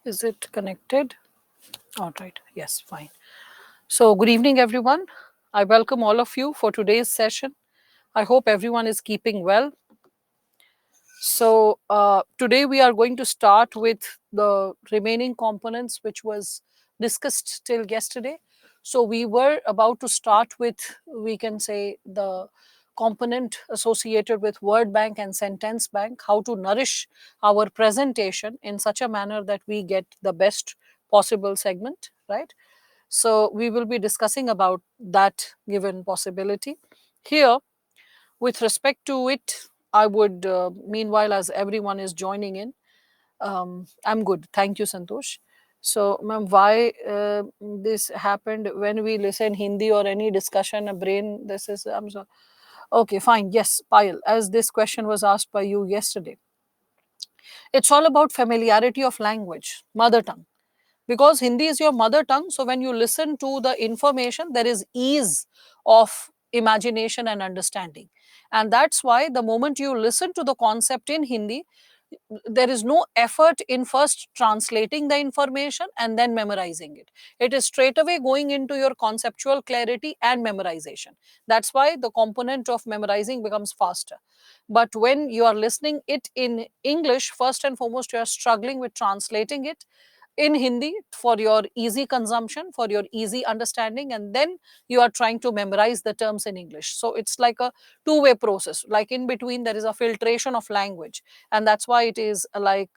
Is it connected? All right. Yes, fine. So, good evening, everyone. I welcome all of you for today's session. I hope everyone is keeping well. So, today we are going to start with the remaining components which was discussed till yesterday. So, we were about to start with, we can say, the component associated with word bank and sentence bank, how to nourish our presentation in such a manner that we get the best possible segment, right? So, we will be discussing about that given possibility. Here, with respect to it, I would, meanwhile, as everyone is joining in, I'm good. Thank you, Santosh. So, ma'am, why this happened when we listen Hindi or any discussion, a brain, this is, I'm so, okay, fine. Yes, Payal, as this question was asked by you yesterday, it's all about familiarity of language, mother tongue. Because Hindi is your mother tongue, so when you listen to the information, there is ease of imagination and understanding. And that's why the moment you listen to the concept in Hindi, there is no effort in first translating the information and then memorizing it. It is straight away going into your conceptual clarity and memorization. That's why the component of memorizing becomes faster. But when you are listening it in English, first and foremost, you are struggling with translating it in Hindi for your easy consumption, for your easy understanding, and then you are trying to memorize the terms in English. So it's like a two-way process. Like in between, there is a filtration of language, and that's why it is like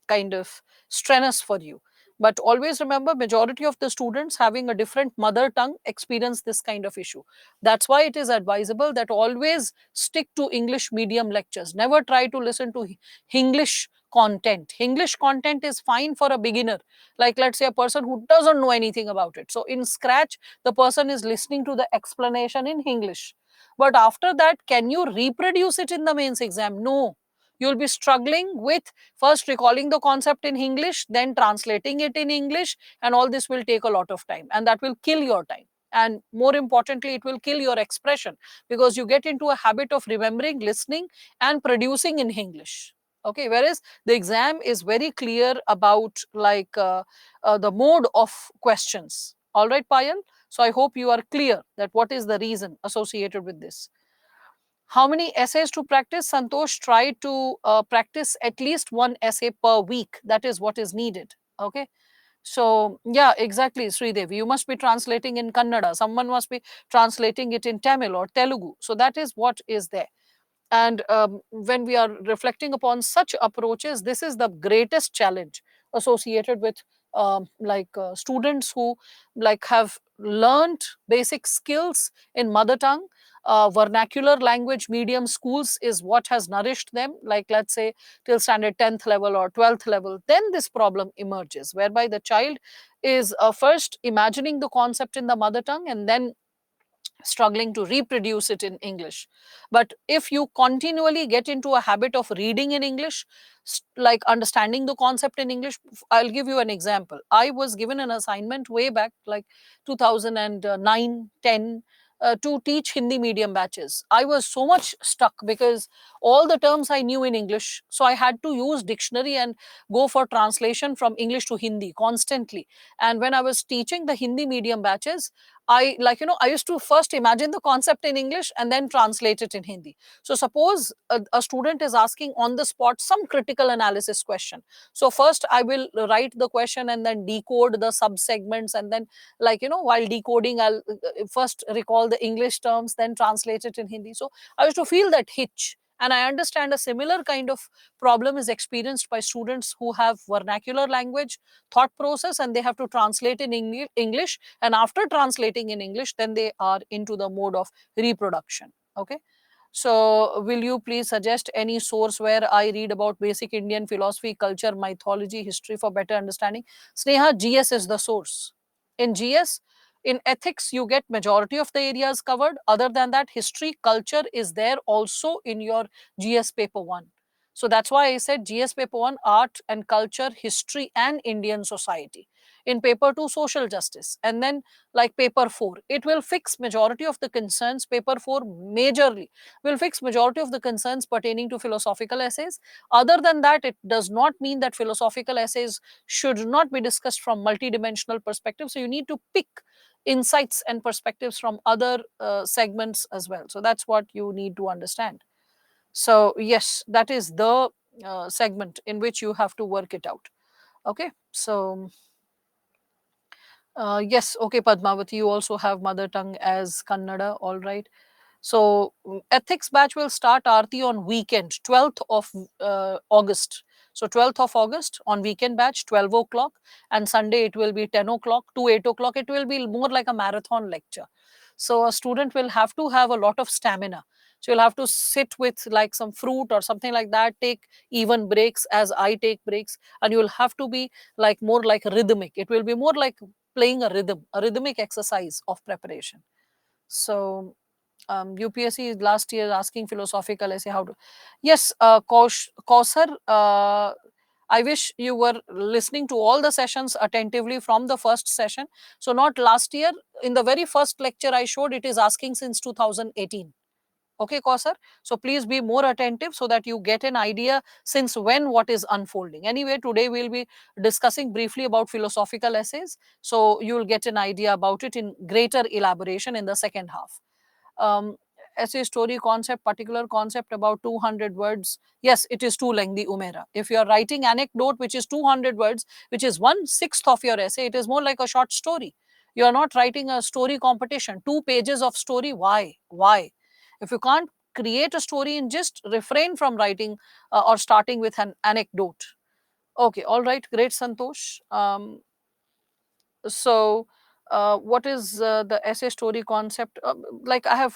kind of strenuous for you. But always remember, majority of the students having a different mother tongue experience this kind of issue. That's why it is advisable that always stick to English medium lectures. Never try to listen to English content. English content is fine for a beginner, like let's say a person who doesn't know anything about it. So in scratch, the person is listening to the explanation in English. But after that, can you reproduce it in the mains exam? No. You'll be struggling with first recalling the concept in English, then translating it in English, and all this will take a lot of time, and that will kill your time. And more importantly, it will kill your expression because you get into a habit of remembering, listening, and producing in English. Okay, whereas the exam is very clear about like the mode of questions. All right, Payal. So I hope you are clear that what is the reason associated with this. How many essays to practice? Santosh, try to practice at least one essay per week. That is what is needed. Okay. So, yeah, exactly, Sridevi. You must be translating in Kannada. Someone must be translating it in Tamil or Telugu. So, that is what is there. And when we are reflecting upon such approaches, this is the greatest challenge associated with students who like have learned basic skills in mother tongue. Vernacular language medium schools is what has nourished them, like let's say till standard 10th level or 12th level. Then this problem emerges whereby the child is first imagining the concept in the mother tongue and then struggling to reproduce it in English. But if you continually get into a habit of reading in English, like understanding the concept in English, I'll give you an example. I was given an assignment way back, like 2009, 10. To teach Hindi medium batches. I was so much stuck because all the terms I knew in English. So I had to use dictionary and go for translation from English to Hindi constantly. And when I was teaching the Hindi medium batches, I used to first imagine the concept in English and then translate it in Hindi. So suppose a student is asking on the spot some critical analysis question. So first I will write the question and then decode the sub segments, and then while decoding I'll first recall the English terms, then translate it in Hindi. So I used to feel that hitch. And I understand a similar kind of problem is experienced by students who have vernacular language thought process and they have to translate in English, and after translating in English then they are into the mode of reproduction. Okay, so will you please suggest any source where I read about basic Indian philosophy, culture, mythology, history for better understanding? Sneha, GS is the source. In GS, in ethics you get majority of the areas covered. Other than that, history, culture is there also in your GS paper 1. So that's why I said GS paper 1, art and culture, history and Indian society. In paper 2, social justice. And then like paper 4, it will fix majority of the concerns. Paper 4 majorly will fix majority of the concerns pertaining to philosophical essays. Other than that, it does not mean that philosophical essays should not be discussed from multidimensional perspective. So you need to pick insights and perspectives from other segments as well. So that's what you need to understand. So yes, that is the segment in which you have to work it out. Okay, so yes, okay, Padmavati, you also have mother tongue as Kannada, all right. So ethics batch will start Aarti on weekend, 12th of August. So 12th of August on weekend batch, 12 o'clock, and Sunday it will be 10 o'clock to 8 o'clock. It will be more like a marathon lecture. So a student will have to have a lot of stamina. So you'll have to sit with like some fruit or something like that, take even breaks as I take breaks, and you'll have to be like more like rhythmic. It will be more like playing a rhythm, a rhythmic exercise of preparation. So UPSC last year asking philosophical essay how to. Yes, Kausar, I wish you were listening to all the sessions attentively from the first session. So not last year, in the very first lecture I showed, it is asking since 2018. Okay, Kausar. So please be more attentive so that you get an idea since when what is unfolding. Anyway, today we'll be discussing briefly about philosophical essays. So you'll get an idea about it in greater elaboration in the second half. um, Essay story concept, particular concept about 200 words. Yes, it is too lengthy, Umera. If you are writing anecdote, which is 200 words, which is 1/6 of your essay, it is more like a short story. You are not writing a story competition, 2 pages of story. Why? Why? If you can't create a story in just refrain from writing or starting with an anecdote. Okay, all right, great, Santosh. So what is the essay story concept? Like I have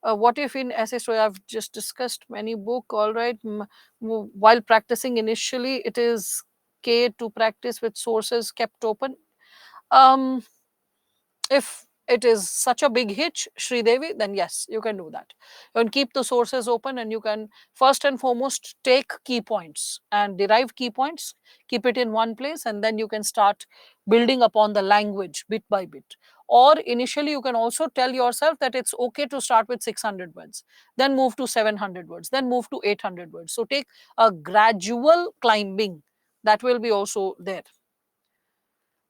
what if in essay story I've just discussed many book, all right. While practicing initially, it is K to practice with sources kept open. um if it is such a big hitch, Devi, then yes, you can do that. You can keep the sources open and you can first and foremost take key points and derive key points, keep it in one place, and then you can start building upon the language bit by bit. Or initially, you can also tell yourself that it's okay to start with 600 words, then move to 700 words, then move to 800 words. So take a gradual climbing. That will be also there.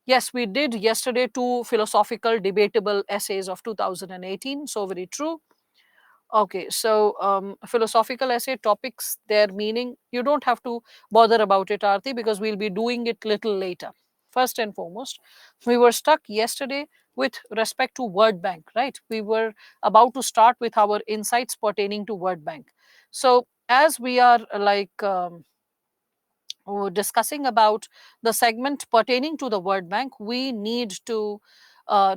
Yes, we did yesterday 2 philosophical debatable essays of 2018. So, very true. Okay, so philosophical essay topics, their meaning, you don't have to bother about it, Aarti, because we'll be doing it little later. First and foremost, we were stuck yesterday with respect to word bank, right? We were about to start with our insights pertaining to word bank. So, as we are discussing about the segment pertaining to the word bank, we need to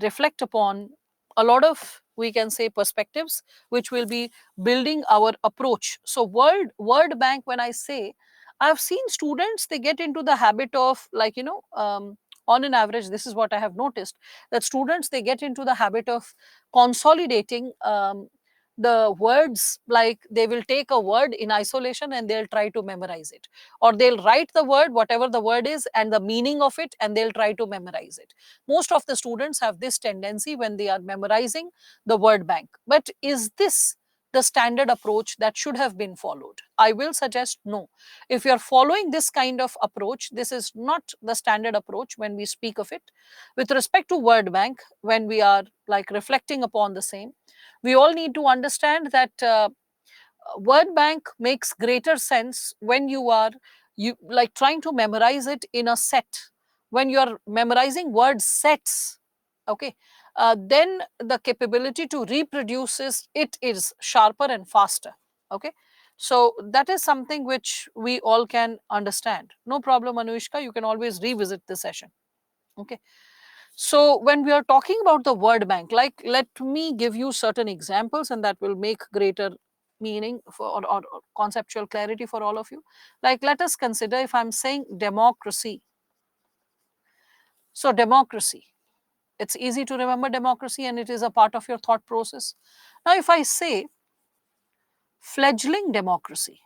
reflect upon a lot of, we can say, perspectives which will be building our approach. So word bank, when I say, I've seen students, they get into the habit of on an average, this is what I have noticed, that students, they get into the habit of consolidating the words. Like they will take a word in isolation and they'll try to memorize it, or they'll write the word, whatever the word is, and the meaning of it, and they'll try to memorize it. Most of the students have this tendency when they are memorizing the word bank. But is this the standard approach that should have been followed? I will suggest no. If you are following this kind of approach, this is not the standard approach when we speak of it. With respect to word bank, when we are like reflecting upon the same, we all need to understand that word bank makes greater sense when you are like trying to memorize it in a set. When you are memorizing word sets, okay, then the capability to reproduce it is sharper and faster. Okay, so that is something which we all can understand. No problem, Anushka, you can always revisit the session. Okay, so when we are talking about the word bank, like let me give you certain examples and that will make greater meaning for or conceptual clarity for all of you. Like let us consider if I'm saying democracy. So democracy, it's easy to remember democracy and it is a part of your thought process. Now if I say fledgling democracy,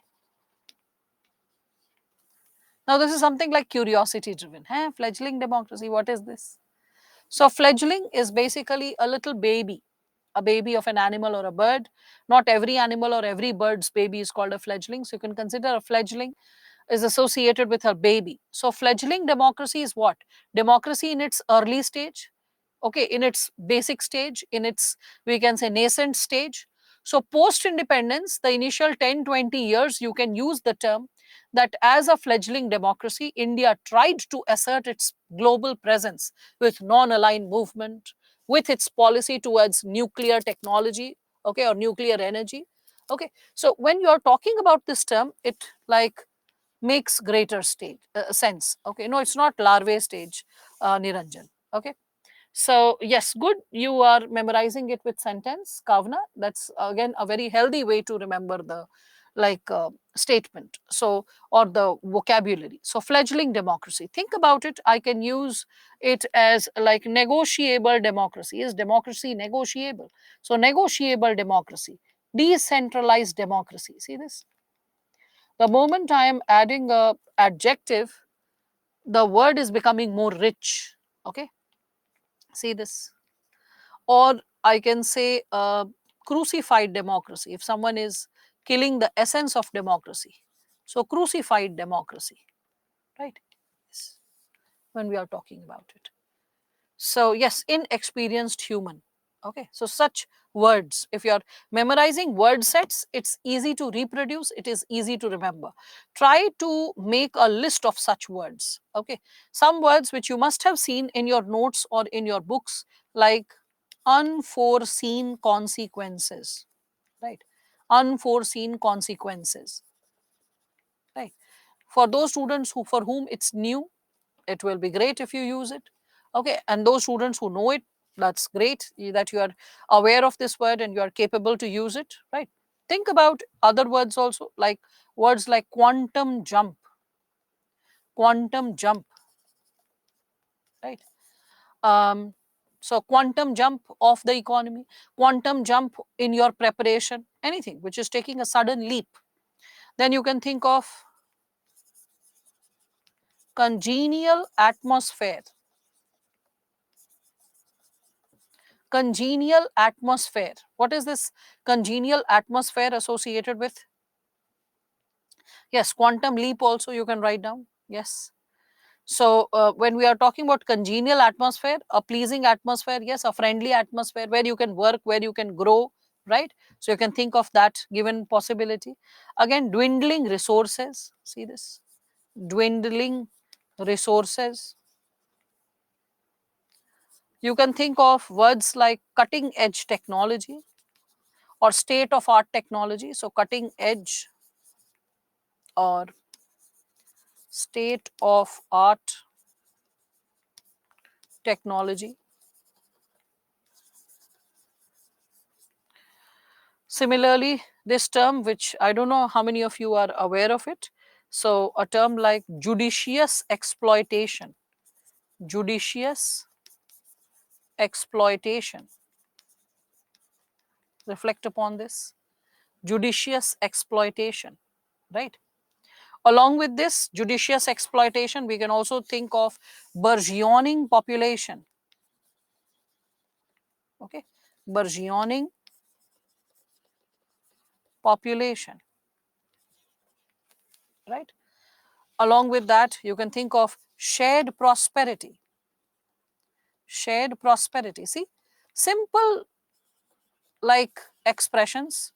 Now, this is something like curiosity driven. Fledgling democracy, what is this? So, fledgling is basically a baby of an animal or a bird. Not every animal or every bird's baby is called a fledgling. So, you can consider a fledgling is associated with a baby. So, fledgling democracy is what? Democracy in its early stage, okay, in its basic stage, in its, we can say, nascent stage. So post independence, the initial 10-20 years, you can use the term that as a fledgling democracy, India tried to assert its global presence with non aligned movement, with its policy towards nuclear technology, okay, or nuclear energy. Okay, so when you are talking about this term, it like makes greater state sense. Okay, no, it's not larvae stage, Niranjan. Okay, so yes, good. You are memorizing it with sentence, Kavna. That's again a very healthy way to remember the statement. So or the vocabulary. So fledgling democracy. Think about it. I can use it as like negotiable democracy. Is democracy negotiable? So negotiable democracy, decentralized democracy. See this? The moment I am adding a adjective, the word is becoming more rich. Okay, see this? Or I can say crucified democracy if someone is killing the essence of democracy. So, crucified democracy, right? Yes, when we are talking about it. So, yes, inexperienced human. Okay, so such words, if you are memorizing word sets, it's easy to reproduce, it is easy to remember. Try to make a list of such words. Okay, some words which you must have seen in your notes or in your books, like unforeseen consequences, right? Unforeseen consequences, right? For those students who for whom it's new, it will be great if you use it. Okay, and those students who know it, that's great that you are aware of this word and you are capable to use it, right? Think about other words also, like words like quantum jump, right? um, so quantum jump of the economy, quantum jump in your preparation, anything which is taking a sudden leap. Then you can think of congenial atmosphere. Congenial atmosphere, what is this congenial atmosphere associated with? Yes, quantum leap also you can write down. Yes. So when we are talking about congenial atmosphere, a pleasing atmosphere, yes, a friendly atmosphere where you can work, where you can grow, right? So you can think of that given possibility. Again, dwindling resources. See this? Dwindling resources. You can think of words like cutting edge technology or state of art technology. So cutting edge or state of art technology. Similarly, this term, which I don't know how many of you are aware of it, so a term like judicious exploitation, judicious exploitation. Reflect upon this, judicious exploitation, right? Along with this judicious exploitation, we can also think of burgeoning population. Okay, burgeoning population, right? Along with that, you can think of shared prosperity. Shared prosperity. See, simple like expressions,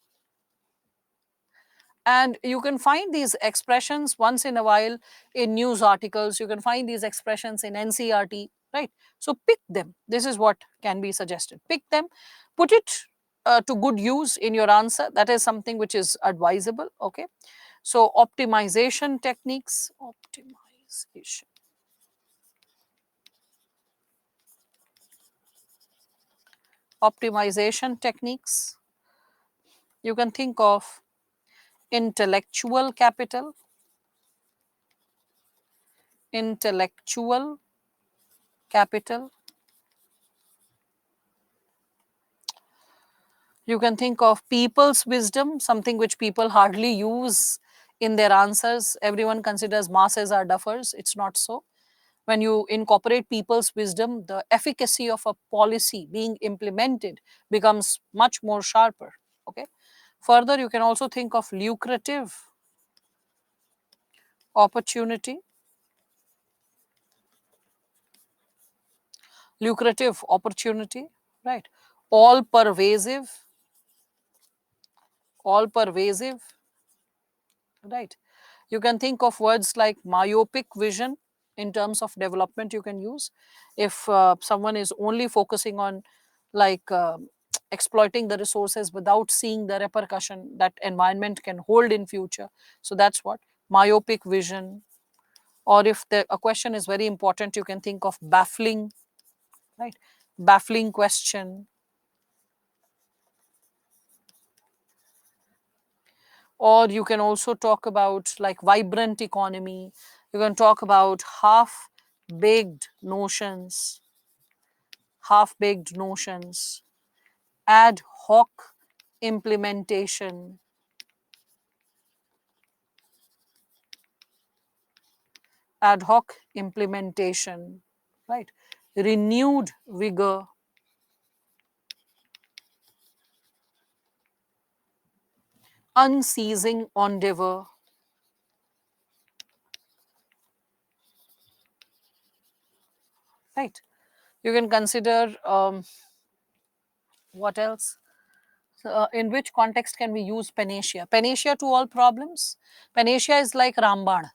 and you can find these expressions once in a while in news articles. You can find these expressions in NCRT, right? So pick them. This is what can be suggested. Pick them, put it to good use in your answer. That is something which is advisable. Okay, so optimization techniques, optimization techniques. You can think of intellectual capital, intellectual capital. You can think of people's wisdom, something which people hardly use in their answers. Everyone considers masses are duffers. It's not so. When you incorporate people's wisdom, the efficacy of a policy being implemented becomes much more sharper. Okay. Further, you can also think of lucrative opportunity, lucrative opportunity, right? All pervasive, all pervasive, right? You can think of words like myopic vision in terms of development you can use. If someone is only focusing on like exploiting the resources without seeing the repercussion that environment can hold in future. So that's what myopic vision. Or if a question is very important, you can think of baffling, right? Baffling question. Or you can also talk about like vibrant economy. You can talk about half baked notions, half baked notions, ad hoc implementation, ad hoc implementation, right? Renewed vigor, unceasing endeavor, right? You can consider what else? In which context can we use panacea? Panacea to all problems. Panacea is like Ramban,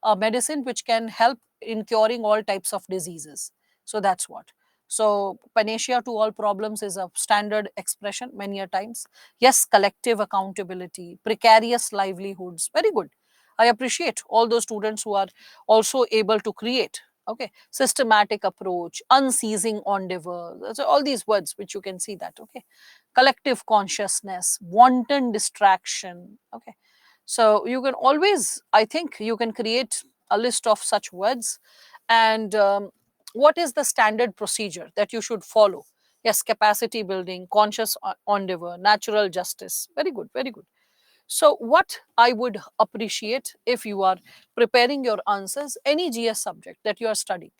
a medicine which can help in curing all types of diseases. So that's what. So panacea to all problems is a standard expression many a times. Yes, collective accountability, precarious livelihoods, very good. I appreciate all those students who are also able to create. Okay, systematic approach, unceasing endeavor. So all these words which you can see that. Okay, collective consciousness, wanton distraction. Okay, so you can always, I think, you can create a list of such words. And what is the standard procedure that you should follow? Yes, capacity building, conscious endeavor, natural justice. Very good, very good. So, what I would appreciate if you are preparing your answers, any GS subject that you are studying,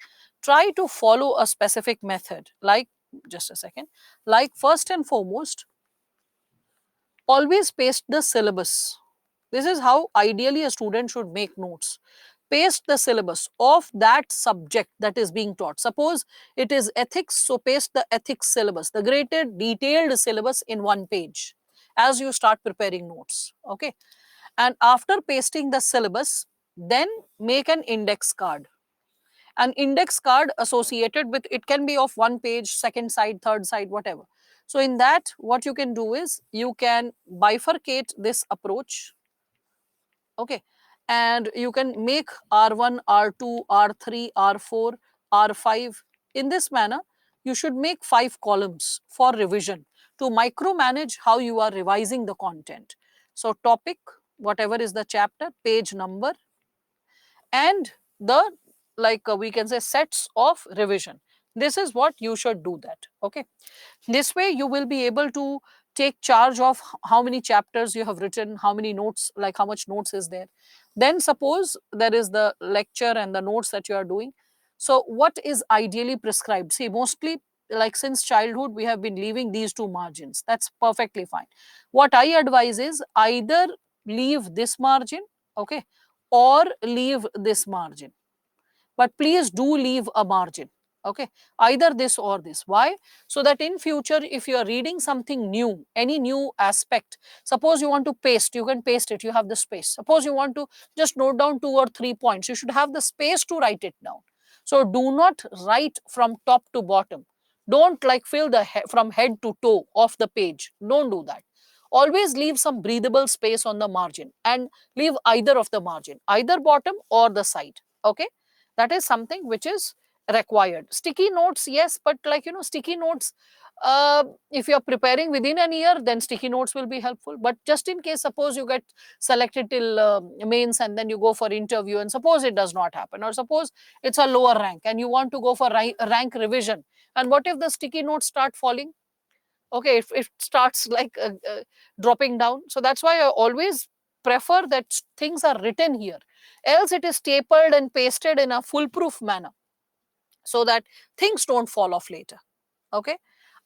try to follow a specific method. Like, just a second, like first and foremost, always paste the syllabus. This is how ideally a student should make notes. Paste the syllabus of that subject that is being taught. Suppose it is ethics, so paste the ethics syllabus, the graded detailed syllabus in one page as you start preparing notes. Okay. And after pasting the syllabus, then make an index card. An index card associated with it can be of one page, second side, third side, whatever. So in that, what you can do is you can bifurcate this approach. Okay, and you can make R1, R2, R3, R4, R5. In this manner, you should make 5 columns for revision to micromanage how you are revising the content. So topic, whatever is the chapter, page number, and the we can say sets of revision. This is what you should do that. Okay, this way you will be able to take charge of how many chapters you have written, how many notes, like how much notes is there. Then suppose there is the lecture and the notes that you are doing. So what is ideally prescribed? See, mostly like since childhood we have been leaving these two margins. That's perfectly fine. What I advise is either leave this margin, okay, or leave this margin, but please do leave a margin. Okay, either this or this. Why? So that in future if you are reading something new, any new aspect, suppose you want to paste, you can paste it, you have the space. Suppose you want to just note down 2 or 3 points, you should have the space to write it down. So do not write from top to bottom. Don't like fill the from head to toe of the page. Don't do that. Always leave some breathable space on the margin and leave either of the margin, either bottom or the side. Okay, that is something which is required. Sticky notes, yes, but sticky notes, if you are preparing within a year, then sticky notes will be helpful. But just in case, suppose you get selected till mains and then you go for interview, and suppose it does not happen, or suppose it's a lower rank and you want to go for rank revision, and what if the sticky notes start falling? Okay, if it starts dropping down. So that's why I always prefer that things are written here, else it is stapled and pasted in a foolproof manner so that things don't fall off later. Okay,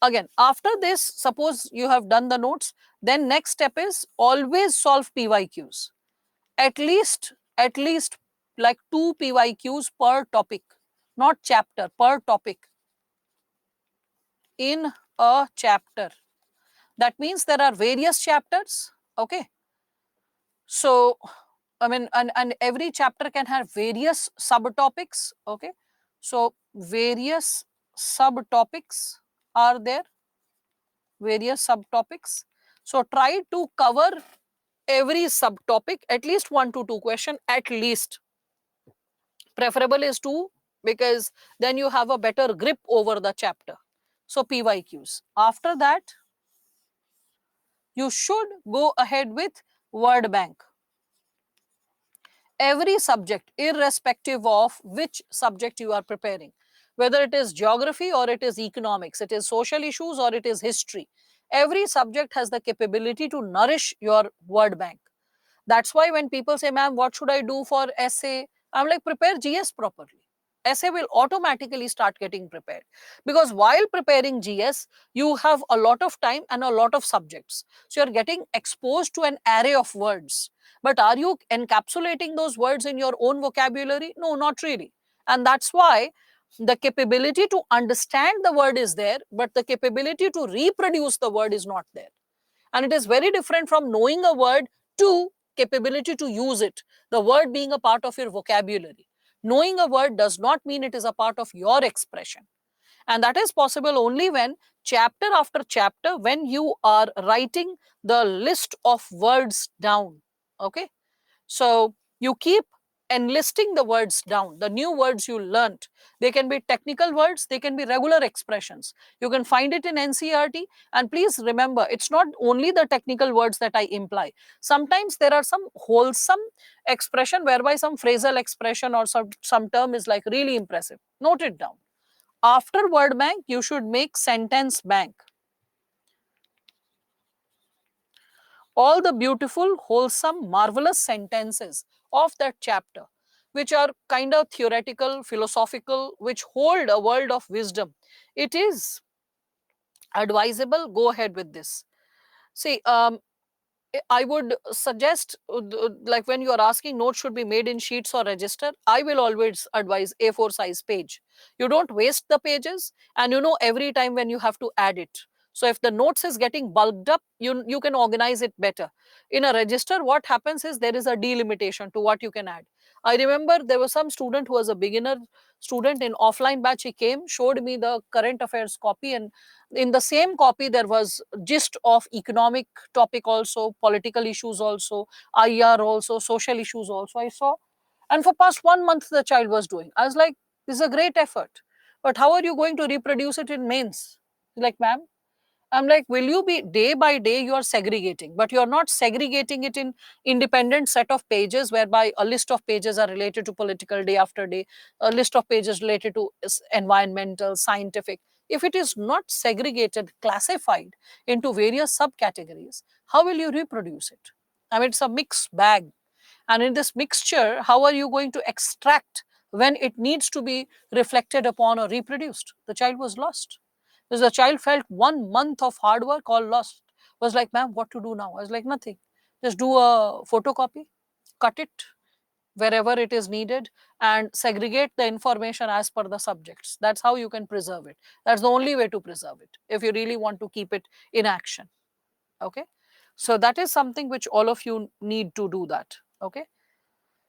again, after this, suppose you have done the notes, then next step is always solve PYQs, at least like 2 PYQs per topic, not chapter, per topic in a chapter. That means there are various chapters. Okay, so I mean, and every chapter can have various subtopics. Okay, so various subtopics are there, various subtopics. So try to cover every subtopic, at least 1 to 2 question, at least. Preferable is 2, because then you have a better grip over the chapter. So PYQs. After that, you should go ahead with word bank. Every subject, irrespective of which subject you are preparing, whether it is geography or it is economics, it is social issues or it is history, every subject has the capability to nourish your word bank. That's why when people say, ma'am, what should I do for essay? I'm like, prepare GS properly. Essay will automatically start getting prepared, because while preparing GS, you have a lot of time and a lot of subjects. So you're getting exposed to an array of words. But are you encapsulating those words in your own vocabulary? No, not really. And that's why the capability to understand the word is there, but the capability to reproduce the word is not there. And it is very different from knowing a word to capability to use it, the word being a part of your vocabulary. Knowing a word does not mean it is a part of your expression. And that is possible only when, chapter after chapter, when you are writing the list of words down. Okay, so you keep enlisting the words down, the new words you learnt. They can be technical words, they can be regular expressions. You can find it in NCERT. And please remember, it's not only the technical words that I imply. Sometimes there are some wholesome expression whereby some phrasal expression or some term is like really impressive. Note it down. After word bank, you should make sentence bank. All the beautiful, wholesome, marvelous sentences of that chapter, which are kind of theoretical, philosophical, which hold a world of wisdom. It is advisable, go ahead with this. See, I would suggest, like when you are asking notes should be made in sheets or register, I will always advise A4 size page. You don't waste the pages, and you know every time when you have to add it. So if the notes is getting bulked up, you can organize it better. In a register, what happens is there is a delimitation to what you can add. I remember there was some student who was a beginner student in offline batch. He came, showed me the current affairs copy, and in the same copy there was gist of economic topic also, political issues also, IR also, social issues also, I saw. And for past 1 month the child was doing. I was like, this is a great effort, but how are you going to reproduce it in mains? He's like, ma'am, I'm like, will you be, day by day you are segregating, but you're not segregating it in independent set of pages whereby a list of pages are related to political day after day, a list of pages related to environmental, scientific. If it is not segregated, classified into various subcategories, how will you reproduce it? I mean, it's a mixed bag. And in this mixture, how are you going to extract when it needs to be reflected upon or reproduced? The child was lost. Because the child felt 1 month of hard work all lost. Was like, ma'am, what to do now? I was like, nothing. Just do a photocopy, cut it wherever it is needed, and segregate the information as per the subjects. That's how you can preserve it. That's the only way to preserve it if you really want to keep it in action. Okay. So that is something which all of you need to do that. Okay.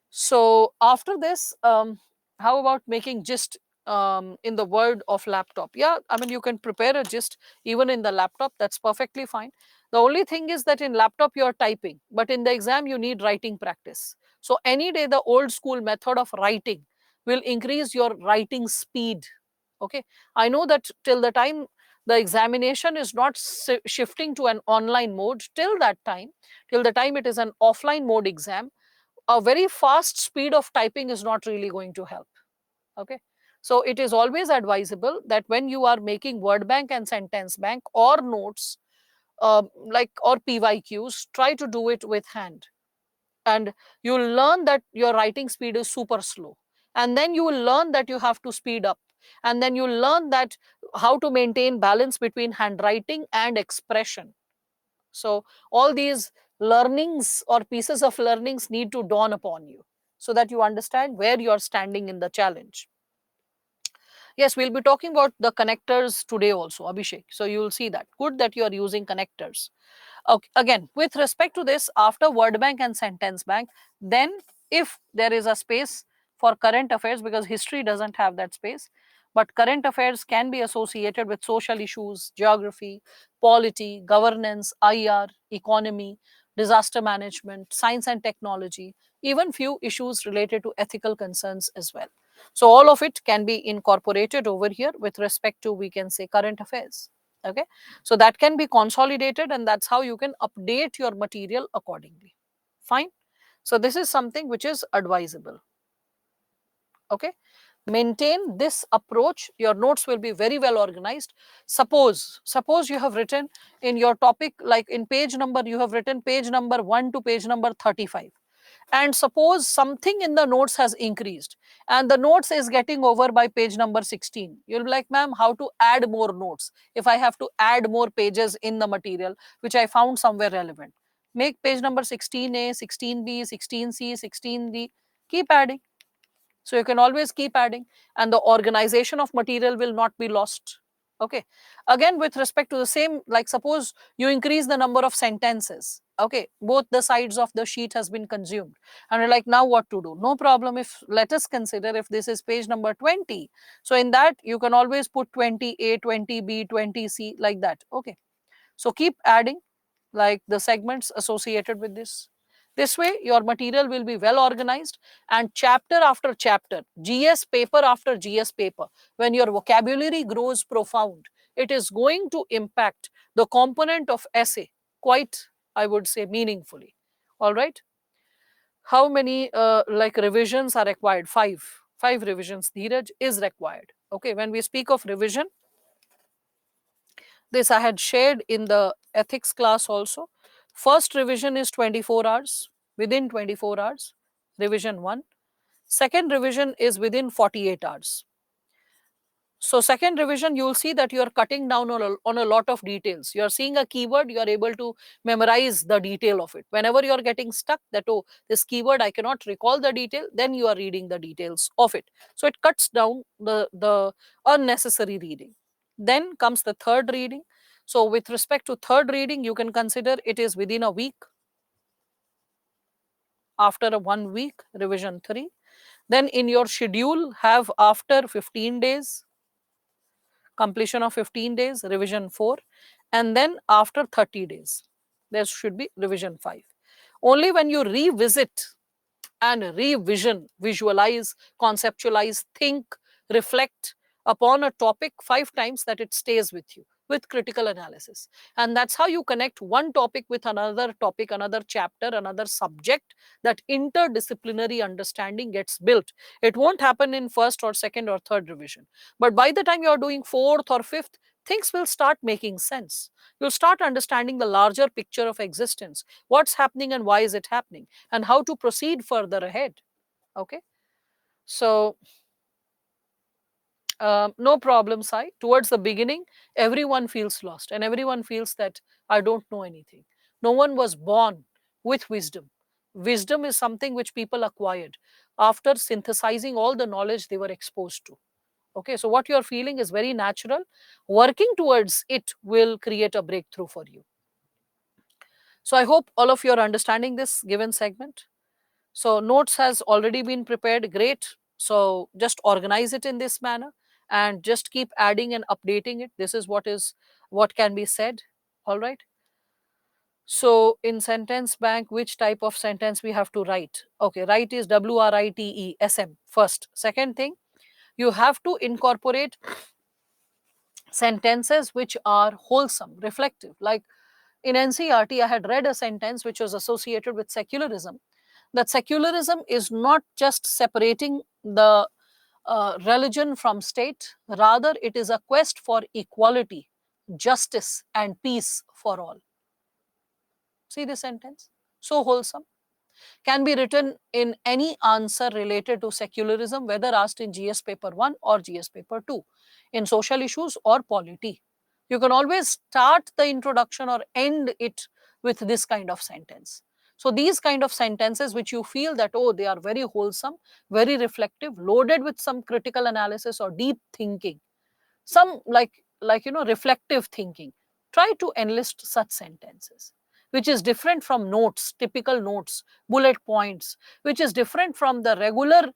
So after this, how about making gist in the word of laptop? Yeah, I mean, you can prepare a gist even in the laptop. That's perfectly fine. The only thing is that in laptop you are typing, but in the exam you need writing practice. So any day the old school method of writing will increase your writing speed. Okay, I know that till the time the examination is not shifting to an online mode, till that time, till the time it is an offline mode exam, a very fast speed of typing is not really going to help. Okay, so it is always advisable that when you are making word bank and sentence bank or notes, like or PYQs, try to do it with hand. and you will learn that your writing speed is super slow, and then you will learn that you have to speed up, and then you learn that how to maintain balance between handwriting and expression. So all these learnings or pieces of learnings need to dawn upon you so that you understand where you are standing in the challenge. Yes, we'll be talking about the connectors today also, Abhishek. So you will see that. Good that you are using connectors. Okay, again, with respect to this, after word bank and sentence bank, then if there is a space for current affairs, because history doesn't have that space, but current affairs can be associated with social issues, geography, polity, governance, IR, economy, disaster management, science and technology, even few issues related to ethical concerns as well. So all of it can be incorporated over here with respect to, we can say, current affairs. Okay, so that can be consolidated, and that's how you can update your material accordingly. Fine. So this is something which is advisable. Okay, maintain this approach, your notes will be very well organized. Suppose you have written in your topic, like in page number, you have written page number 1 to page number 35, and suppose something in the notes has increased and the notes is getting over by page number 16, you'll be like, ma'am, how to add more notes if I have to add more pages in the material which I found somewhere relevant? Make page number 16a, 16b, 16c, 16d, keep adding. So you can always keep adding, and the organization of material will not be lost. Okay, again, with respect to the same, like suppose you increase the number of sentences. Okay, both the sides of the sheet has been consumed, and you're like, now what to do? No problem. If let us consider if this is page number 20, so in that you can always put 20a, 20b, 20c, like that. Okay, so keep adding like the segments associated with this. This way, your material will be well organized, and chapter after chapter, GS paper after GS paper, when your vocabulary grows profound, it is going to impact the component of essay quite, I would say, meaningfully. All right. How many like revisions are required? Five revisions, Dheeraj, is required. Okay. When we speak of revision, this I had shared in the ethics class also. First revision is 24 hours, within 24 hours, revision 1. Second revision is within 48 hours. So second revision, you will see that you are cutting down on a lot of details. You are seeing a keyword, you are able to memorize the detail of it. Whenever you are getting stuck that, oh, this keyword, I cannot recall the detail, then you are reading the details of it. So it cuts down the unnecessary reading. Then comes the third reading. So with respect to third reading, you can consider it is within a week. After a 1 week, revision 3. Then in your schedule, have after 15 days, completion of 15 days, revision 4, and then after 30 days there should be revision 5. Only when you revisit and revision, visualize, conceptualize, think, reflect upon a topic 5 times, that it stays with you with critical analysis. And that's how you connect one topic with another topic, another chapter, another subject. That interdisciplinary understanding gets built. It won't happen in first or second or third revision, but by the time you're doing fourth or fifth, things will start making sense. You'll start understanding the larger picture of existence, what's happening and why is it happening, and how to proceed further ahead. Okay, so no problem, Sai. Towards the beginning, everyone feels lost and everyone feels that I don't know anything. No one was born with wisdom. Wisdom is something which people acquired after synthesizing all the knowledge they were exposed to. Okay, so what you're feeling is very natural. Working towards it will create a breakthrough for you. So I hope all of you are understanding this given segment. So notes has already been prepared. Great. So just organize it in this manner and just keep adding and updating it. This is what can be said. All right. So in sentence bank, which type of sentence we have to write? Okay, write is WRITE first. Second thing, you have to incorporate sentences which are wholesome, reflective. Like in NCRT, I had read a sentence which was associated with secularism, that secularism is not just separating the religion from state, rather, it is a quest for equality, justice, and peace for all. See this sentence? So wholesome. can be written in any answer related to secularism, whether asked in GS paper 1 or GS paper 2, in social issues or polity. You can always start the introduction or end it with this kind of sentence. So these kind of sentences which you feel that, oh, they are very wholesome, very reflective, loaded with some critical analysis or deep thinking, some reflective thinking, try to enlist such sentences, which is different from notes, typical notes, bullet points, which is different from the regular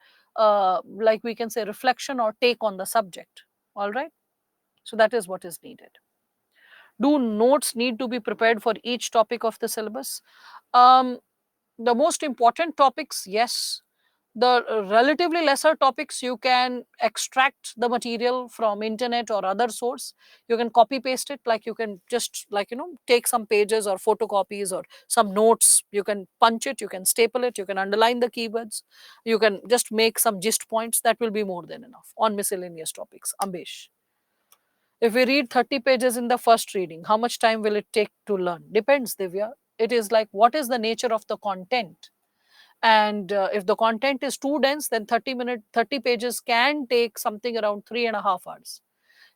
like we can say reflection or take on the subject. All right, so that is what is needed. Do notes need to be prepared for each topic of the syllabus? um, the most important topics, yes. The relatively lesser topics, you can extract the material from internet or other source. You can copy paste it, like you can just take some pages or photocopies or some notes, you can punch it, you can staple it, you can underline the keywords, you can just make some gist points. That will be more than enough on miscellaneous topics. Ambesh, if we read 30 pages in the first reading, how much time will it take to learn? Depends, Divya. It is like, what is the nature of the content? And if the content is too dense, then 30 pages can take something around 3.5 hours.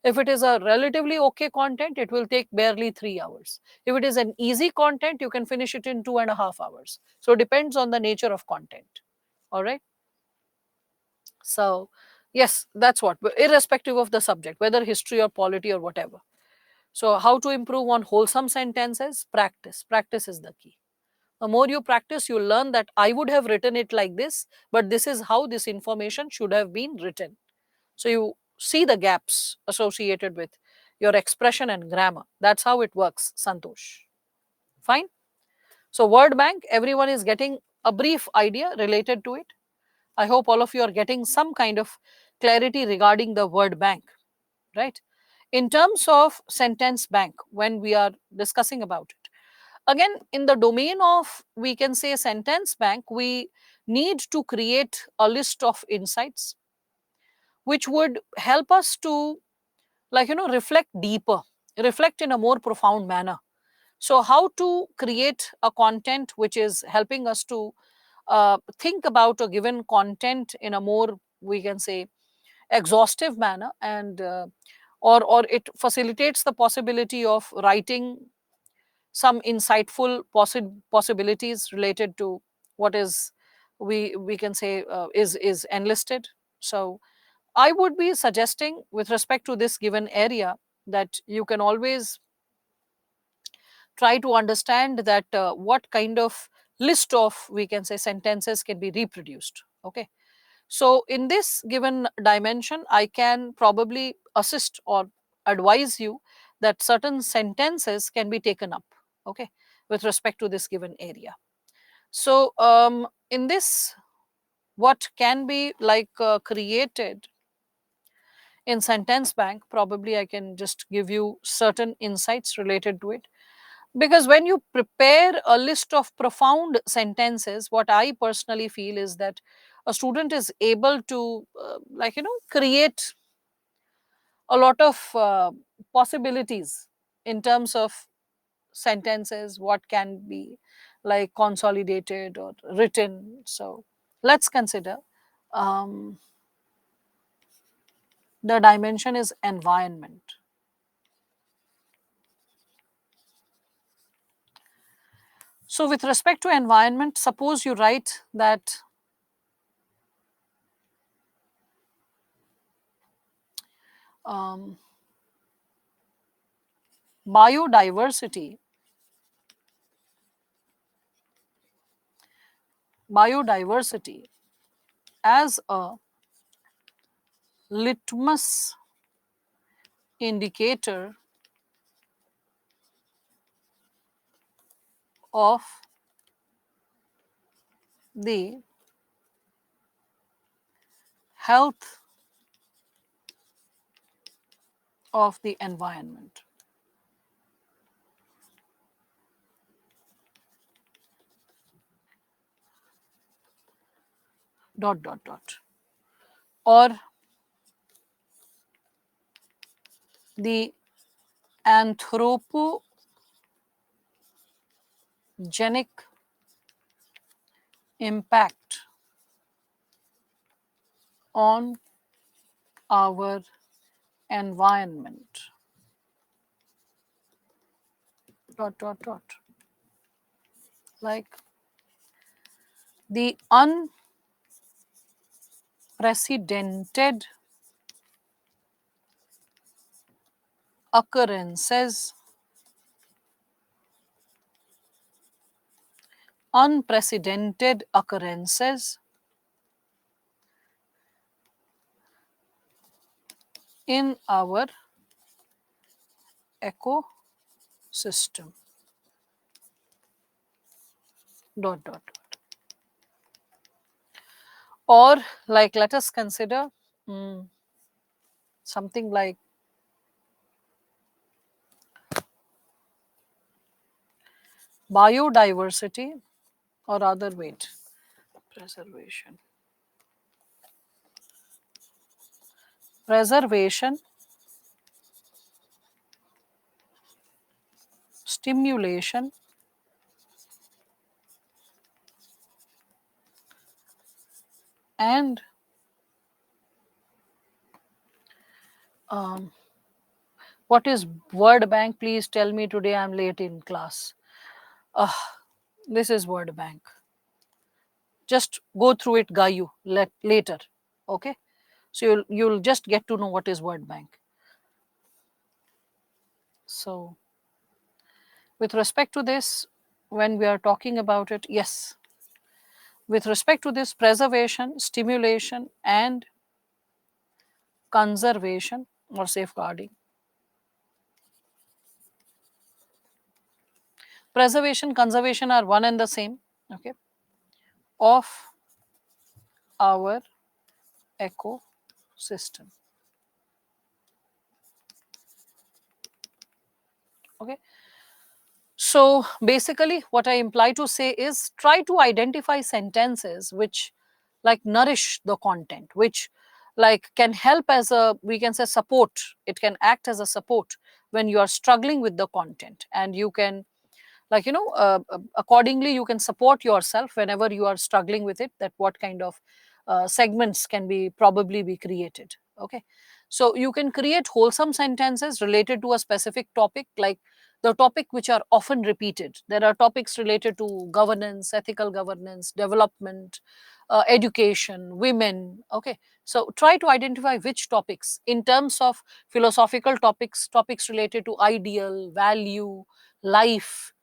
If it is a relatively okay content, it will take barely 3 hours. If it is an easy content, you can finish it in 2.5 hours. So it depends on the nature of content. All right. So yes, that's what, irrespective of the subject, whether history or polity or whatever. So how to improve on wholesome sentences? Practice is the key. The more you practice, you learn that I would have written it like this, but this is how this information should have been written. So you see the gaps associated with your expression and grammar. That's how it works, Santosh. Fine. So word bank, everyone is getting a brief idea related to it. I hope all of you are getting some kind of clarity regarding the word bank, right? In terms of sentence bank, when we are discussing about it, again, in the domain of, we can say, sentence bank, we need to create a list of insights which would help us to reflect deeper, reflect in a more profound manner. So how to create a content which is helping us to think about a given content in a more, we can say, exhaustive manner, and or it facilitates the possibility of writing some insightful possibilities related to what is, we can say, is enlisted. So I would be suggesting, with respect to this given area, that you can always try to understand that what kind of list of, we can say, sentences can be reproduced. Okay, so in this given dimension, I can probably assist or advise you that certain sentences can be taken up, okay, with respect to this given area. So in this, what can be created in sentence bank, probably I can just give you certain insights related to it. Because when you prepare a list of profound sentences, what I personally feel is that a student is able to create a lot of possibilities in terms of sentences, what can be like consolidated or written. So let's consider um, the dimension is environment. So with respect to environment, suppose you write that um, biodiversity biodiversity as a litmus indicator of the health of the environment. Dot dot dot. Or the anthropogenic impact on our environment. Dot dot dot. Like the unprecedented occurrences, unprecedented occurrences in our ecosystem. Dot dot. Or like let us consider something like biodiversity, or rather wait, preservation, preservation, stimulation, and um, what is word bank? Please tell me, today I'm late in class. This is word bank. Just go through it, Gayu, later. Okay, so you'll just get to know what is word bank. So with respect to this, when we are talking about it, yes, with respect to this, preservation, stimulation, and conservation or safeguarding. Preservation, conservation are one and the same, okay, of our ecosystem. Okay. So basically, what I imply to say is try to identify sentences which like nourish the content, which like can help as a, we can say, support. It can act as a support when you are struggling with the content, and you can like accordingly you can support yourself whenever you are struggling with it, that what kind of segments can be probably be created. Okay, so you can create wholesome sentences related to a specific topic, like the topic which are often repeated. There are topics related to governance, ethical governance, development, education, women. Okay, so try to identify which topics in terms of philosophical topics, topics related to ideal, value, life,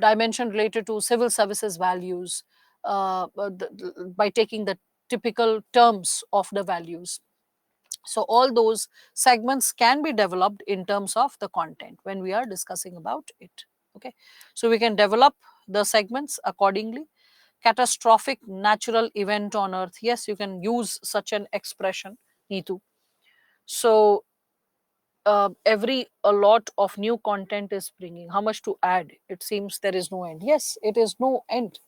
dimension related to civil services values, by taking the typical terms of the values. So all those segments can be developed in terms of the content when we are discussing about it. Okay, so we can develop the segments accordingly. Catastrophic natural event on earth, yes, you can use such an expression, Neetu. So every a lot of new content is bringing, how much to add, it seems there is no end. Yes, it is no end,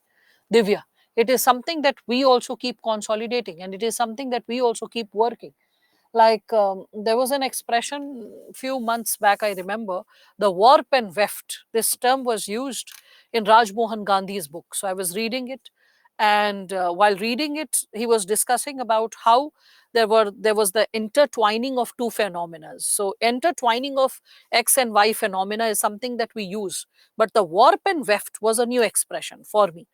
Divya. It is something that we also keep consolidating, and it is something that we also keep working. Like there was an expression few months back, I remember, the warp and weft. This term was used in Rajmohan Gandhi's book. So I was reading it, and while reading it, he was discussing about how there was the intertwining of two phenomena. So intertwining of X and Y phenomena is something that we use, but the warp and weft was a new expression for me.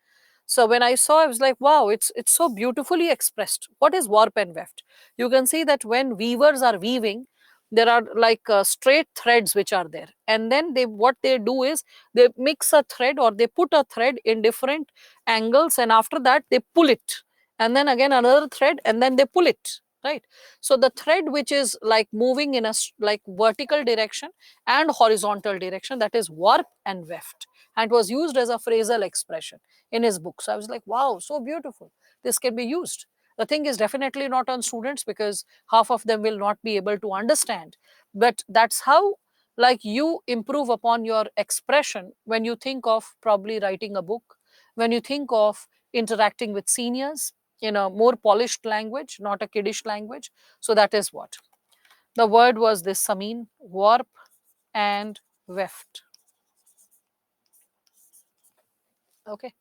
So when I saw, I was like, wow, it's so beautifully expressed. What is warp and weft? You can see that when weavers are weaving, there are like straight threads which are there, and then they, what they do is they mix a thread, or they put a thread in different angles, and after that they pull it, and then again another thread, and then they pull it, right? So the thread which is like moving in a like vertical direction and horizontal direction, that is warp and weft, and was used as a phrasal expression in his book. So I was like, wow, so beautiful, this can be used. The thing is definitely not on students, because half of them will not be able to understand, but that's how like you improve upon your expression when you think of probably writing a book, when you think of interacting with seniors in a more polished language, not a kiddish language. So that is what the word was, this Samin, warp and weft. Okay,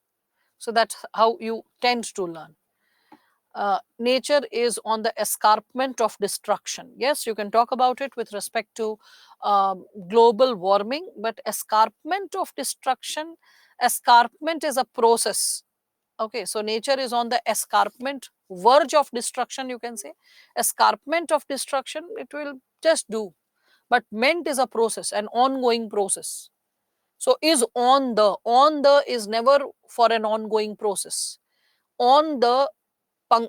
So that's how you tend to learn. Nature is on the escarpment of destruction. Yes, you can talk about it with respect to global warming, but escarpment of destruction, escarpment is a process. Okay, so nature is on the escarpment, verge of destruction, you can say. Escarpment of destruction, it will just do. But ment is a process, an ongoing process. So is on the is never for an ongoing process. On the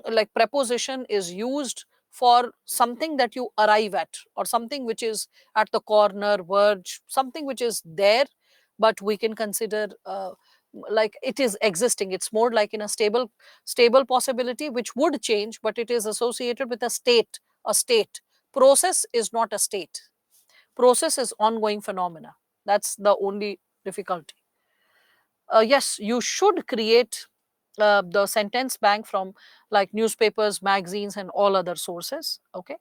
like preposition is used for something that you arrive at, or something which is at the corner, verge, something which is there, but we can consider like it is existing. It's more like in a stable possibility which would change, but it is associated with a state. A state process is not a state. Process is ongoing phenomena. That's the only difficulty. Yes, you should create the sentence bank from like newspapers, magazines, and all other sources. Okay.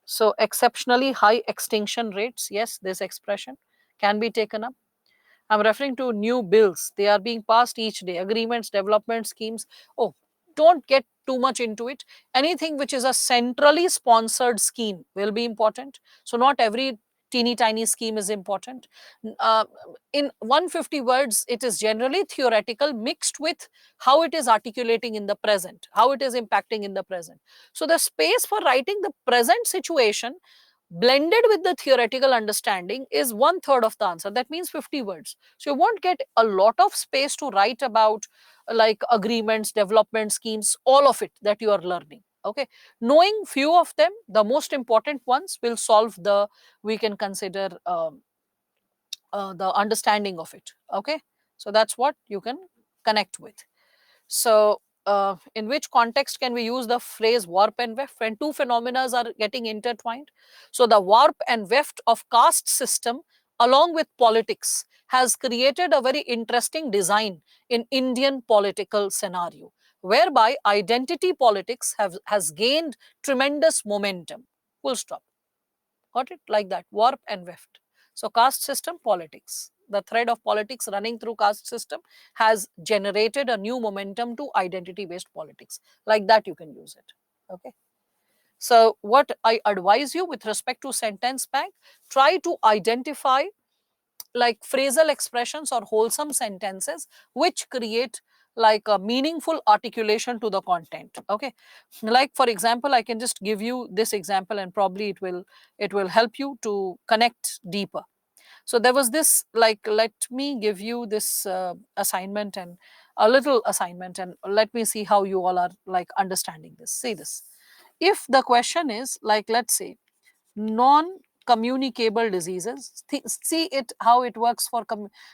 So exceptionally high extinction rates. Yes, this expression can be taken up. I'm referring to new bills. They are being passed each day. Agreements, development schemes. Oh, don't get too much into it. Anything which is a centrally sponsored scheme will be important. So not every teeny tiny scheme is important. Uh, in 150 words, it is generally theoretical mixed with how it is articulating in the present, how it is impacting in the present. So the space for writing the present situation blended with the theoretical understanding is one third of the answer. That means 50 words. So you won't get a lot of space to write about like agreements, development schemes, all of it that you are learning. Okay. Knowing few of them, the most important ones, will solve the, we can consider the understanding of it. Okay. So that's what you can connect with. So, in which context can we use the phrase warp and weft when two phenomena are getting intertwined? So, the warp and weft of caste system along with politics has created a very interesting design in Indian political scenario, whereby identity politics has gained tremendous momentum. Full stop. Got it? Like that, warp and weft. So caste system politics. The thread of politics running through caste system has generated a new momentum to identity based politics. Like that, you can use it. Okay. So, what I advise you with respect to sentence bank, try to identify like phrasal expressions or wholesome sentences which create like a meaningful articulation to the content. Okay. Like for example, I can just give you this example and probably it will help you to connect deeper. So there was this, like, let me give you this assignment, and a little assignment, and let me see how you all are like understanding this. See this. If the question is like, let's say, non communicable diseases, see it how it works for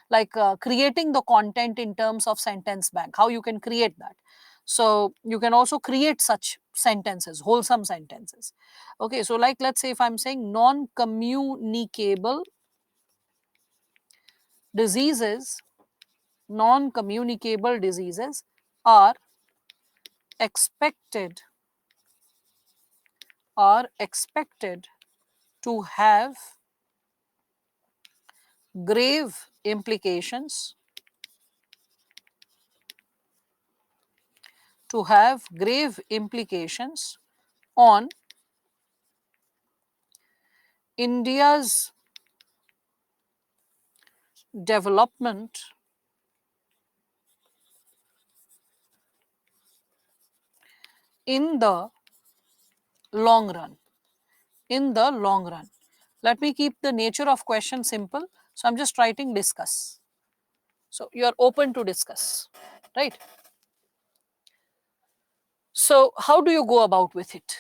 like creating the content in terms of sentence bank, how you can create that. So you can also create such sentences, wholesome sentences. Okay, so like let's say if I'm saying non communicable diseases, non communicable diseases are expected are expected to have grave implications on India's development in the long run. In the long run. Let me keep the nature of question simple. So I'm just writing discuss. So you are open to discuss, right? So how do you go about with it?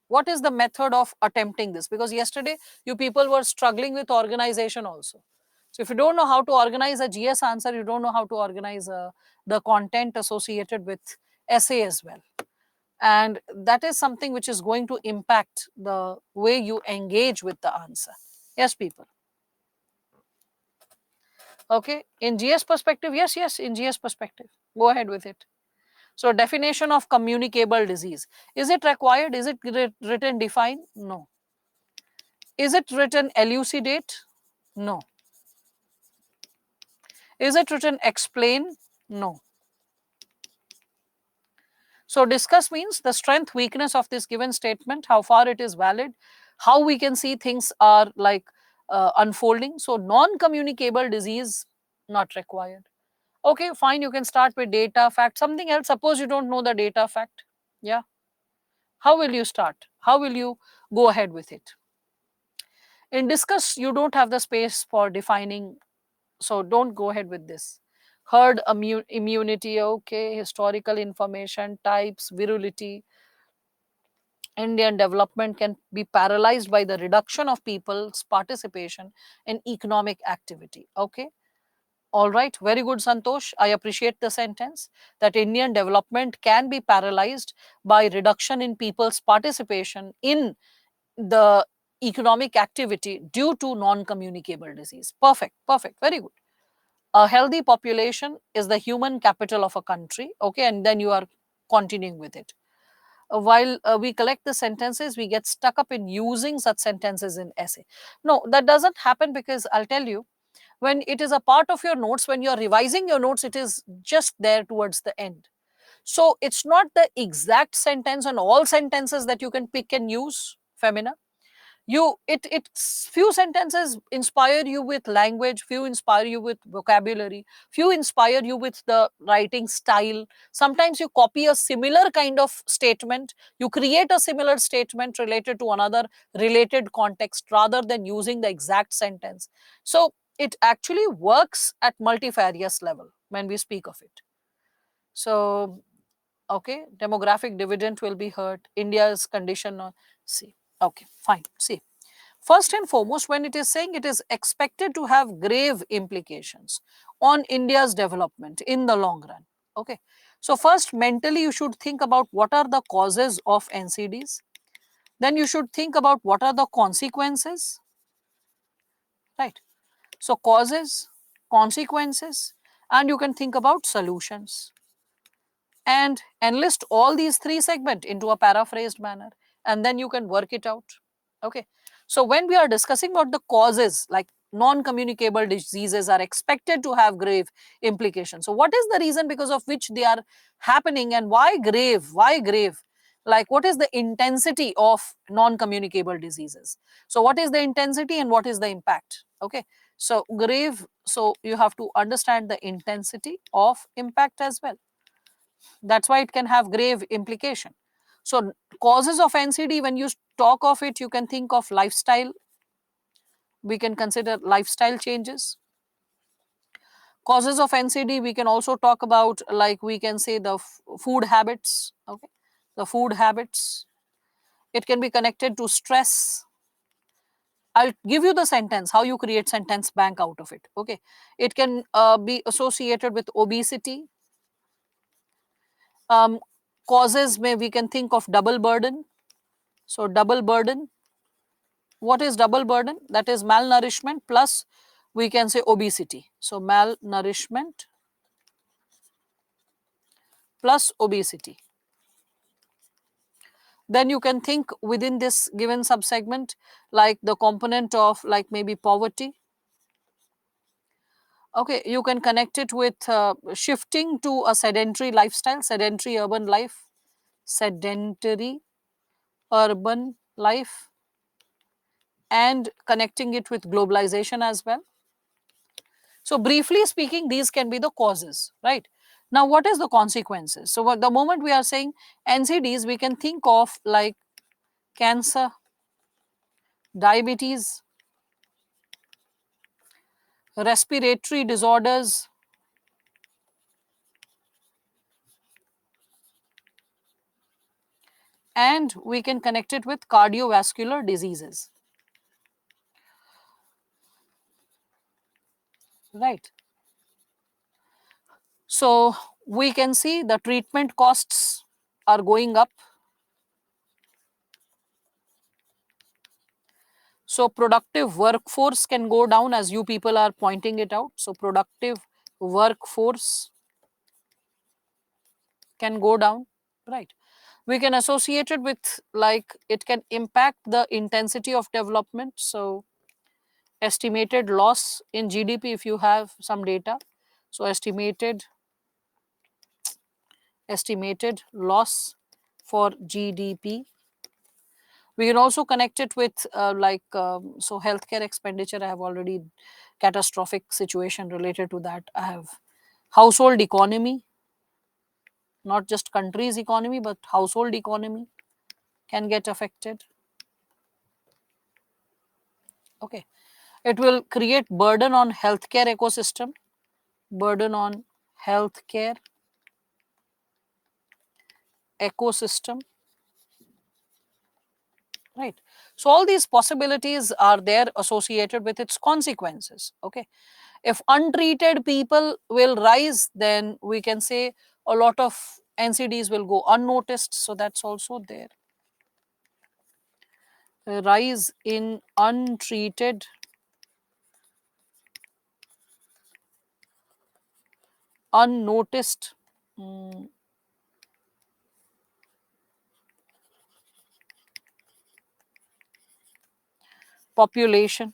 What is the method of attempting this? Because yesterday you people were struggling with organization also. So if you don't know how to organize a GS answer, you don't know how to organize the content associated with essay as well. And that is something which is going to impact the way you engage with the answer. Yes, people. Okay. In GS perspective, yes, in GS perspective. Go ahead with it. So definition of communicable disease. Is it required? Is it written define? No. Is it written elucidate? No. Is it written explain? No. So discuss means the strength, weakness of this given statement, how far it is valid, how we can see things are like unfolding. So non-communicable disease not required. Okay, fine, you can start with data, fact, something else. Suppose you don't know the data, fact. Yeah. How will you start? How will you go ahead with it? In discuss, you don't have the space for defining, so don't go ahead with this. Herd immunity, okay, historical information, types, virility. Indian development can be paralyzed by the reduction of people's participation in economic activity. Okay. All right, very good, Santosh. I appreciate the sentence that Indian development can be paralyzed by reduction in people's participation in the economic activity due to non-communicable disease. Perfect, perfect, very good. A healthy population is the human capital of a country. Okay, and then you are continuing with it. While we collect the sentences, we get stuck up in using such sentences in essay. No, that doesn't happen, because I'll tell you, when it is a part of your notes, when you're revising your notes, it is just there towards the end. So it's not the exact sentence and all sentences that you can pick and use, Femina. It's few sentences inspire you with language, few inspire you with vocabulary, few inspire you with the writing style. Sometimes you copy a similar kind of statement, you create a similar statement related to another related context rather than using the exact sentence. So it actually works at multifarious level when we speak of it. So okay, demographic dividend will be hurt, India's condition, see, okay, fine, see. First and foremost, when it is saying it is expected to have grave implications on India's development in the long run. Okay. So, first, mentally, you should think about what are the causes of NCDs. Then, you should think about what are the consequences. Right. So, causes, consequences, and you can think about solutions. And enlist all these three segments into a paraphrased manner, and then you can work it out. Okay. So when we are discussing about the causes, like non-communicable diseases are expected to have grave implications. So what is the reason because of which they are happening, and why grave? Why grave? Like, what is the intensity of non-communicable diseases? So what is the intensity and what is the impact? Okay. So grave, so you have to understand the intensity of impact as well. That's why it can have grave implication. So causes of NCD, when you talk of it, you can think of lifestyle. We can consider lifestyle changes. Causes of NCD, we can also talk about, like we can say the food habits. Okay, the food habits. It can be connected to stress. I'll give you the sentence, how you create sentence bank out of it. Okay, it can be associated with obesity. Um, Causes may we can think of double burden. So double burden. What is double burden? That is malnourishment plus we can say obesity. So malnourishment plus obesity. Then you can think within this given subsegment like the component of like maybe poverty. Okay, you can connect it with shifting to a sedentary lifestyle, sedentary urban life, sedentary urban life, and connecting it with globalization as well. So briefly speaking, these can be the causes, right? Now, what is the consequences? So the moment we are saying NCDs, we can think of like cancer, diabetes, respiratory disorders, and we can connect it with cardiovascular diseases, right? So we can see the treatment costs are going up. So productive workforce can go down, as you people are pointing it out. So productive workforce can go down, right? We can associate it with like it can impact the intensity of development. So estimated loss in GDP, if you have some data. So estimated estimated loss for GDP. We can also connect it with so healthcare expenditure. I have already catastrophic situation related to that. I have household economy, not just country's economy, but household economy can get affected. Okay. It will create burden on healthcare ecosystem, burden on healthcare ecosystem, right? So all these possibilities are there associated with its consequences. Okay. If untreated people will rise, then we can say a lot of NCDs will go unnoticed. So that's also there. A rise in untreated, unnoticed population.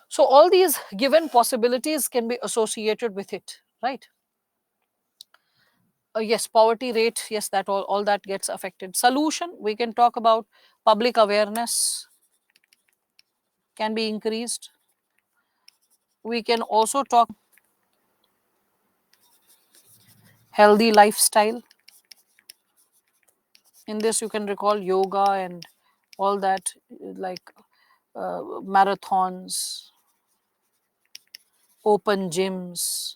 So all these given possibilities can be associated with it, right? Yes, poverty rate, yes, that all that gets affected. Solution, we can talk about public awareness can be increased. We can also talk healthy lifestyle. In this, you can recall yoga and all that, like marathons, open gyms.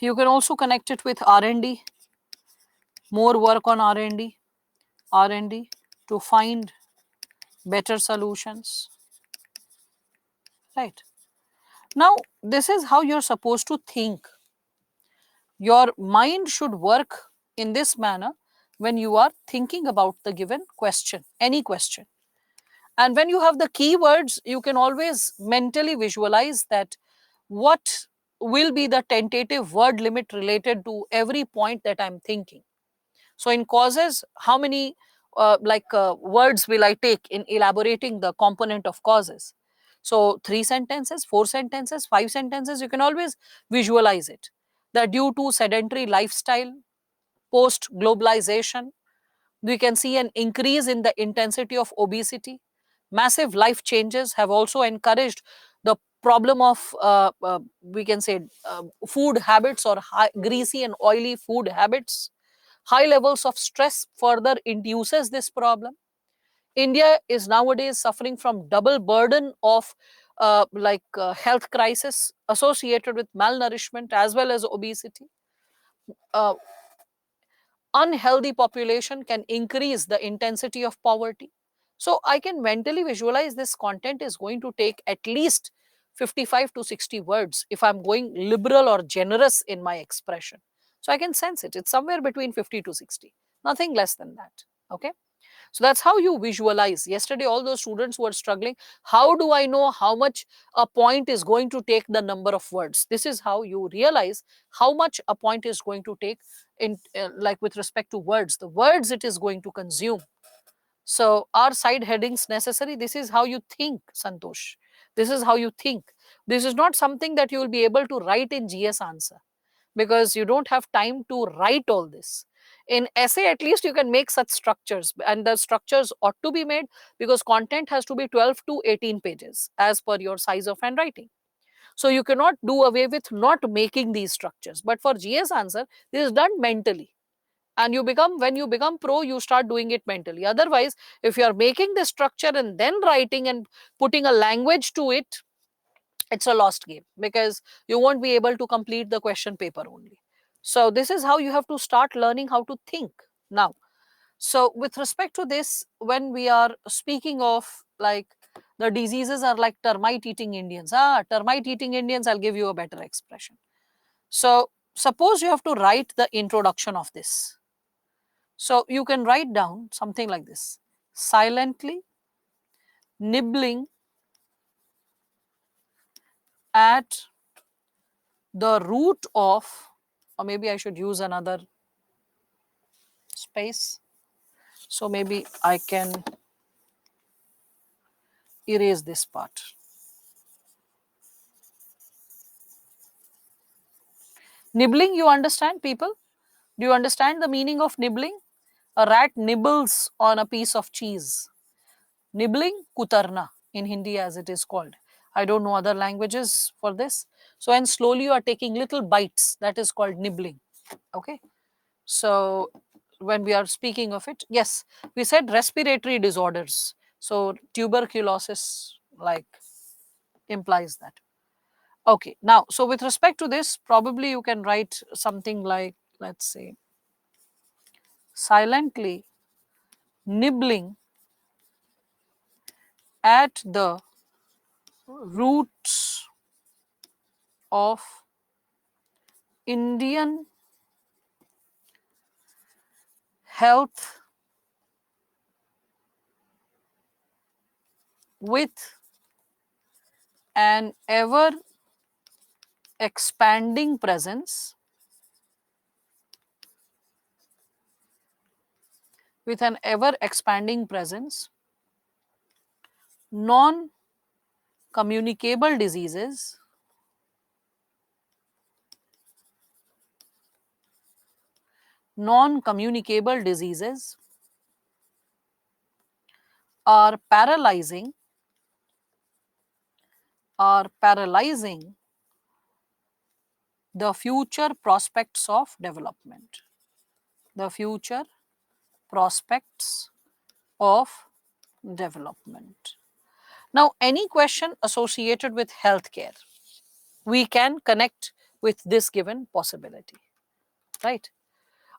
You can also connect it with R&D, more work on R&D to find better solutions, right? Now, this is how you're supposed to think. Your mind should work in this manner when you are thinking about the given question, any question. And when you have the keywords, you can always mentally visualize that what will be the tentative word limit related to every point that I'm thinking. So in causes, how many words will I take in elaborating the component of causes? So 3 sentences, 4 sentences, 5 sentences, you can always visualize it. That due to sedentary lifestyle, post globalization, we can see an increase in the intensity of obesity. Massive life changes have also encouraged the problem of, we can say, food habits or greasy and oily food habits. High levels of stress further induces this problem. India is nowadays suffering from double burden of health crisis associated with malnourishment as well as obesity. Uh, Unhealthy population can increase the intensity of poverty. So I can mentally visualize this content is going to take at least 55 to 60 words if I'm going liberal or generous in my expression. So I can sense it. It's somewhere between 50 to 60, nothing less than that. Okay. So that's how you visualize. Yesterday, all those students were struggling. How do I know how much a point is going to take the number of words? This is how you realize how much a point is going to take in like with respect to words, the words it is going to consume. So are side headings necessary? This is how you think, Santosh. This is how you think. This is not something that you will be able to write in GS answer because you don't have time to write all this. In essay, at least you can make such structures, and the structures ought to be made because content has to be 12 to 18 pages as per your size of handwriting. So you cannot do away with not making these structures. But for GS answer, this is done mentally. And you become, when you become pro, you start doing it mentally. Otherwise, if you are making the structure and then writing and putting a language to it, it's a lost game because you won't be able to complete the question paper only. So this is how you have to start learning how to think now. So with respect to this, when we are speaking of like the diseases are like termite eating Indians, termite eating Indians, I'll give you a better expression. So suppose you have to write the introduction of this. So you can write down something like this: silently nibbling at the root of, or maybe I should use another space. So maybe I can erase this part. Nibbling, you understand, people? Do you understand the meaning of nibbling? A rat nibbles on a piece of cheese. Nibbling, kutarna in Hindi as it is called. I don't know other languages for this. So, and slowly you are taking little bites, that is called nibbling. Okay. So, when we are speaking of it, yes, we said respiratory disorders. So, tuberculosis like implies that. Okay. Now, so with respect to this, probably you can write something like, let's say, silently nibbling at the roots of Indian health with an ever expanding presence, with an ever expanding presence, non communicable diseases non communicable diseases are paralyzing the future prospects of development. The future prospects of development. Now, any question associated with healthcare, we can connect with this given possibility, right?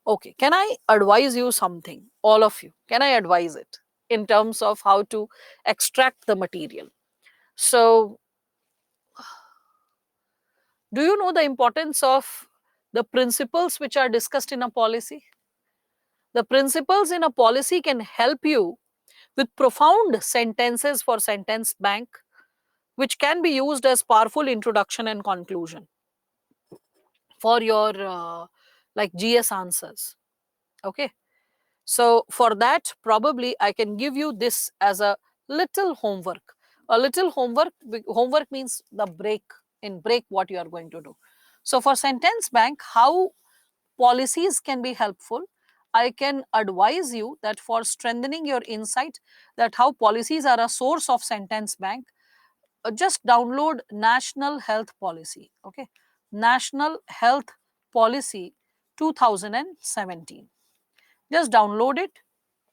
Okay, can I advise you something, all of you? Can I advise it in terms of how to extract the material? So, do you know the importance of the principles which are discussed in a policy? The principles in a policy can help you with profound sentences for sentence bank, which can be used as powerful introduction and conclusion for your like GS answers. Okay. So for that, probably I can give you this as a little homework. A little homework. Homework means the break. In break, what you are going to do. So for sentence bank, how policies can be helpful. I can advise you that for strengthening your insight, that how policies are a source of sentence bank, just download National Health Policy. Okay, National Health Policy 2017. Just download it.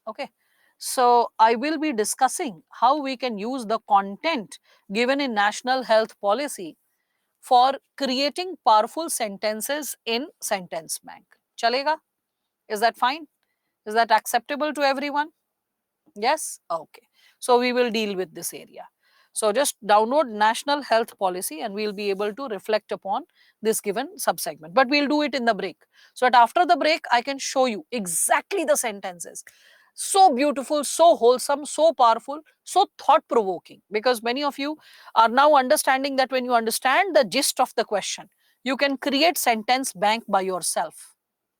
Okay, so I will be discussing how we can use the content given in National Health Policy for creating powerful sentences in sentence bank. Chalega? Is that fine? Is that acceptable to everyone? Yes? Okay. So we will deal with this area. So just download National Health Policy and we'll be able to reflect upon this given subsegment. But we'll do it in the break. So that after the break, I can show you exactly the sentences. So beautiful, so wholesome, so powerful, so thought provoking. Because many of you are now understanding that when you understand the gist of the question, you can create sentence bank by yourself.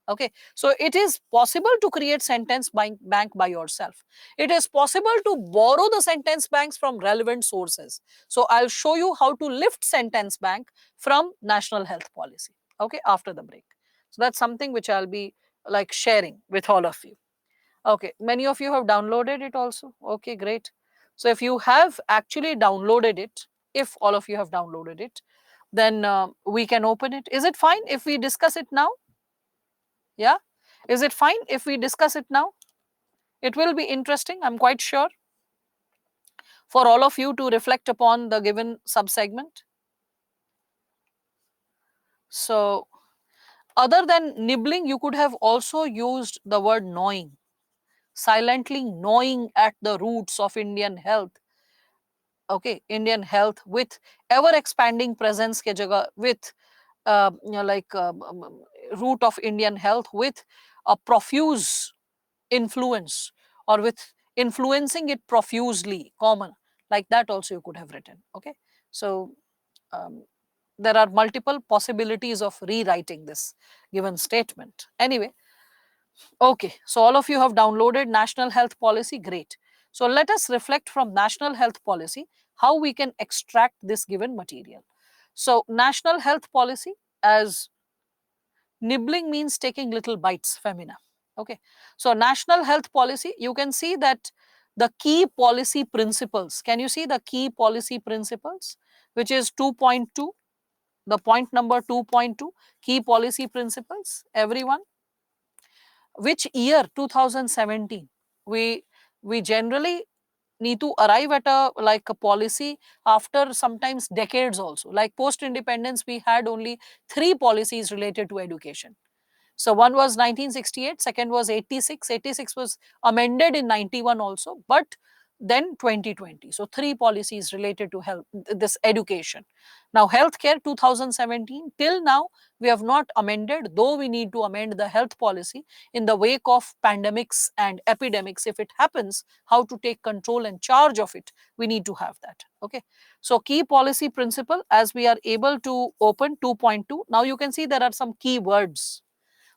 Okay, so it is possible to create sentence bank by yourself. It is possible to borrow the sentence banks from relevant sources. So I'll show you how to lift sentence bank from National Health Policy. Okay, after the break. So that's something which I'll be like sharing with all of you. Okay, many of you have downloaded it also. Okay, great. So if you have actually downloaded it, if all of you have downloaded it, then we can open it. Is it fine if we discuss it now? Yeah. Is it fine if we discuss it now? It will be interesting, I'm quite sure, for all of you to reflect upon the given subsegment. So, other than nibbling, you could have also used the word gnawing, silently gnawing at the roots of Indian health. Okay, Indian health with ever expanding presence ke jagah, with like root of Indian health with a profuse influence, or with influencing it profusely, common, like that also you could have written. Okay, so um, there are multiple possibilities of rewriting this given statement. Anyway, okay, so all of you have downloaded National Health Policy, great. So let us reflect from national health policy how we can extract this given material. So national health policy, as nibbling means taking little bites, femina. Okay. So national health policy, you can see that the key policy principles, can you see the key policy principles, which is 2.2, the point number 2.2, key policy principles, everyone. Which year? 2017. We generally need to arrive at a like a policy after sometimes decades also. Like post independence, we had only three policies related to education. So one was 1968, second was 86. 86 was amended in 91 also, but then 2020. So three policies related to health, this education. Now healthcare 2017 till now we have not amended, though we need to amend the health policy in the wake of pandemics and epidemics. If it happens, how to take control and charge of it, we need to have that. Okay. So key policy principle, as we are able to open 2.2. Now you can see there are some key words.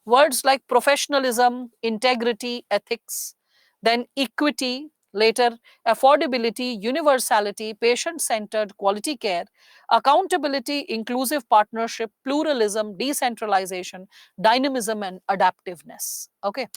Words like professionalism, integrity, ethics, then equity, later affordability, universality, patient centered quality care, accountability, inclusive partnership, pluralism, decentralization, dynamism, and adaptiveness. Okay.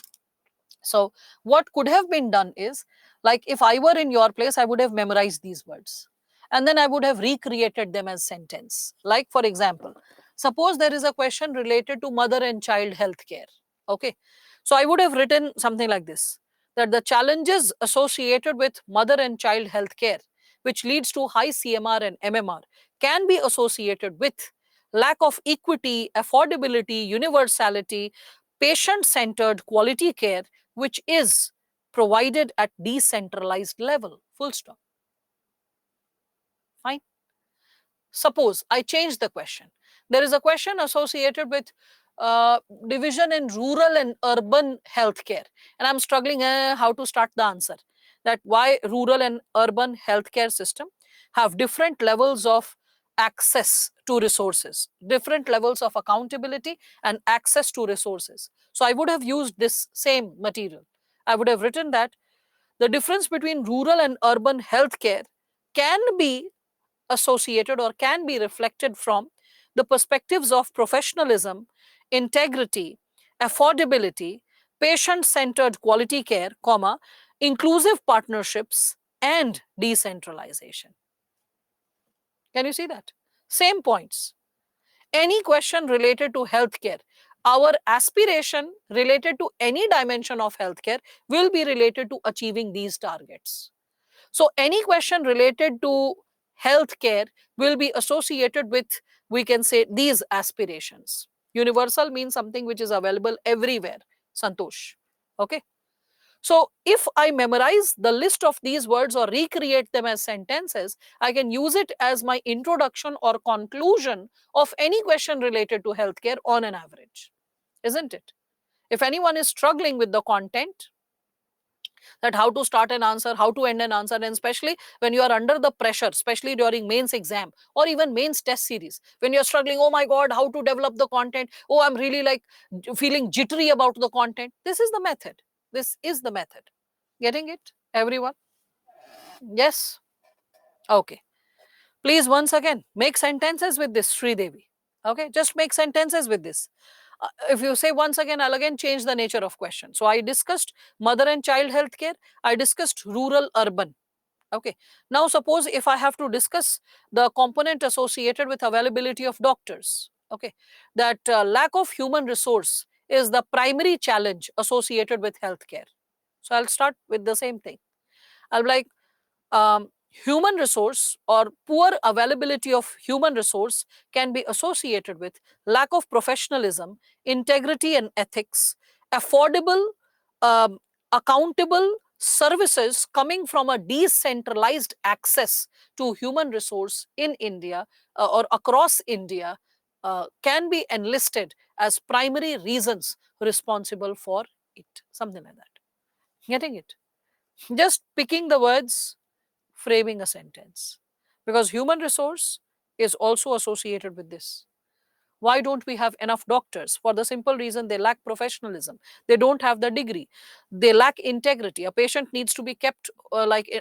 So, what could have been done is, like if I were in your place, I would have memorized these words and then I would have recreated them as sentence. Like, for example, suppose there is a question related to mother and child health care. Okay. So, I would have written something like this, that the challenges associated with mother and child health care, which leads to high CMR and MMR, can be associated with lack of equity, affordability, universality, patient centered quality care, which is provided at decentralized level. Full stop. Fine. Suppose I change the question. There is a question associated with uh, division in rural and urban healthcare, and I'm struggling how to start the answer. That why rural and urban healthcare system have different levels of access to resources, different levels of accountability and access to resources. So I would have used this same material. I would have written that the difference between rural and urban healthcare can be associated or can be reflected from the perspectives of professionalism, integrity, affordability, patient-centered quality care, comma, inclusive partnerships, and decentralization. Can you see that? Same points. Any question related to healthcare, our aspiration related to any dimension of healthcare will be related to achieving these targets. So any question related to healthcare will be associated with, we can say, these aspirations. Universal means something which is available everywhere. Santosh. Okay. So if I memorize the list of these words or recreate them as sentences, I can use it as my introduction or conclusion of any question related to healthcare on an average. Isn't it? If anyone is struggling with the content, that how to start an answer, how to end an answer, and especially when you are under the pressure, especially during mains exam or even mains test series, when you're struggling, oh my God, how to develop the content? Oh, I'm really like feeling jittery about the content. This is the method. This is the method. Getting it, everyone? Yes. Okay. Please, once again, make sentences with this, Sri Devi. Okay, just make sentences with this. If you say once again, I'll again change the nature of question. So I discussed mother and child health care. I discussed rural, urban. Okay. Now suppose if I have to discuss the component associated with availability of doctors. Okay. That lack of human resource is the primary challenge associated with healthcare. So I'll start with the same thing. I'll be like, human resource or poor availability of human resource can be associated with lack of professionalism, integrity and ethics, affordable, um, accountable services coming from a decentralized access to human resource in India or across India can be enlisted as primary reasons responsible for it. Something like that. Getting it? Just picking the words, framing a sentence, because human resource is also associated with this. Why don't we have enough doctors? For the simple reason they lack professionalism. They don't have the degree. They lack integrity. A patient needs to be kept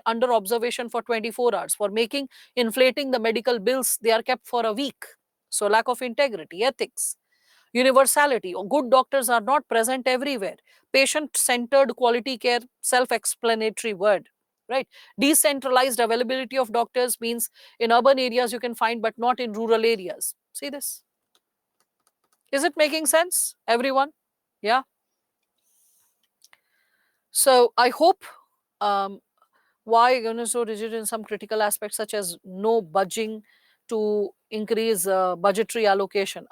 under observation for 24 hours. For making inflating the medical bills, they are kept for a week. So lack of integrity, ethics, universality. Good doctors are not present everywhere. Patient centered quality care, self explanatory word, right? Decentralized availability of doctors means in urban areas you can find, but not in rural areas. See this? Is it making sense, everyone? Yeah. So I hope, um, why so rigid in some critical aspects such as no budging to increase budgetary allocation,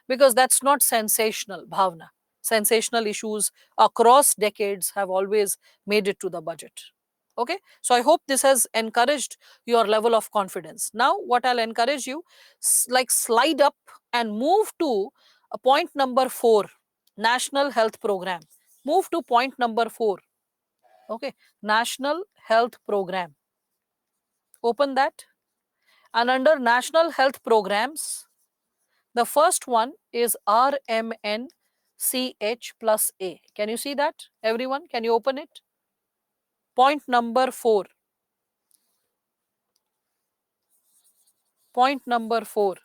because that's not sensational, Bhavna. Sensational issues across decades have always made it to the budget. Okay, so I hope this has encouraged your level of confidence. Now what I'll encourage you, like slide up and move to point number 4, national health program. Move to point number 4. Okay, national health program. Open that, and under national health programs, the first one is RMNCH plus A. Can you see that, everyone? Can you open it? Point number 4. Point number 4.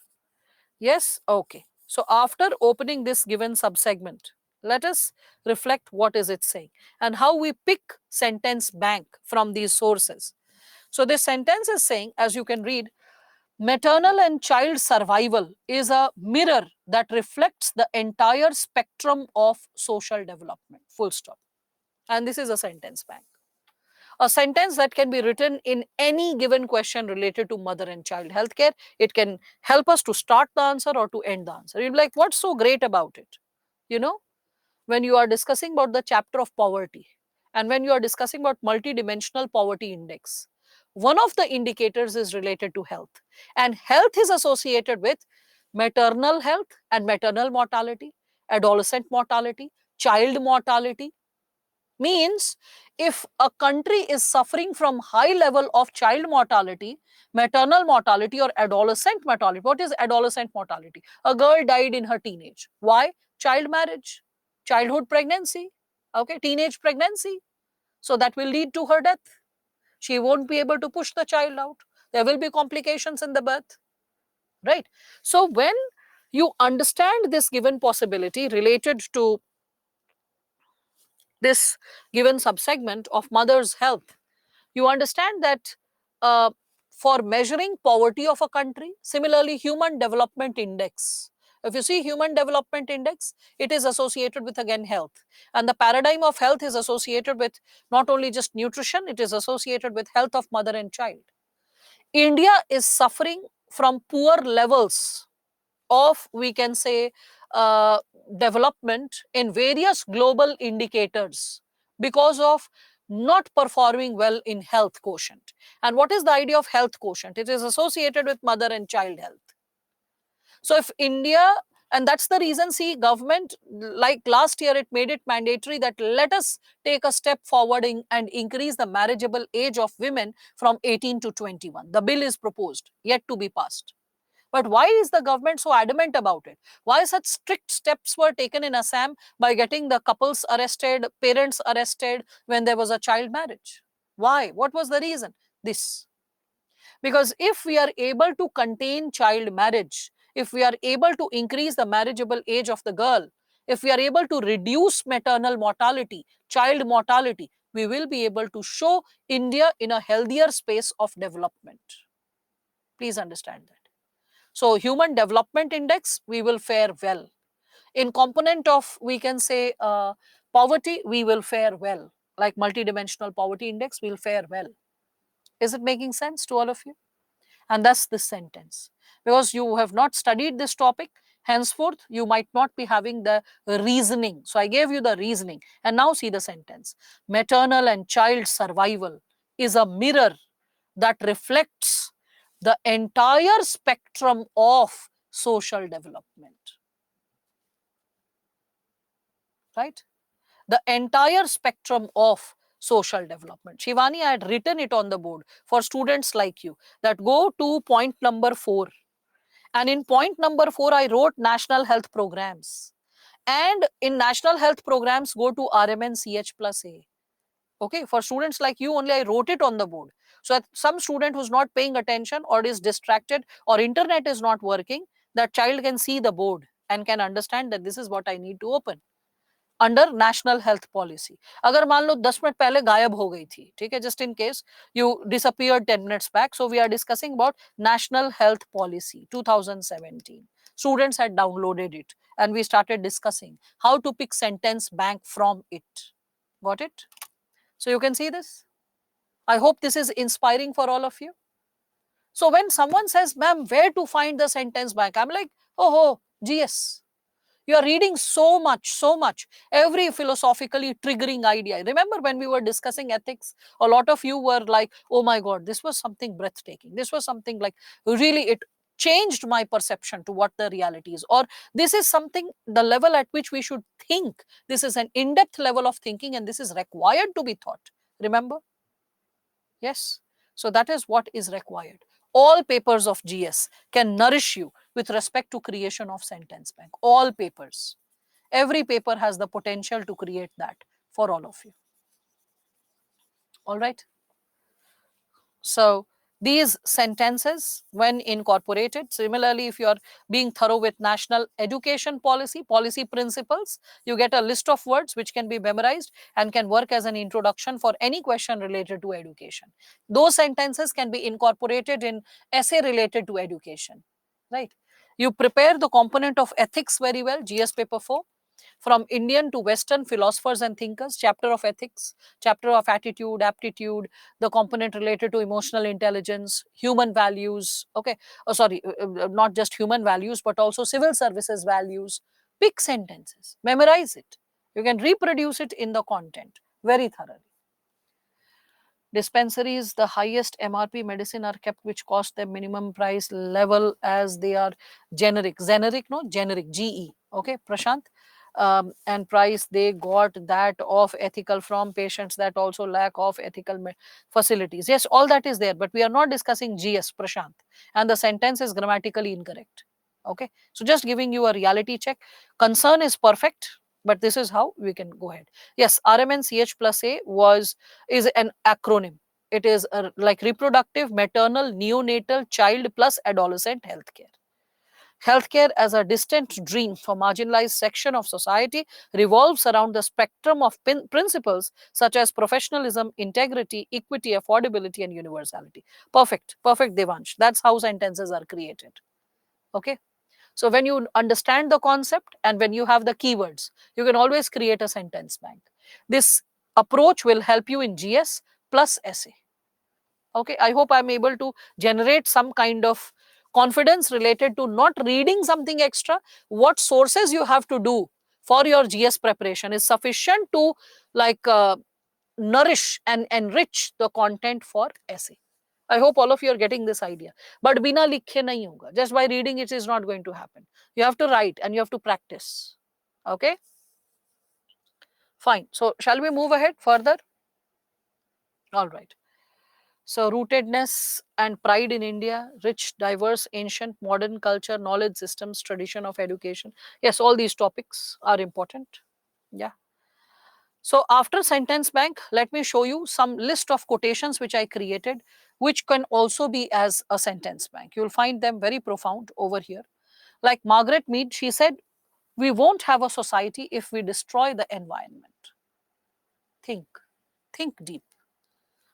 Yes, okay. So after opening this given subsegment, let us reflect what is it saying and how we pick sentence bank from these sources. So this sentence is saying, as you can read, maternal and child survival is a mirror that reflects the entire spectrum of social development. Full stop. And this is a sentence bank. A sentence that can be written in any given question related to mother and child healthcare. It can help us to start the answer or to end the answer. You'll be like, what's so great about it? You know, when you are discussing about the chapter of poverty and when you are discussing about multidimensional poverty index, one of the indicators is related to health, and health is associated with maternal health and maternal mortality, adolescent mortality, child mortality. Means if a country is suffering from high level of child mortality, maternal mortality, or adolescent mortality. What is adolescent mortality? A girl died in her teenage. Why? Child marriage, childhood pregnancy, okay, teenage pregnancy. So that will lead to her death. She won't be able to push the child out. There will be complications in the birth, right? So when you understand this given possibility related to this given subsegment of mother's health, you understand that for measuring poverty of a country, similarly human development index, if you see human development index, it is associated with again health, and the paradigm of health is associated with not only just nutrition, it is associated with health of mother and child. India is suffering from poor levels of, we can say, uh, development in various global indicators because of not performing well in health quotient. And what is the idea of health quotient? It is associated with mother and child health. So if India, and that's the reason, see, government, like last year, it made it mandatory that let us take a step forward and increase the marriageable age of women from 18 to 21. The bill is proposed, yet to be passed. But why is the government so adamant about it? Why such strict steps were taken in Assam by getting the couples arrested, parents arrested when there was a child marriage? Why? What was the reason? This. Because if we are able to contain child marriage, if we are able to increase the marriageable age of the girl, if we are able to reduce maternal mortality, child mortality, we will be able to show India in a healthier space of development. Please understand that. So human development index, we will fare well. In component of, we can say, poverty, we will fare well. Like multidimensional poverty index, we'll fare well. Is it making sense to all of you? And that's this sentence. Because you have not studied this topic, henceforth, you might not be having the reasoning. So I gave you the reasoning. And now see the sentence. Maternal and child survival is a mirror that reflects the entire spectrum of social development. Right? The entire spectrum of social development. Shivani, I had written it on the board for students like you that go to point number 4 And in point number 4, I wrote national health programs. And in national health programs, go to RMNCH plus A. Okay, for students like you only, I wrote it on the board. So some student who's not paying attention or is distracted or internet is not working, that child can see the board and can understand that this is what I need to open under national health policy. अगर मान लो 10 minute पहले गायब हो गई थी, ठीक है, just in case you disappeared 10 minutes back, so we are discussing about national health policy 2017. Students had downloaded it and we started discussing how to pick sentence bank from it. Got it? So you can see this. I hope this is inspiring for all of you. So when someone says, ma'am, where to find the sentence bank, I'm like, oh, GS. You are reading so much, every philosophically triggering idea. Remember when we were discussing ethics, a lot of you were like, oh my God, this was something breathtaking. This was something like really, it changed my perception to what the reality is. Or this is something, the level at which we should think. This is an in-depth level of thinking and this is required to be thought. Remember? Yes. So that is what is required. All papers of GS can nourish you with respect to creation of sentence bank. All papers. Every paper has the potential to create that for all of you. All right. So these sentences, when incorporated, similarly, if you are being thorough with national education policy principles, you get a list of words which can be memorized and can work as an introduction for any question related to education. Those sentences can be incorporated in essay related to education, right? You prepare the component of ethics very well, GS paper 4. From Indian to Western philosophers and thinkers, chapter of ethics, chapter of attitude, aptitude, the component related to emotional intelligence, human values, okay, not just human values, but also civil services values. Pick sentences, memorize it. You can reproduce it in the content very thoroughly. Dispensaries, the highest MRP medicine are kept which cost them minimum price level as they are generic. Generic, GE. Okay, Prashant. And price they got that of ethical from patients that also lack of ethical facilities. Yes, all that is there, but we are not discussing GS, Prashant. And the sentence is grammatically incorrect. Okay, so just giving you a reality check. Concern is perfect, but this is how we can go ahead. Yes, RMNCH plus A is an acronym. It is like reproductive, maternal, neonatal, child plus adolescent healthcare. Healthcare as a distant dream for marginalized section of society revolves around the spectrum of principles such as professionalism, integrity, equity, affordability, and universality. Perfect, Devansh. That's how sentences are created. Okay. So when you understand the concept and when you have the keywords, you can always create a sentence bank. This approach will help you in GS plus essay. Okay, I hope I'm able to generate some kind of confidence related to not reading something extra. What sources you have to do for your GS preparation is sufficient to nourish and enrich the content for essay. I hope all of you are getting this idea. But bina likhe nahi hoga. Just by reading it is not going to happen. You have to write and you have to practice. Okay? Fine. So shall we move ahead further? All right. So rootedness and pride in India, rich, diverse, ancient, modern culture, knowledge systems, tradition of education. Yes, all these topics are important. Yeah. So after sentence bank, let me show you some list of quotations which I created, which can also be as a sentence bank. You'll find them very profound over here. Like Margaret Mead, she said, we won't have a society if we destroy the environment. Think deep.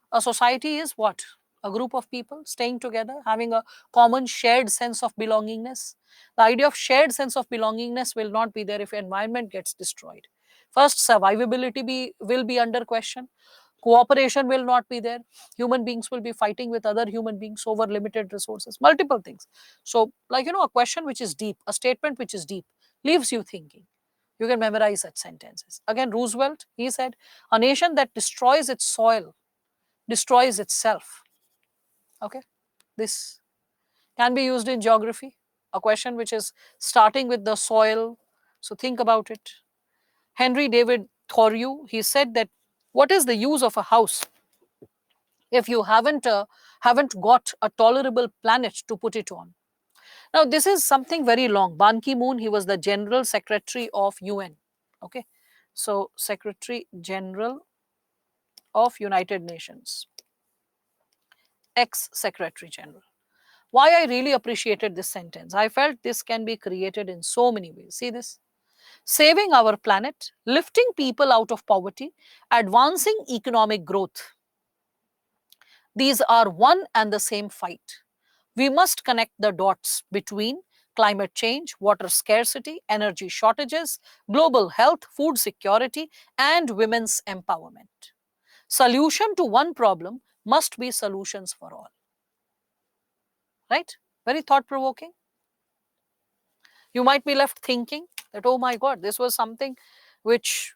A society is what? A group of people staying together, having a common shared sense of belongingness. The idea of shared sense of belongingness will not be there if environment gets destroyed. First, survivability will be under question. Cooperation will not be there. Human beings will be fighting with other human beings over limited resources, multiple things. So, a question which is deep, a statement which is deep, leaves you thinking. You can memorize such sentences. Again, Roosevelt, he said, a nation that destroys its soil destroys itself. Okay, this can be used in geography, a question which is starting with the soil. So think about it. Henry David Thoreau, he said that what is the use of a house if you haven't got a tolerable planet to put it on? Now, this is something very long. Ban Ki-moon, he was the General Secretary of UN. Okay. So, Secretary General of United Nations, ex-Secretary General. Why I really appreciated this sentence. I felt this can be created in so many ways. See this? Saving our planet, lifting people out of poverty, advancing economic growth. These are one and the same fight. We must connect the dots between climate change, water scarcity, energy shortages, global health, food security, and women's empowerment. Solution to one problem must be solutions for all. Right? Very thought provoking. You might be left thinking that, oh my God, this was something which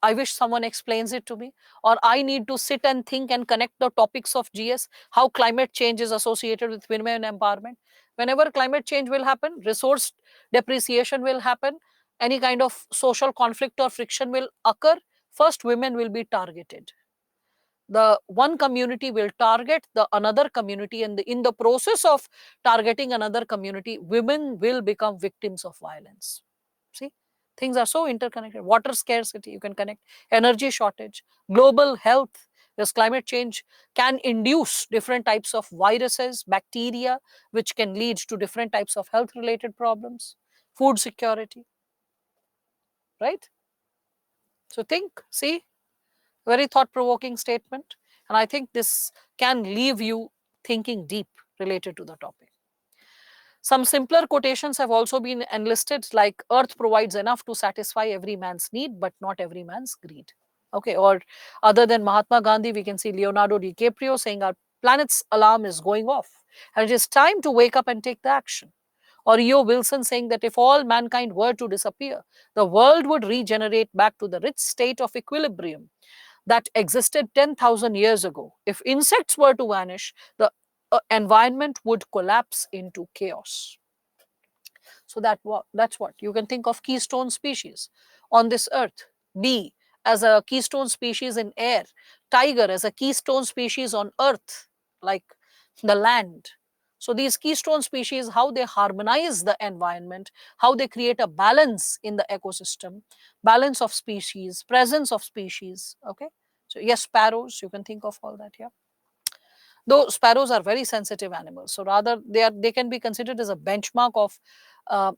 I wish someone explains it to me, or I need to sit and think and connect the topics of GS, how climate change is associated with women empowerment. Whenever climate change will happen, resource depreciation will happen, any kind of social conflict or friction will occur, first women will be targeted. The one community will target the another community, and in the process of targeting another community, women will become victims of violence. See, things are so interconnected. Water scarcity, you can connect. Energy shortage, global health, because climate change can induce different types of viruses, bacteria, which can lead to different types of health related problems. Food security, right? So think, see, very thought provoking statement. And I think this can leave you thinking deep related to the topic. Some simpler quotations have also been enlisted, like Earth provides enough to satisfy every man's need, but not every man's greed. Okay, or other than Mahatma Gandhi, we can see Leonardo DiCaprio saying our planet's alarm is going off and it is time to wake up and take the action. Or E.O. Wilson saying that if all mankind were to disappear, the world would regenerate back to the rich state of equilibrium that existed 10,000 years ago. If insects were to vanish, the environment would collapse into chaos. So that's what you can think of keystone species on this earth. Bee as a keystone species in air, tiger as a keystone species on earth, like the land. So these keystone species, how they harmonize the environment, how they create a balance in the ecosystem, balance of species, presence of species. Okay. So yes, sparrows, you can think of all that. Yeah. Though sparrows are very sensitive animals, so rather they can be considered as a benchmark of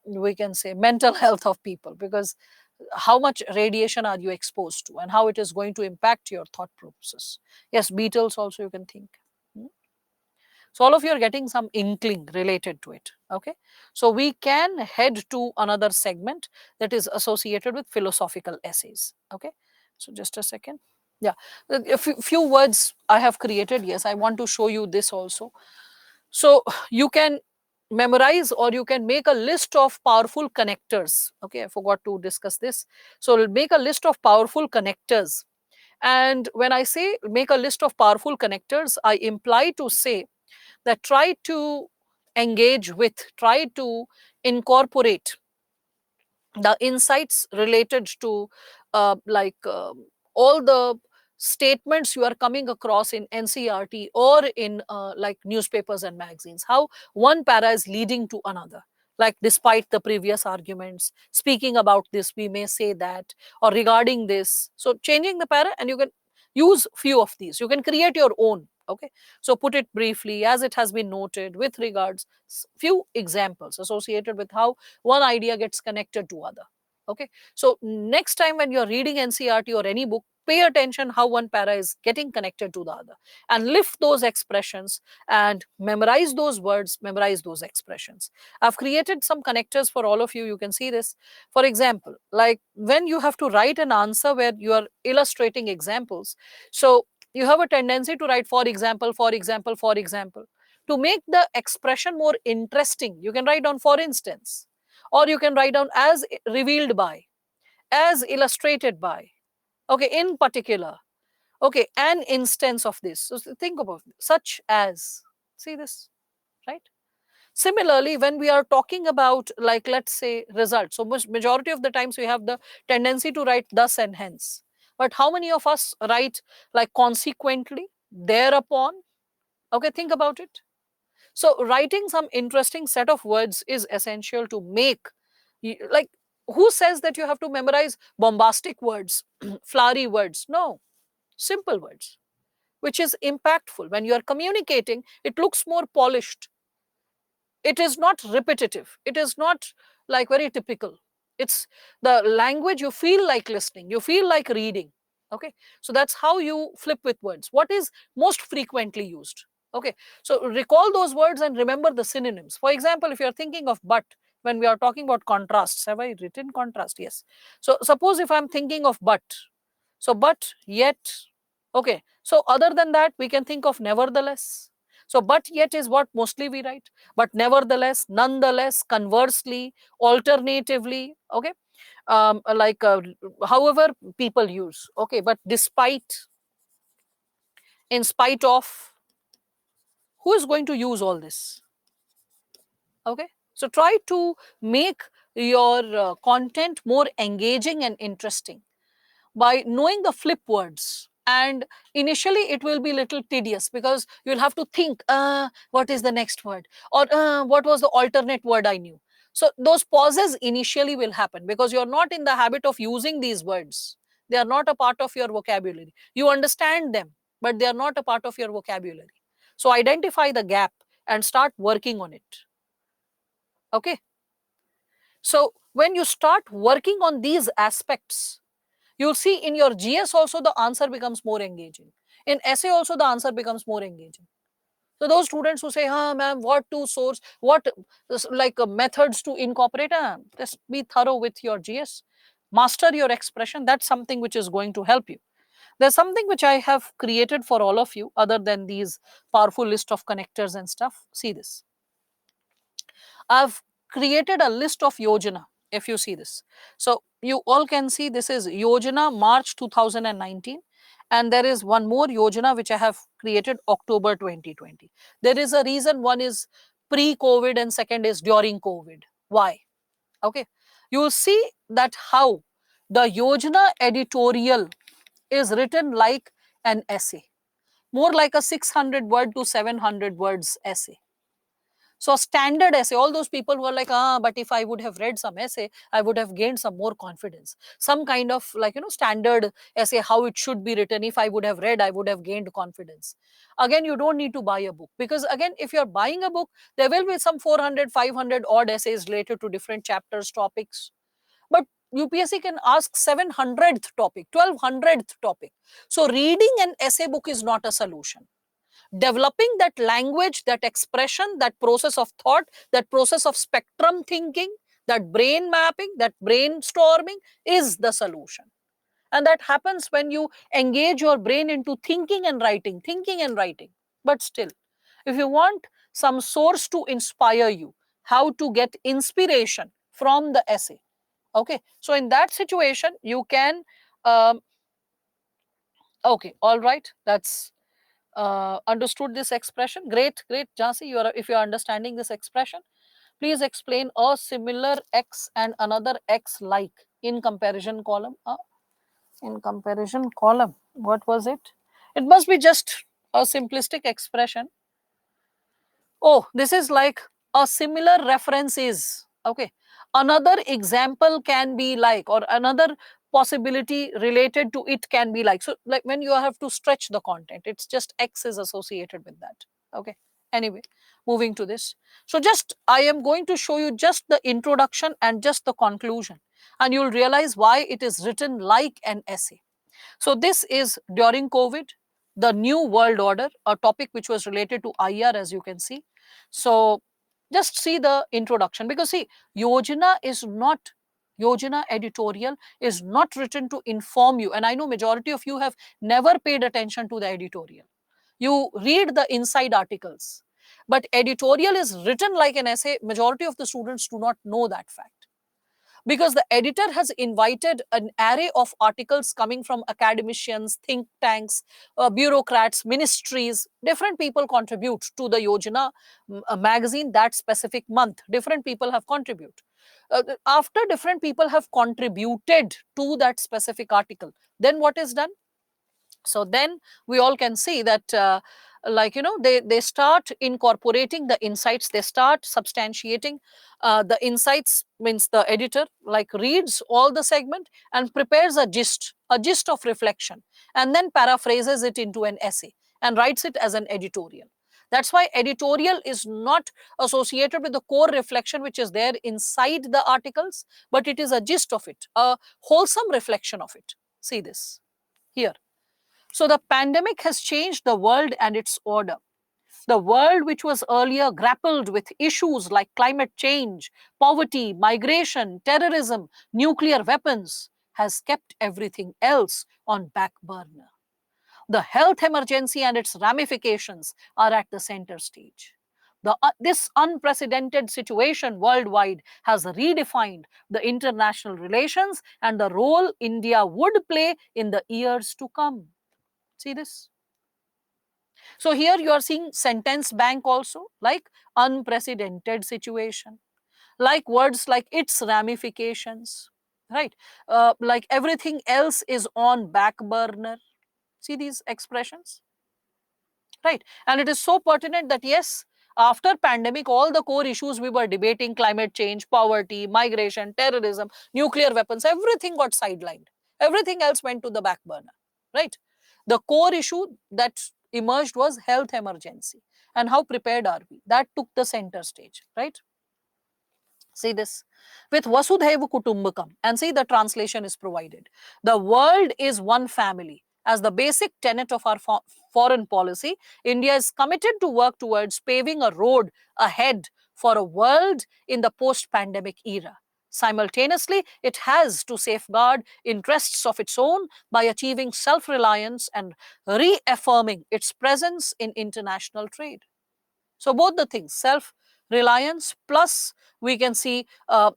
we can say mental health of people, because how much radiation are you exposed to and how it is going to impact your thought process. Yes, beetles also you can think. Hmm. So all of you are getting some inkling related to it. Okay, so we can head to another segment that is associated with philosophical essays. Okay, so just a second. Yeah, a few words I have created. Yes, I want to show you this also. So you can memorize or you can make a list of powerful connectors. Okay, I forgot to discuss this. So make a list of powerful connectors. And when I say make a list of powerful connectors, I imply to say that try to engage with, try to incorporate the insights related to all the statements you are coming across in NCRT or in like newspapers and magazines, how one para is leading to another. Like despite the previous arguments, speaking about this, we may say that, or regarding this. So changing the para, and you can use few of these. You can create your own. Okay, so put it briefly as it has been noted with regards few examples associated with how one idea gets connected to other. Okay, so next time when you're reading NCRT or any book, pay attention how one para is getting connected to the other, and lift those expressions and memorize those words, memorize those expressions. I've created some connectors for all of you. You can see this. For example, like when you have to write an answer where you are illustrating examples, so you have a tendency to write for example, for example, for example. To make the expression more interesting, you can write down for instance, or you can write down as revealed by, as illustrated by, okay, in particular, okay, an instance of this. So think about it. Such as, see this, right? Similarly, when we are talking about, like, let's say results, so majority of the times we have the tendency to write thus and hence, but how many of us write like consequently, thereupon? Okay, think about it. So writing some interesting set of words is essential to make like, who says that you have to memorize bombastic words, flowery words? No, simple words, which is impactful. When you are communicating, it looks more polished. It is not repetitive. It is not like very typical. It's the language you feel like listening, you feel like reading. Okay, so that's how you flip with words. What is most frequently used? Okay, so recall those words and remember the synonyms. For example, if you're thinking of but, when we are talking about contrasts, have I written contrast? Yes. So suppose if I'm thinking of but, so but, yet. Okay, so other than that, we can think of nevertheless. So but yet is what mostly we write, but nevertheless, nonetheless, conversely, alternatively. Okay, like however people use. Okay, but despite, in spite of, who is going to use all this? Okay, so try to make your content more engaging and interesting by knowing the flip words. And initially it will be little tedious because you'll have to think, what is the next word, or what was the alternate word I knew. So those pauses initially will happen because you're not in the habit of using these words. They are not a part of your vocabulary. You understand them, but they are not a part of your vocabulary. So identify the gap and start working on it. Okay, so when you start working on these aspects, you'll see in your GS also the answer becomes more engaging. In essay also the answer becomes more engaging. So those students who say, ma'am, what to source, what like methods to incorporate, just be thorough with your GS. Master your expression. That's something which is going to help you. There's something which I have created for all of you other than these powerful list of connectors and stuff. See this. I've created a list of Yojana, if you see this. So you all can see this is Yojana March 2019. And there is one more Yojana which I have created October 2020. There is a reason. One is pre-COVID and second is during COVID. Why? Okay. You will see that how the Yojana editorial is written like an essay, more like a 600 word to 700 words essay. So a standard essay, all those people who are like, but if I would have read some essay, I would have gained some more confidence. Some kind of like, standard essay, how it should be written. If I would have read, I would have gained confidence. Again, you don't need to buy a book because again, if you're buying a book, there will be some 400, 500 odd essays related to different chapters, topics. But UPSC can ask 700th topic, 1200th topic. So reading an essay book is not a solution. Developing that language, that expression, that process of thought, that process of spectrum thinking, that brain mapping, that brainstorming is the solution. And that happens when you engage your brain into thinking and writing, thinking and writing. But still, if you want some source to inspire you, how to get inspiration from the essay. Okay, so in that situation, you can, okay, all right, that's understood this expression. Great, great, Jhansi. If you are understanding this expression, please explain a similar x and another x like in comparison column. In comparison column, what was it? It must be just a simplistic expression. Oh, this is like a similar reference is. Okay. Another example can be like, or another possibility related to it can be like. So, like when you have to stretch the content, it's just X is associated with that. Okay. Anyway, moving to this. So, just I am going to show you just the introduction and just the conclusion, and you'll realize why it is written like an essay. So this is during COVID, the new world order, a topic which was related to IR, as you can see. So just see the introduction, because see, Yojana is not, Yojana editorial is not written to inform you. And I know majority of you have never paid attention to the editorial. You read the inside articles. But editorial is written like an essay. Majority of the students do not know that fact, because the editor has invited an array of articles coming from academicians, think tanks, bureaucrats, ministries. Different people contribute to the Yojana magazine that specific month. Different people have contributed. After different people have contributed to that specific article, then what is done? So then we all can see that like they start incorporating the insights, they start substantiating the insights. Means the editor like reads all the segment and prepares a gist of reflection, and then paraphrases it into an essay and writes it as an editorial. That's why editorial is not associated with the core reflection which is there inside the articles, but it is a gist of it, a wholesome reflection of it. See this here. So the pandemic has changed the world and its order. The world, which was earlier grappled with issues like climate change, poverty, migration, terrorism, nuclear weapons, has kept everything else on back burner. The health emergency and its ramifications are at the center stage. This unprecedented situation worldwide has redefined the international relations and the role India would play in the years to come. See this? So here you are seeing sentence bank also, like unprecedented situation, like words like its ramifications, right? Like everything else is on back burner. See these expressions, right? And it is so pertinent that yes, after pandemic, all the core issues we were debating, climate change, poverty, migration, terrorism, nuclear weapons, everything got sidelined. Everything else went to the back burner, right? The core issue that emerged was health emergency. And how prepared are we? That took the center stage, right? See this with Vasudhaiva Kutumbakam, and see the translation is provided. The world is one family. As the basic tenet of our foreign policy, India is committed to work towards paving a road ahead for a world in the post pandemic era. Simultaneously, it has to safeguard interests of its own by achieving self reliance and reaffirming its presence in international trade. So both the things, self-reliance plus we can see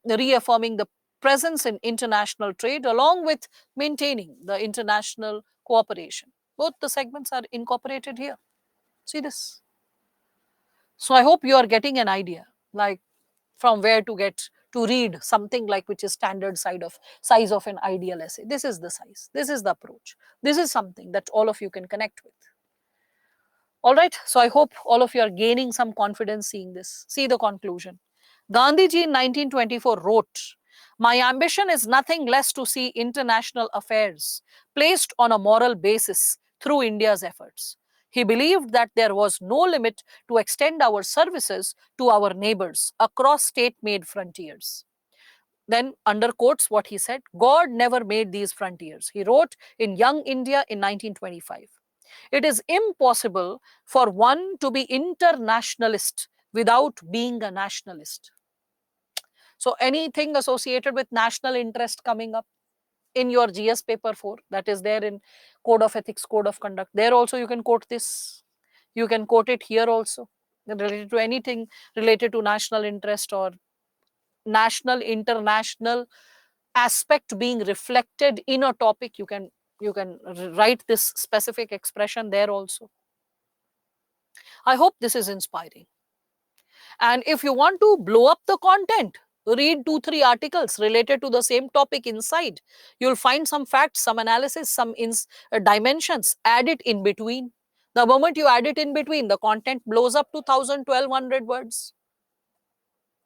reaffirming the presence in international trade along with maintaining the international cooperation. Both the segments are incorporated here. See this. So I hope you are getting an idea, like from where to get to read something like which is standard size of an ideal essay. This is the size. This is the approach. This is something that all of you can connect with. All right, so I hope all of you are gaining some confidence seeing this. See the conclusion. Gandhiji in 1924 wrote, "My ambition is nothing less to see international affairs placed on a moral basis through India's efforts." He believed that there was no limit to extend our services to our neighbors across state made frontiers. Then, under quotes, what he said, God never made these frontiers. He wrote in Young India in 1925. It is impossible for one to be internationalist without being a nationalist. So, anything associated with national interest coming up in your GS paper 4, that is there in Code of Ethics, Code of Conduct, there also you can quote this. You can quote it here also, related to anything related to national interest or national, international aspect being reflected in a topic. You can write this specific expression there also. I hope this is inspiring. And if you want to blow up the content, read 2-3 articles related to the same topic inside. You'll find some facts, some analysis, some dimensions. Add it in between. The moment you add it in between, the content blows up to 1,000, 1,200 words.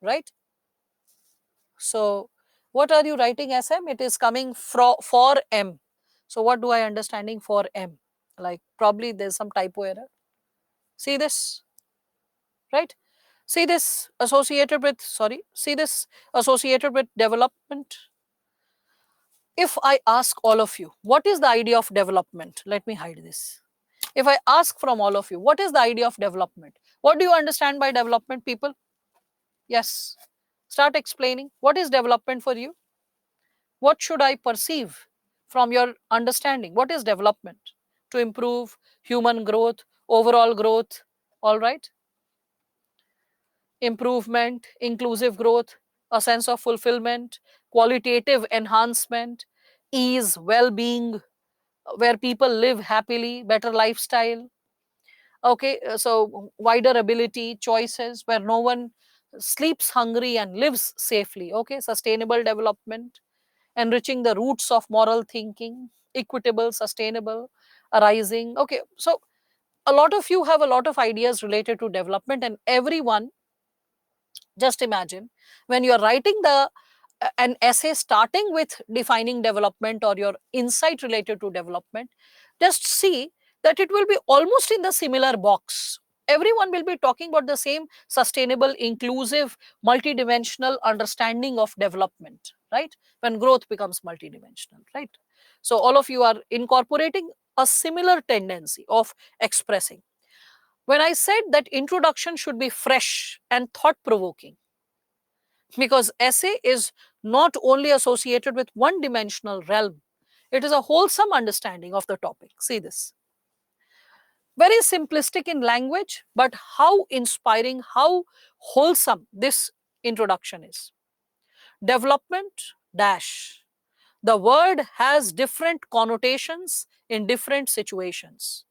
Right? So, what are you writing SM? It is coming for M. So, what do I understanding for M? Like probably there's some typo error. See this? Right? See this associated with, see this associated with development. If I ask all of you, what is the idea of development? Let me hide this. If I ask from all of you, what is the idea of development? What do you understand by development, people? Yes. Start explaining. What is development for you? What should I perceive from your understanding? What is development? To improve human growth, overall growth, all right? Improvement, inclusive growth, a sense of fulfillment, qualitative enhancement, ease, well being, where people live happily, better lifestyle. Okay, so wider ability, choices, where no one sleeps hungry and lives safely. Okay, sustainable development, enriching the roots of moral thinking, equitable, sustainable, arising. Okay, so a lot of you have a lot of ideas related to development, and everyone, just imagine when you're writing an essay starting with defining development or your insight related to development, just see that it will be almost in the similar box. Everyone will be talking about the same sustainable, inclusive, multidimensional understanding of development, right? When growth becomes multidimensional, right? So all of you are incorporating a similar tendency of expressing. When I said that introduction should be fresh and thought provoking, because essay is not only associated with one dimensional realm, it is a wholesome understanding of the topic. See this. Very simplistic in language, but how inspiring, how wholesome this introduction is. Development dash. The word has different connotations in different situations.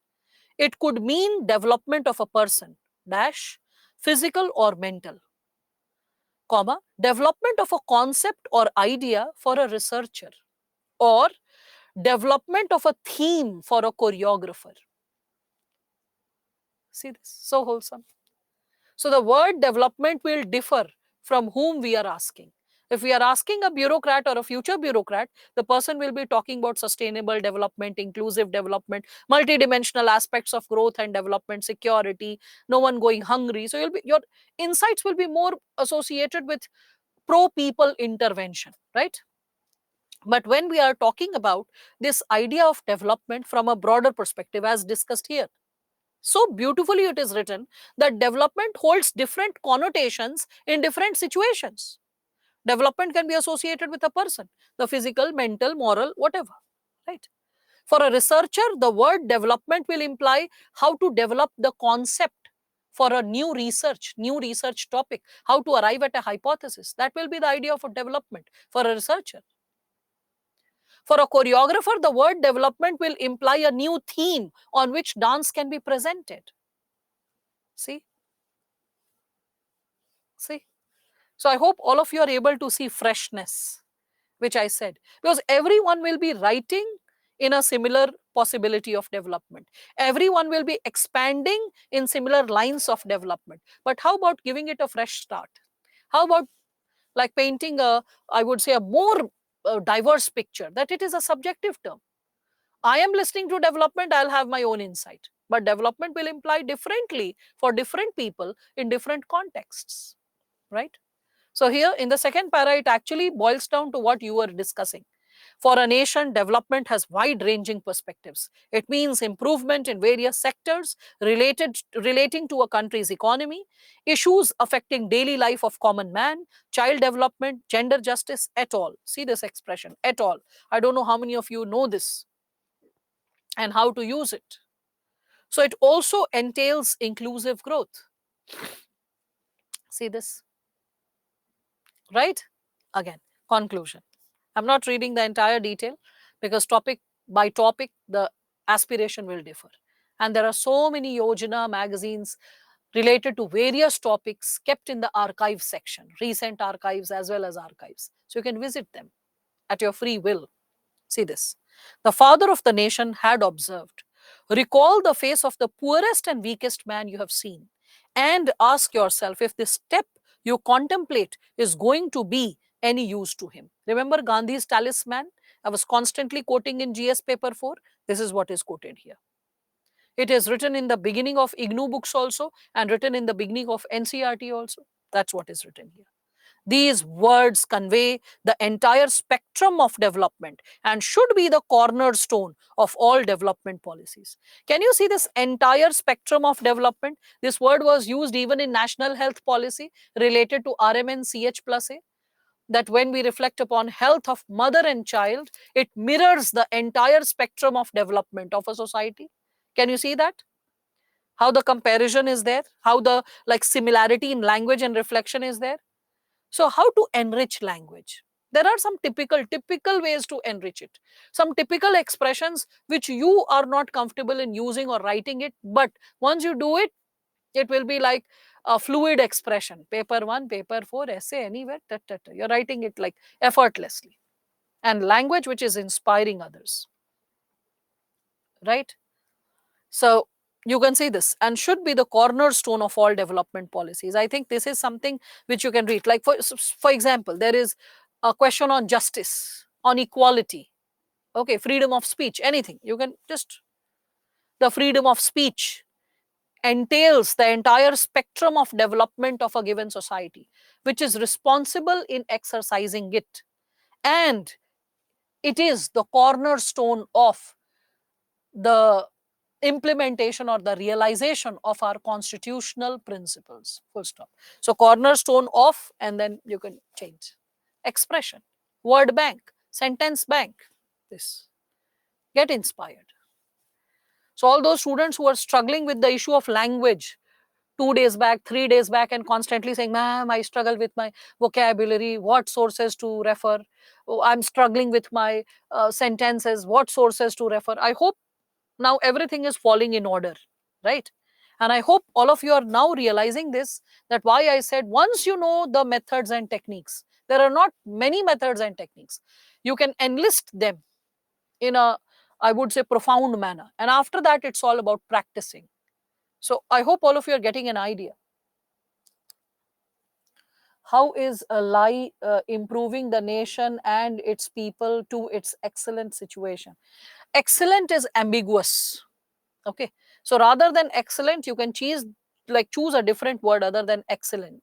It could mean development of a person dash, physical or mental, comma, development of a concept or idea for a researcher, or development of a theme for a choreographer. See this, so wholesome. So the word development will differ from whom we are asking. If we are asking a bureaucrat or a future bureaucrat, the person will be talking about sustainable development, inclusive development, multidimensional aspects of growth and development, security, no one going hungry. So your insights will be more associated with pro people intervention, right? But when we are talking about this idea of development from a broader perspective, as discussed here, so beautifully it is written that development holds different connotations in different situations. Development can be associated with a person, the physical, mental, moral, whatever, right? For a researcher, the word development will imply how to develop the concept for a new research topic, how to arrive at a hypothesis. That will be the idea of a development for a researcher. For a choreographer, the word development will imply a new theme on which dance can be presented. See? See? So I hope all of you are able to see freshness, which I said, because everyone will be writing in a similar possibility of development. Everyone will be expanding in similar lines of development. But how about giving it a fresh start? How about like painting a, I would say, a more diverse picture, that it is a subjective term. I am listening to development, I'll have my own insight. But development will imply differently for different people in different contexts, right? So here in the second para, it actually boils down to what you were discussing. For a nation, development has wide-ranging perspectives. It means improvement in various sectors relating to a country's economy, issues affecting daily life of common man, child development, gender justice, et al. See this expression, et al. I don't know how many of you know this and how to use it. So it also entails inclusive growth. See this, right? Again, conclusion. I'm not reading the entire detail because topic by topic, the aspiration will differ. And there are so many Yojana magazines related to various topics kept in the archive section, recent archives as well as archives. So you can visit them at your free will. See this. The father of the nation had observed, recall the face of the poorest and weakest man you have seen, and ask yourself if this step you contemplate is going to be any use to him. Remember Gandhi's talisman? I was constantly quoting in GS paper 4. This is what is quoted here. It is written in the beginning of IGNOU books also and written in the beginning of NCERT also. That's what is written here. These words convey the entire spectrum of development and should be the cornerstone of all development policies. Can you see this entire spectrum of development? This word was used even in national health policy related to RMN-CH plus A, that when we reflect upon health of mother and child, it mirrors the entire spectrum of development of a society. Can you see that? How the comparison is there, how the like similarity in language and reflection is there. So how to enrich language? There are some typical ways to enrich it. Some typical expressions which you are not comfortable in using or writing it, but once you do it, it will be like a fluid expression. Paper 1, paper 4, essay, anywhere, you're writing it like effortlessly. And language which is inspiring others, right? So you can say this, and should be the cornerstone of all development policies. I think this is something which you can read. Like for example, there is a question on justice, on equality, okay, freedom of speech, anything. You can just, the freedom of speech entails the entire spectrum of development of a given society, which is responsible in exercising it. And it is the cornerstone of the implementation or the realization of our constitutional principles. Full stop. So, cornerstone of, and then you can change expression, word bank, sentence bank. This. Get inspired. So, all those students who are struggling with the issue of language, 2 days back, 3 days back, and constantly saying, "Ma'am, I struggle with my vocabulary. What sources to refer? Oh, I'm struggling with my sentences. What sources to refer?" I hope now everything is falling in order, right? And I hope all of you are now realizing this, that why I said once you know the methods and techniques, there are not many methods and techniques. You can enlist them in a, I would say, profound manner. And after that, it's all about practicing. So I hope all of you are getting an idea. How is a lie improving the nation and its people to its excellent situation? Excellent is ambiguous. Okay. So rather than excellent, you can choose a different word other than excellent.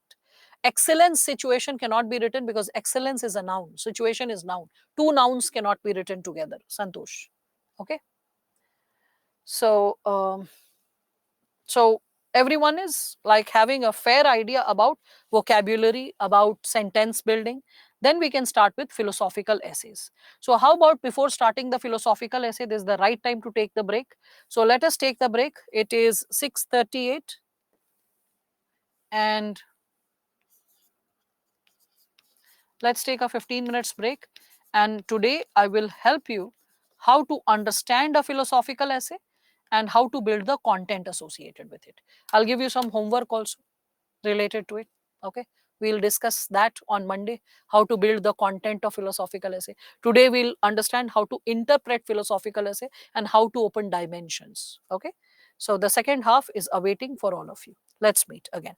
Excellence situation cannot be written because excellence is a noun. Situation is noun. Two nouns cannot be written together. Santosh. Okay. So so everyone is like having a fair idea about vocabulary, about sentence building. Then we can start with philosophical essays. So how about before starting the philosophical essay, this is the right time to take the break. So let us take the break. It is 6:38 and let's take a 15 minutes break. And today I will help you how to understand a philosophical essay and how to build the content associated with it. I'll give you some homework also related to it. Okay. We'll discuss that on Monday, how to build the content of philosophical essay. Today we'll understand how to interpret philosophical essay and how to open dimensions. Okay. So the second half is awaiting for all of you. Let's meet again.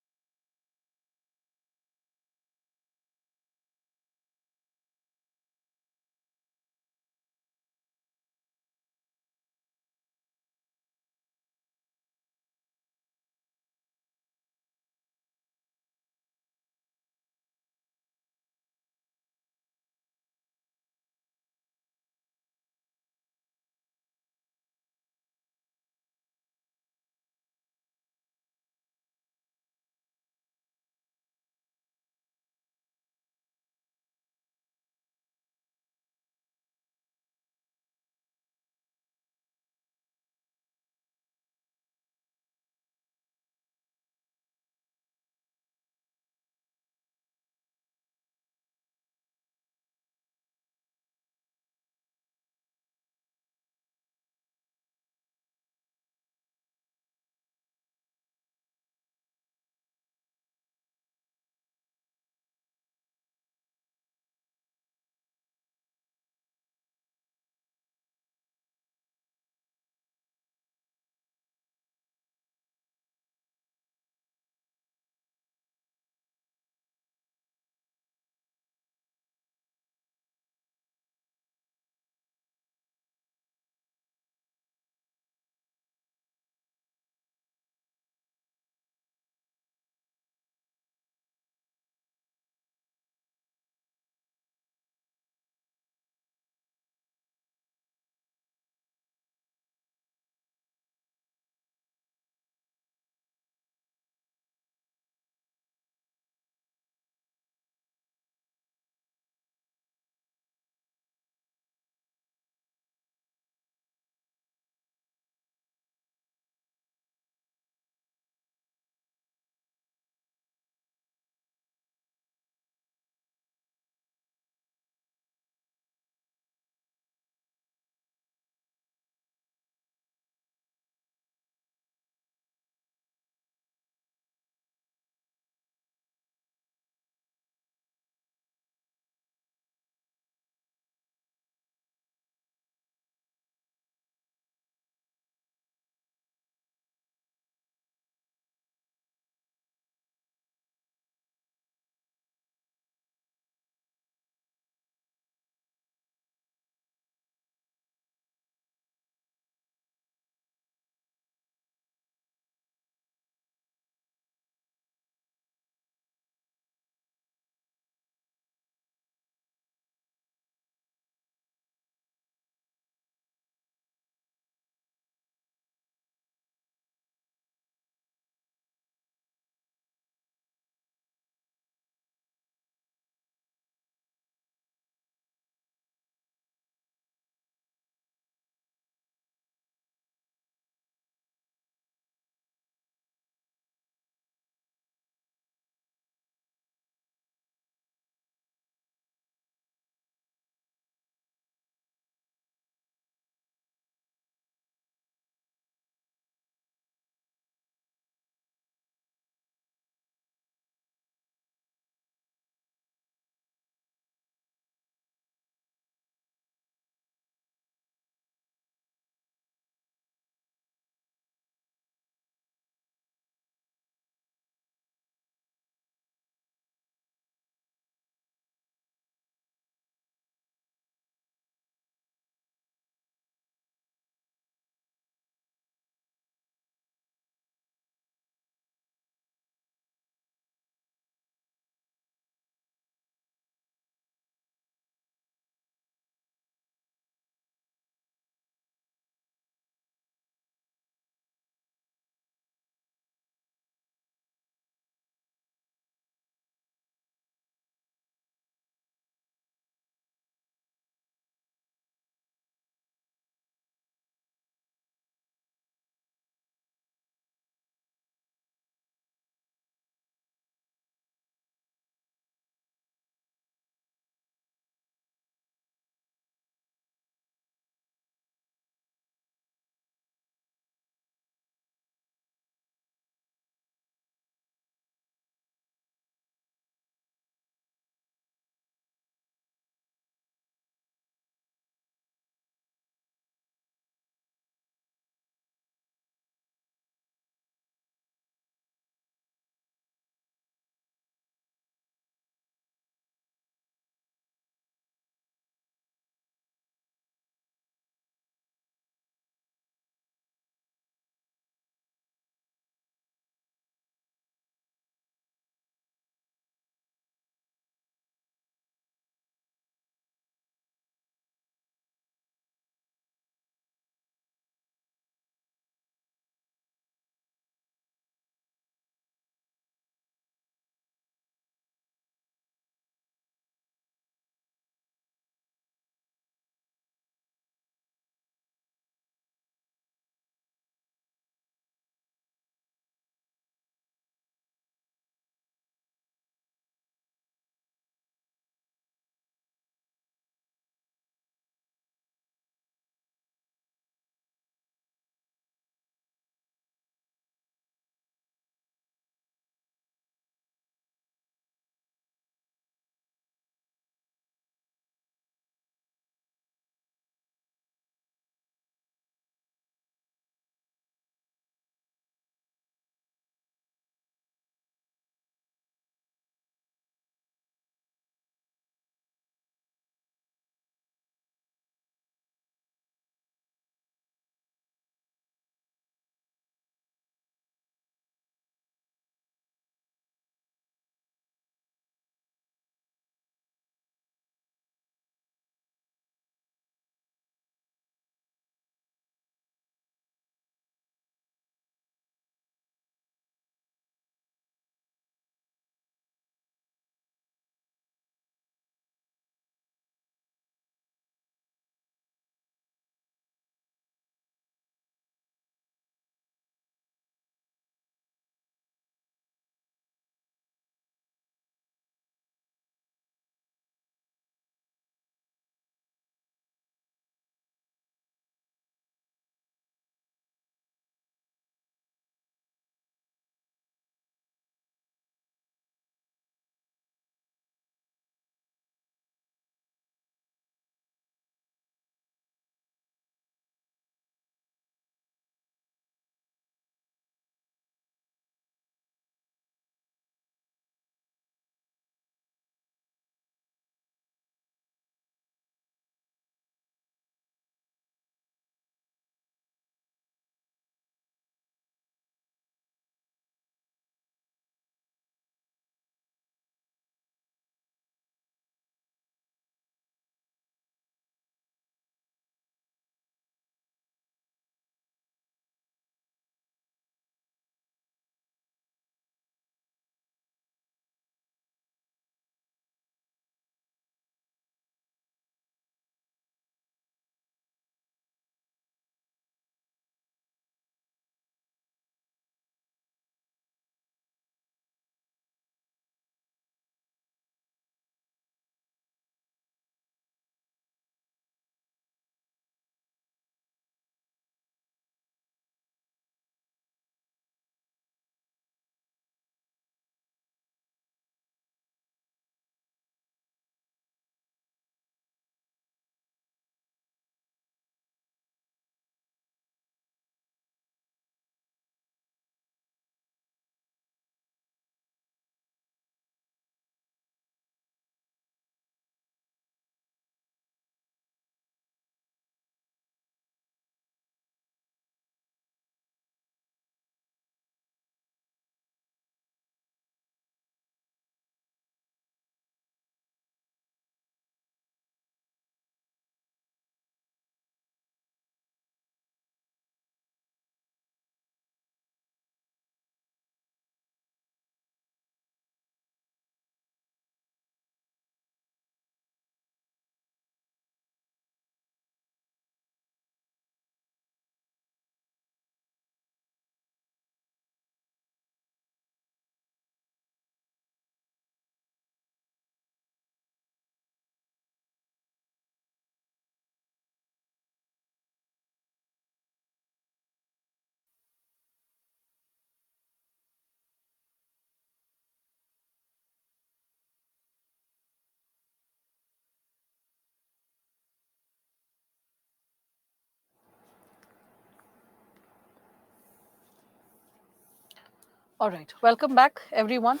All right, welcome back, everyone.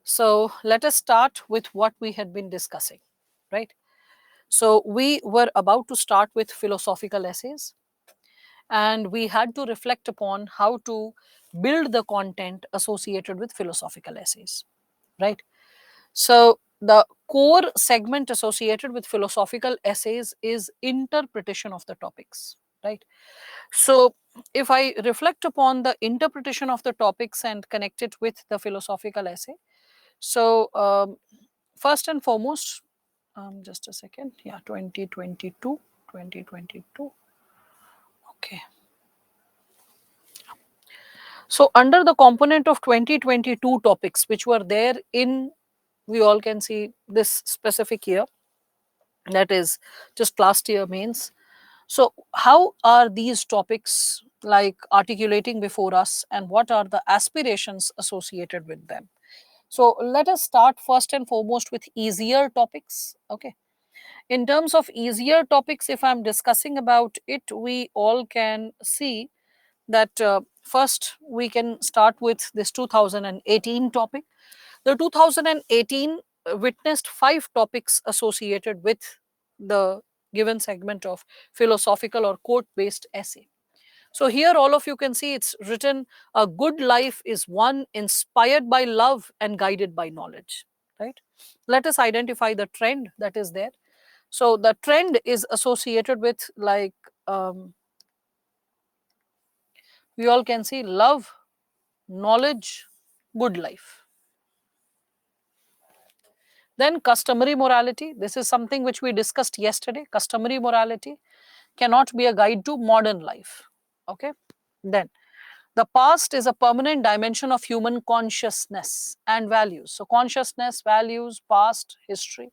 So let us start with what we had been discussing, right? So we were about to start with philosophical essays, and we had to reflect upon how to build the content associated with philosophical essays, right? So the core segment associated with philosophical essays is interpretation of the topics, right? So if I reflect upon the interpretation of the topics and connect it with the philosophical essay, so first and foremost, just a second, yeah, 2022, 2022. Okay. So under the component of 2022 topics, which were there in, we all can see this specific year, that is just last year mains. So how are these topics like articulating before us, and what are the aspirations associated with them? So let us start first and foremost with easier topics. Okay. In terms of easier topics, if I'm discussing about it, we all can see that first we can start with this 2018 topic. The 2018 witnessed 5 topics associated with the given segment of philosophical or quote based essay. So here all of you can see it's written, a good life is one inspired by love and guided by knowledge, right? Let us identify the trend that is there. So the trend is associated with like, we all can see love, knowledge, good life. Then customary morality. This is something which we discussed yesterday. Customary morality cannot be a guide to modern life. Okay. Then the past is a permanent dimension of human consciousness and values. So consciousness, values, past, history.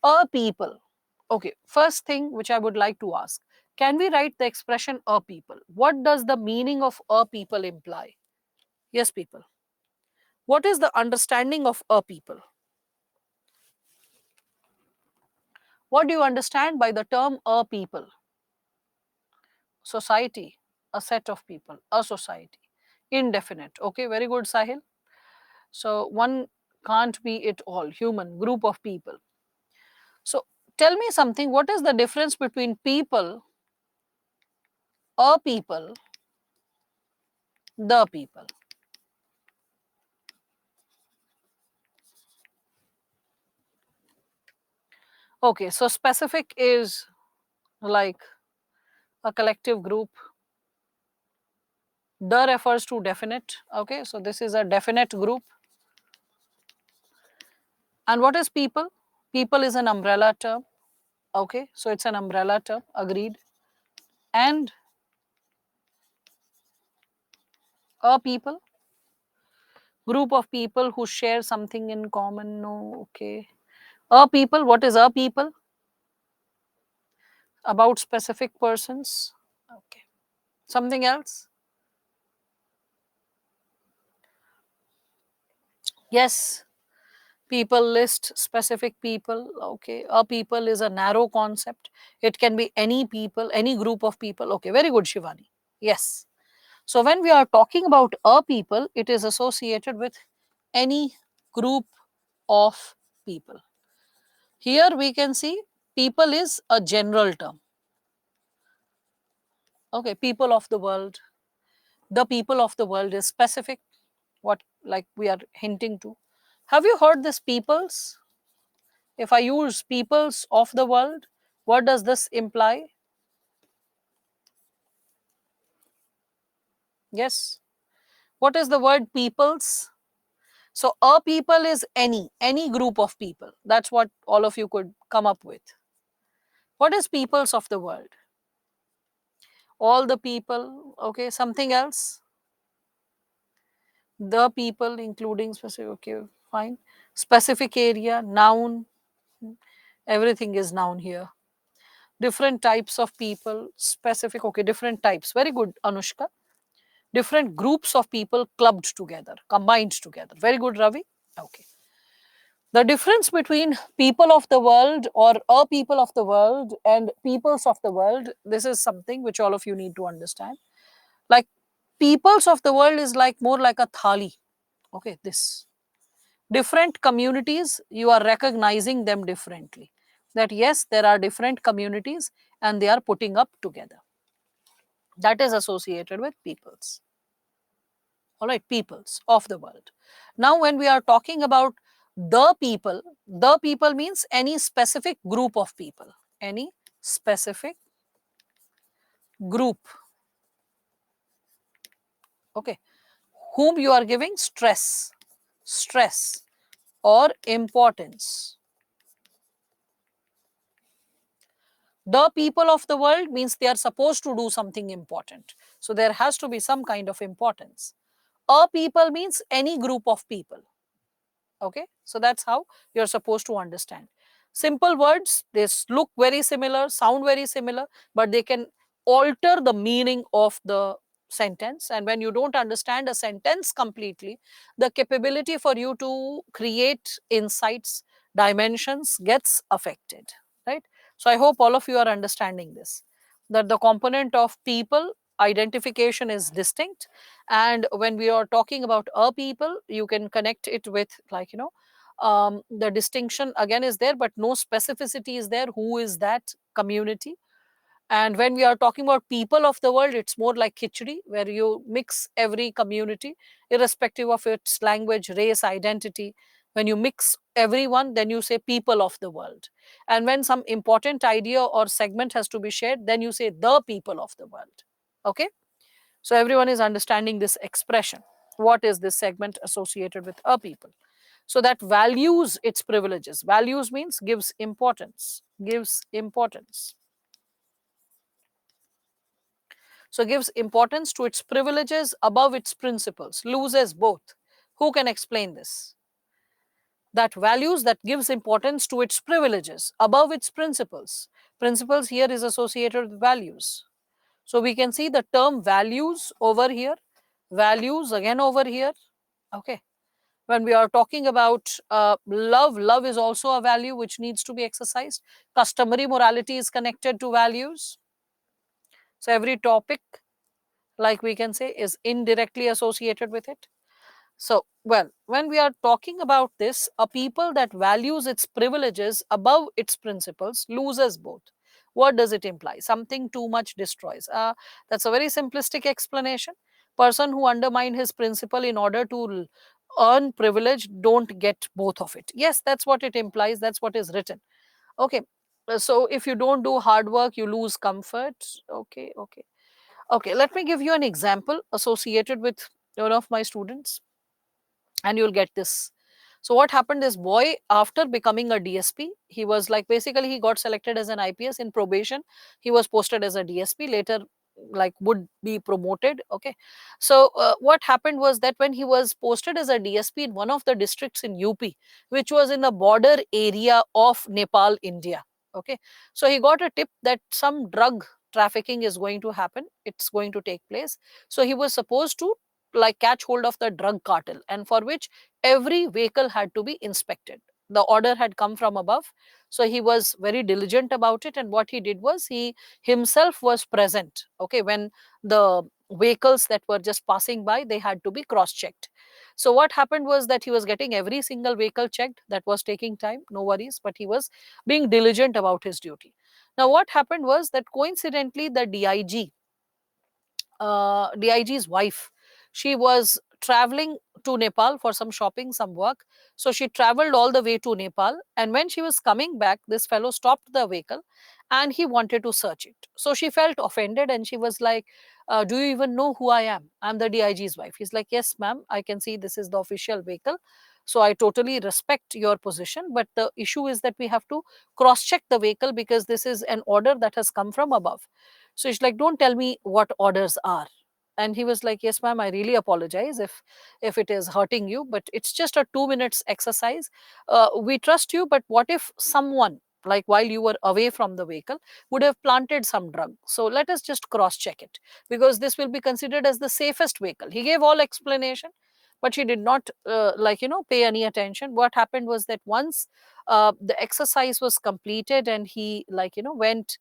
A people. Okay. First thing which I would like to ask. Can we write the expression a people? What does the meaning of a people imply? Yes, people. What is the understanding of a people? What do you understand by the term a people? Society, a set of people, a society. Indefinite. Okay, very good, Sahil. So one can't be it all, human, group of people. So tell me something, what is the difference between people, a people, the people? Okay, so specific is like a collective group. The refers to definite. Okay, so this is a definite group. And what is people? People is an umbrella term. Okay, so it's an umbrella term, agreed. And a people, group of people who share something in common. No, okay. A people, what is a people? About specific persons. Okay. Something else? Yes. People list specific people. Okay. A people is a narrow concept. It can be any people, any group of people. Okay. Very good, Shivani. Yes. So when we are talking about a people, it is associated with any group of people. Here we can see people is a general term. Okay, people of the world. The people of the world is specific, what like we are hinting to. Have you heard this peoples? If I use peoples of the world, what does this imply? Yes. What is the word peoples? So a people is any group of people. That's what all of you could come up with. What is peoples of the world? All the people. Okay, something else? The people including specific. Okay, fine. Specific area, noun. Everything is noun here. Different types of people, specific. Okay, different types. Very good, Anushka. Different groups of people clubbed together, combined together. Very good, Ravi. Okay. The difference between people of the world or a people of the world and peoples of the world, this is something which all of you need to understand. Like peoples of the world is like more like a thali. Okay, this different communities, you are recognizing them differently, that yes, there are different communities and they are putting up together. That is associated with peoples. All right, peoples of the world. Now when we are talking about the people means any specific group of people, any specific group, okay, whom you are giving stress or importance. The people of the world means they are supposed to do something important, so there has to be some kind of importance. A people means any group of people. Okay, so that's how you're supposed to understand. Simple words, look very similar, sound very similar, but they can alter the meaning of the sentence. And when you don't understand a sentence completely, the capability for you to create insights, dimensions gets affected, right? So I hope all of you are understanding this, that the component of people identification is distinct, and when we are talking about a people, you can connect it with, like, the distinction again is there, but no specificity is there who is that community. And when we are talking about people of the world, it's more like khichdi, where you mix every community, irrespective of its language, race, identity. When you mix everyone, then you say people of the world. And when some important idea or segment has to be shared, then you say the people of the world. Okay, so everyone is understanding this expression. What is this segment associated with a people? So that values its privileges. Values means gives importance, gives importance. So gives importance to its privileges above its principles, loses both. Who can explain this? That values, that gives importance to its privileges above its principles. Principles here is associated with values. So we can see the term values over here, values again over here. Okay. When we are talking about love is also a value which needs to be exercised. Customary morality is connected to values. So every topic, like we can say, is indirectly associated with it. So, well, when we are talking about this, a people that values its privileges above its principles loses both. What does it imply? Something too much destroys. That's a very simplistic explanation. Person who undermine his principle in order to earn privilege don't get both of it. Yes, that's what it implies. That's what is written. Okay. So if you don't do hard work, you lose comfort. Okay, okay. Okay, let me give you an example associated with one of my students, and you'll get this. So what happened, this boy, after becoming a DSP, he was like, basically he got selected as an IPS. In probation he was posted as a DSP, later like would be promoted. Okay, so what happened was that when he was posted as a DSP in one of the districts in UP, which was in the border area of Nepal, India. Okay, so he got a tip that some drug trafficking is going to happen, it's going to take place. So he was supposed to like catch hold of the drug cartel, and for which every vehicle had to be inspected. The order had come from above, so he was very diligent about it, and what he did was he himself was present. Okay, when the vehicles that were just passing by, they had to be cross checked. So what happened was that he was getting every single vehicle checked. That was taking time, no worries, but he was being diligent about his duty. Now what happened was that coincidentally the DIG's wife, she was traveling to Nepal for some shopping, some work. So she traveled all the way to Nepal. And when she was coming back, this fellow stopped the vehicle and he wanted to search it. So she felt offended and she was like, do you even know who I am? I'm the DIG's wife. He's like, yes, ma'am, I can see this is the official vehicle. So I totally respect your position. But the issue is that we have to cross check the vehicle because this is an order that has come from above. So she's like, don't tell me what orders are. And he was like, yes, ma'am, I really apologize if it is hurting you, but it's just a 2 minutes exercise. We trust you, but what if someone, like while you were away from the vehicle, would have planted some drug? So let us just cross check it, because this will be considered as the safest vehicle. He gave all explanation, but she did not pay any attention. What happened was that once the exercise was completed and he went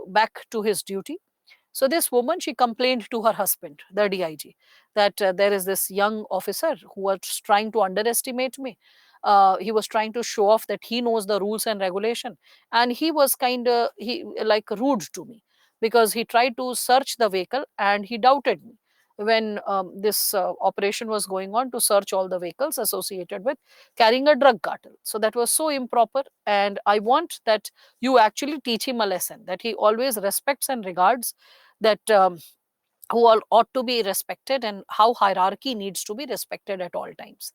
back to his duty. So this woman, she complained to her husband, the DIG, that there is this young officer who was trying to underestimate me. He was trying to show off that he knows the rules and regulation, and he was kind of he like rude to me, because he tried to search the vehicle and he doubted me when this operation was going on to search all the vehicles associated with carrying a drug cartel. So that was so improper, and I want that you actually teach him a lesson, that he always respects and regards that who all ought to be respected, and how hierarchy needs to be respected at all times.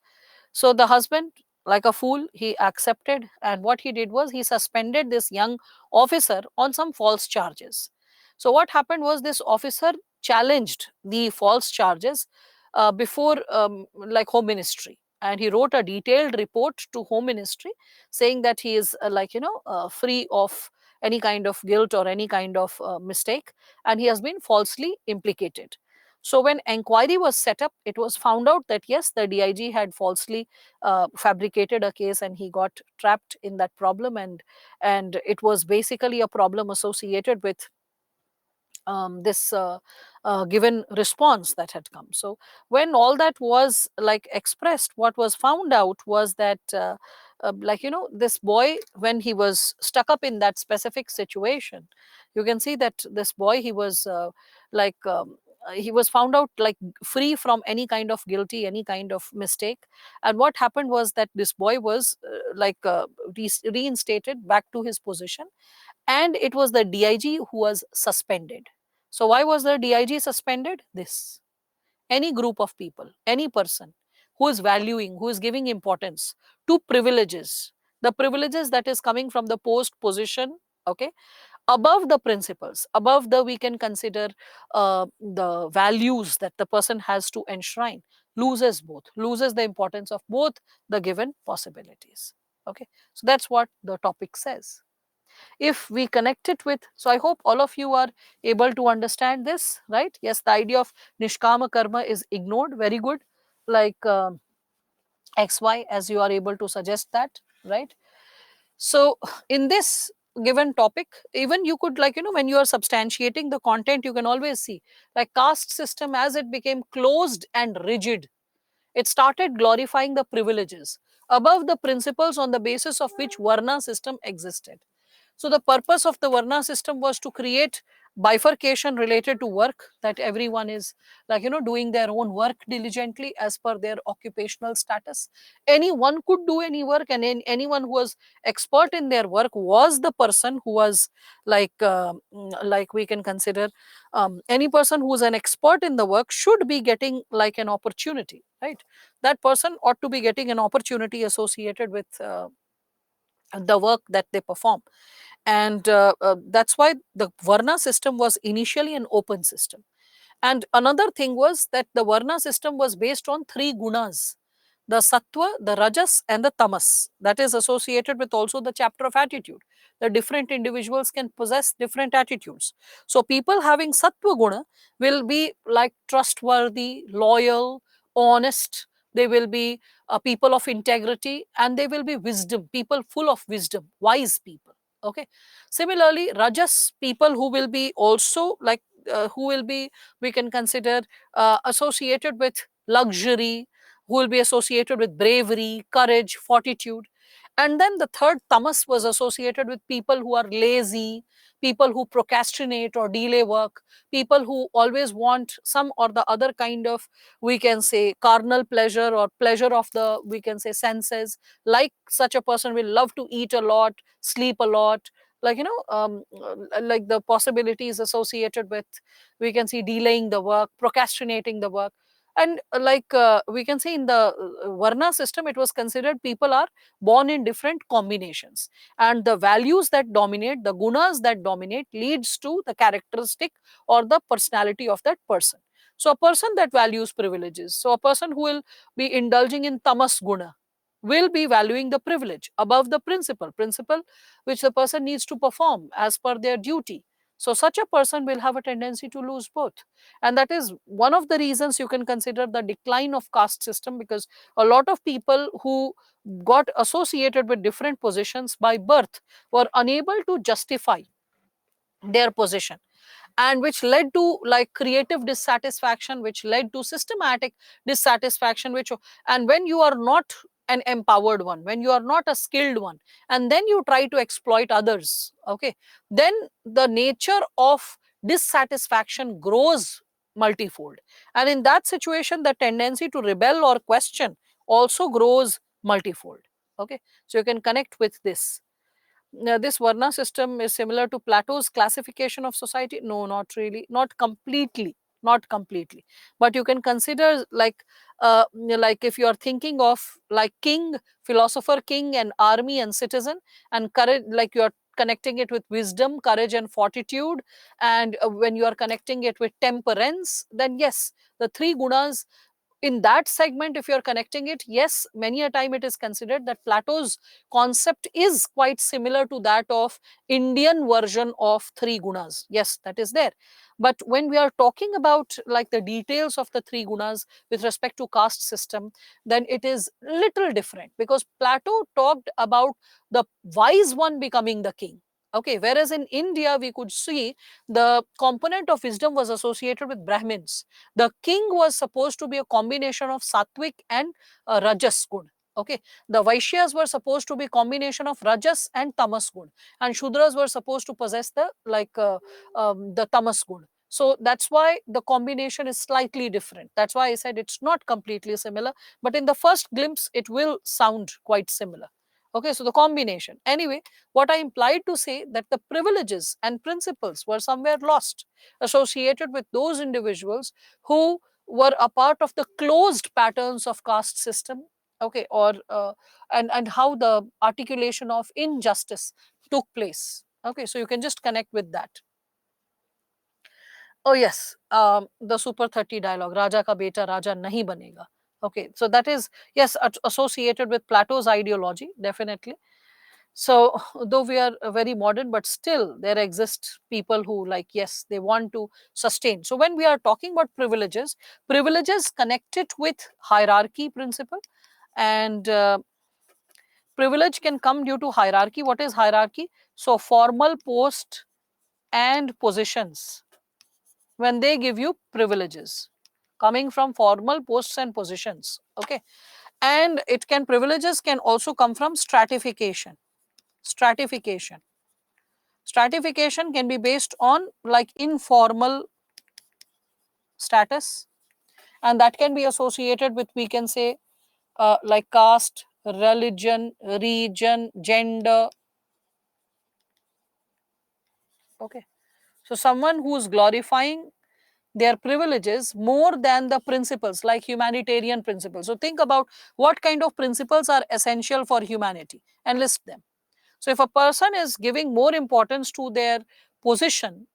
So the husband, like a fool, he accepted, and what he did was he suspended this young officer on some false charges. So what happened was this officer challenged the false charges before like Home Ministry, and he wrote a detailed report to Home Ministry saying that he is free of any kind of guilt or any kind of mistake, and he has been falsely implicated. So when inquiry was set up, it was found out that yes, the DIG had falsely fabricated a case, and he got trapped in that problem, and it was basically a problem associated with this given response that had come. So when all that was like expressed, what was found out was that this boy, when he was stuck up in that specific situation, you can see that this boy, he was like he was found out like free from any kind of guilty, any kind of mistake. And what happened was that this boy was reinstated back to his position, and it was the DIG who was suspended. So why was the DIG suspended? This, any group of people, any person who is valuing, who is giving importance to privileges, the privileges that is coming from the post position, okay, above the principles, above the, we can consider the values that the person has to enshrine, loses both, loses the importance of both the given possibilities. Okay, so that's what the topic says. If we connect it with, so I hope all of you are able to understand this, right? Yes, the idea of nishkama karma is ignored. Very good. Like XY, as you are able to suggest that, right? So in this given topic, even you could, like, when you are substantiating the content, you can always see like caste system, as it became closed and rigid, it started glorifying the privileges above the principles on the basis of which Varna system existed. So the purpose of the Varna system was to create bifurcation related to work, that everyone is like, doing their own work diligently as per their occupational status. Anyone could do any work, and anyone who was expert in their work was the person who was like we can consider any person who is an expert in the work should be getting like an opportunity, right? That person ought to be getting an opportunity associated with the work that they perform. And that's why the Varna system was initially an open system. And another thing was that the Varna system was based on three gunas: the sattva, the rajas, and the tamas. That is associated with also the chapter of attitude. The different individuals can possess different attitudes. So people having sattva guna will be like trustworthy, loyal, honest. They will be people of integrity, and they will be wisdom, people full of wisdom, wise people. Okay. Similarly, rajas people who will be also like who will be, we can consider, associated with luxury, who will be associated with bravery, courage, fortitude. And then the third tamas was associated with people who are lazy, people who procrastinate or delay work, people who always want some or the other kind of, we can say, carnal pleasure or pleasure of the, we can say, senses. Like such a person will love to eat a lot, sleep a lot, like like the possibilities associated with, we can see, delaying the work, procrastinating the work. And we can see in the Varna system, it was considered people are born in different combinations, and the values that dominate, the gunas that dominate, leads to the characteristic or the personality of that person. So a person that values privileges, so a person who will be indulging in tamas guna will be valuing the privilege above the principle which the person needs to perform as per their duty. So such a person will have a tendency to lose both. And that is one of the reasons you can consider the decline of caste system, because a lot of people who got associated with different positions by birth were unable to justify their position. and which led to like creative dissatisfaction, which led to systematic dissatisfaction, which, and when you are not an empowered one, when you are not a skilled one, and then you try to exploit others, okay, then the nature of dissatisfaction grows multifold, and in that situation the tendency to rebel or question also grows multifold. Okay, so you can connect with this. Now, this Varna system is similar to Plato's classification of society. No, not really, not completely, not completely. But you can consider like if you are thinking of like king, philosopher, king, and army and citizen, and courage, like you are connecting it with wisdom, courage, and fortitude, and when you are connecting it with temperance, then yes, the three gunas in that segment, if you're connecting it, yes, many a time it is considered that Plato's concept is quite similar to that of Indian version of three gunas. Yes, that is there. But when we are talking about like the details of the three gunas with respect to caste system, then it is little different, because Plato talked about the wise one becoming the king. Okay, whereas in India we could see the component of wisdom was associated with Brahmins. The king was supposed to be a combination of sattvic and rajas gun. Okay, the Vaishyas were supposed to be combination of rajas and tamas gun, and Shudras were supposed to possess the tamas gun. So that's why the combination is slightly different. That's why I said it's not completely similar, but in the first glimpse it will sound quite similar. Okay, so the combination. Anyway, what I implied to say that the privileges and principles were somewhere lost, associated with those individuals who were a part of the closed patterns of caste system. Okay, or and how the articulation of injustice took place. Okay, so you can just connect with that. Oh yes, the Super 30 dialogue, Raja ka beta Raja nahi banega. Okay, so that is, yes, associated with Plato's ideology, definitely. So though we are very modern, but still there exist people who, like, yes, they want to sustain. So when we are talking about privileges, privileges connected with hierarchy principle, and privilege can come due to hierarchy. What is hierarchy? So formal post and positions, when they give you privileges coming from formal posts and positions. Okay, and it can, privileges can also come from stratification. Stratification, stratification can be based on like informal status, and that can be associated with, we can say, like caste, religion, region, gender. Okay, so someone who is glorifying their privileges more than the principles, like humanitarian principles. So think about what kind of principles are essential for humanity and list them. So if a person is giving more importance to their position,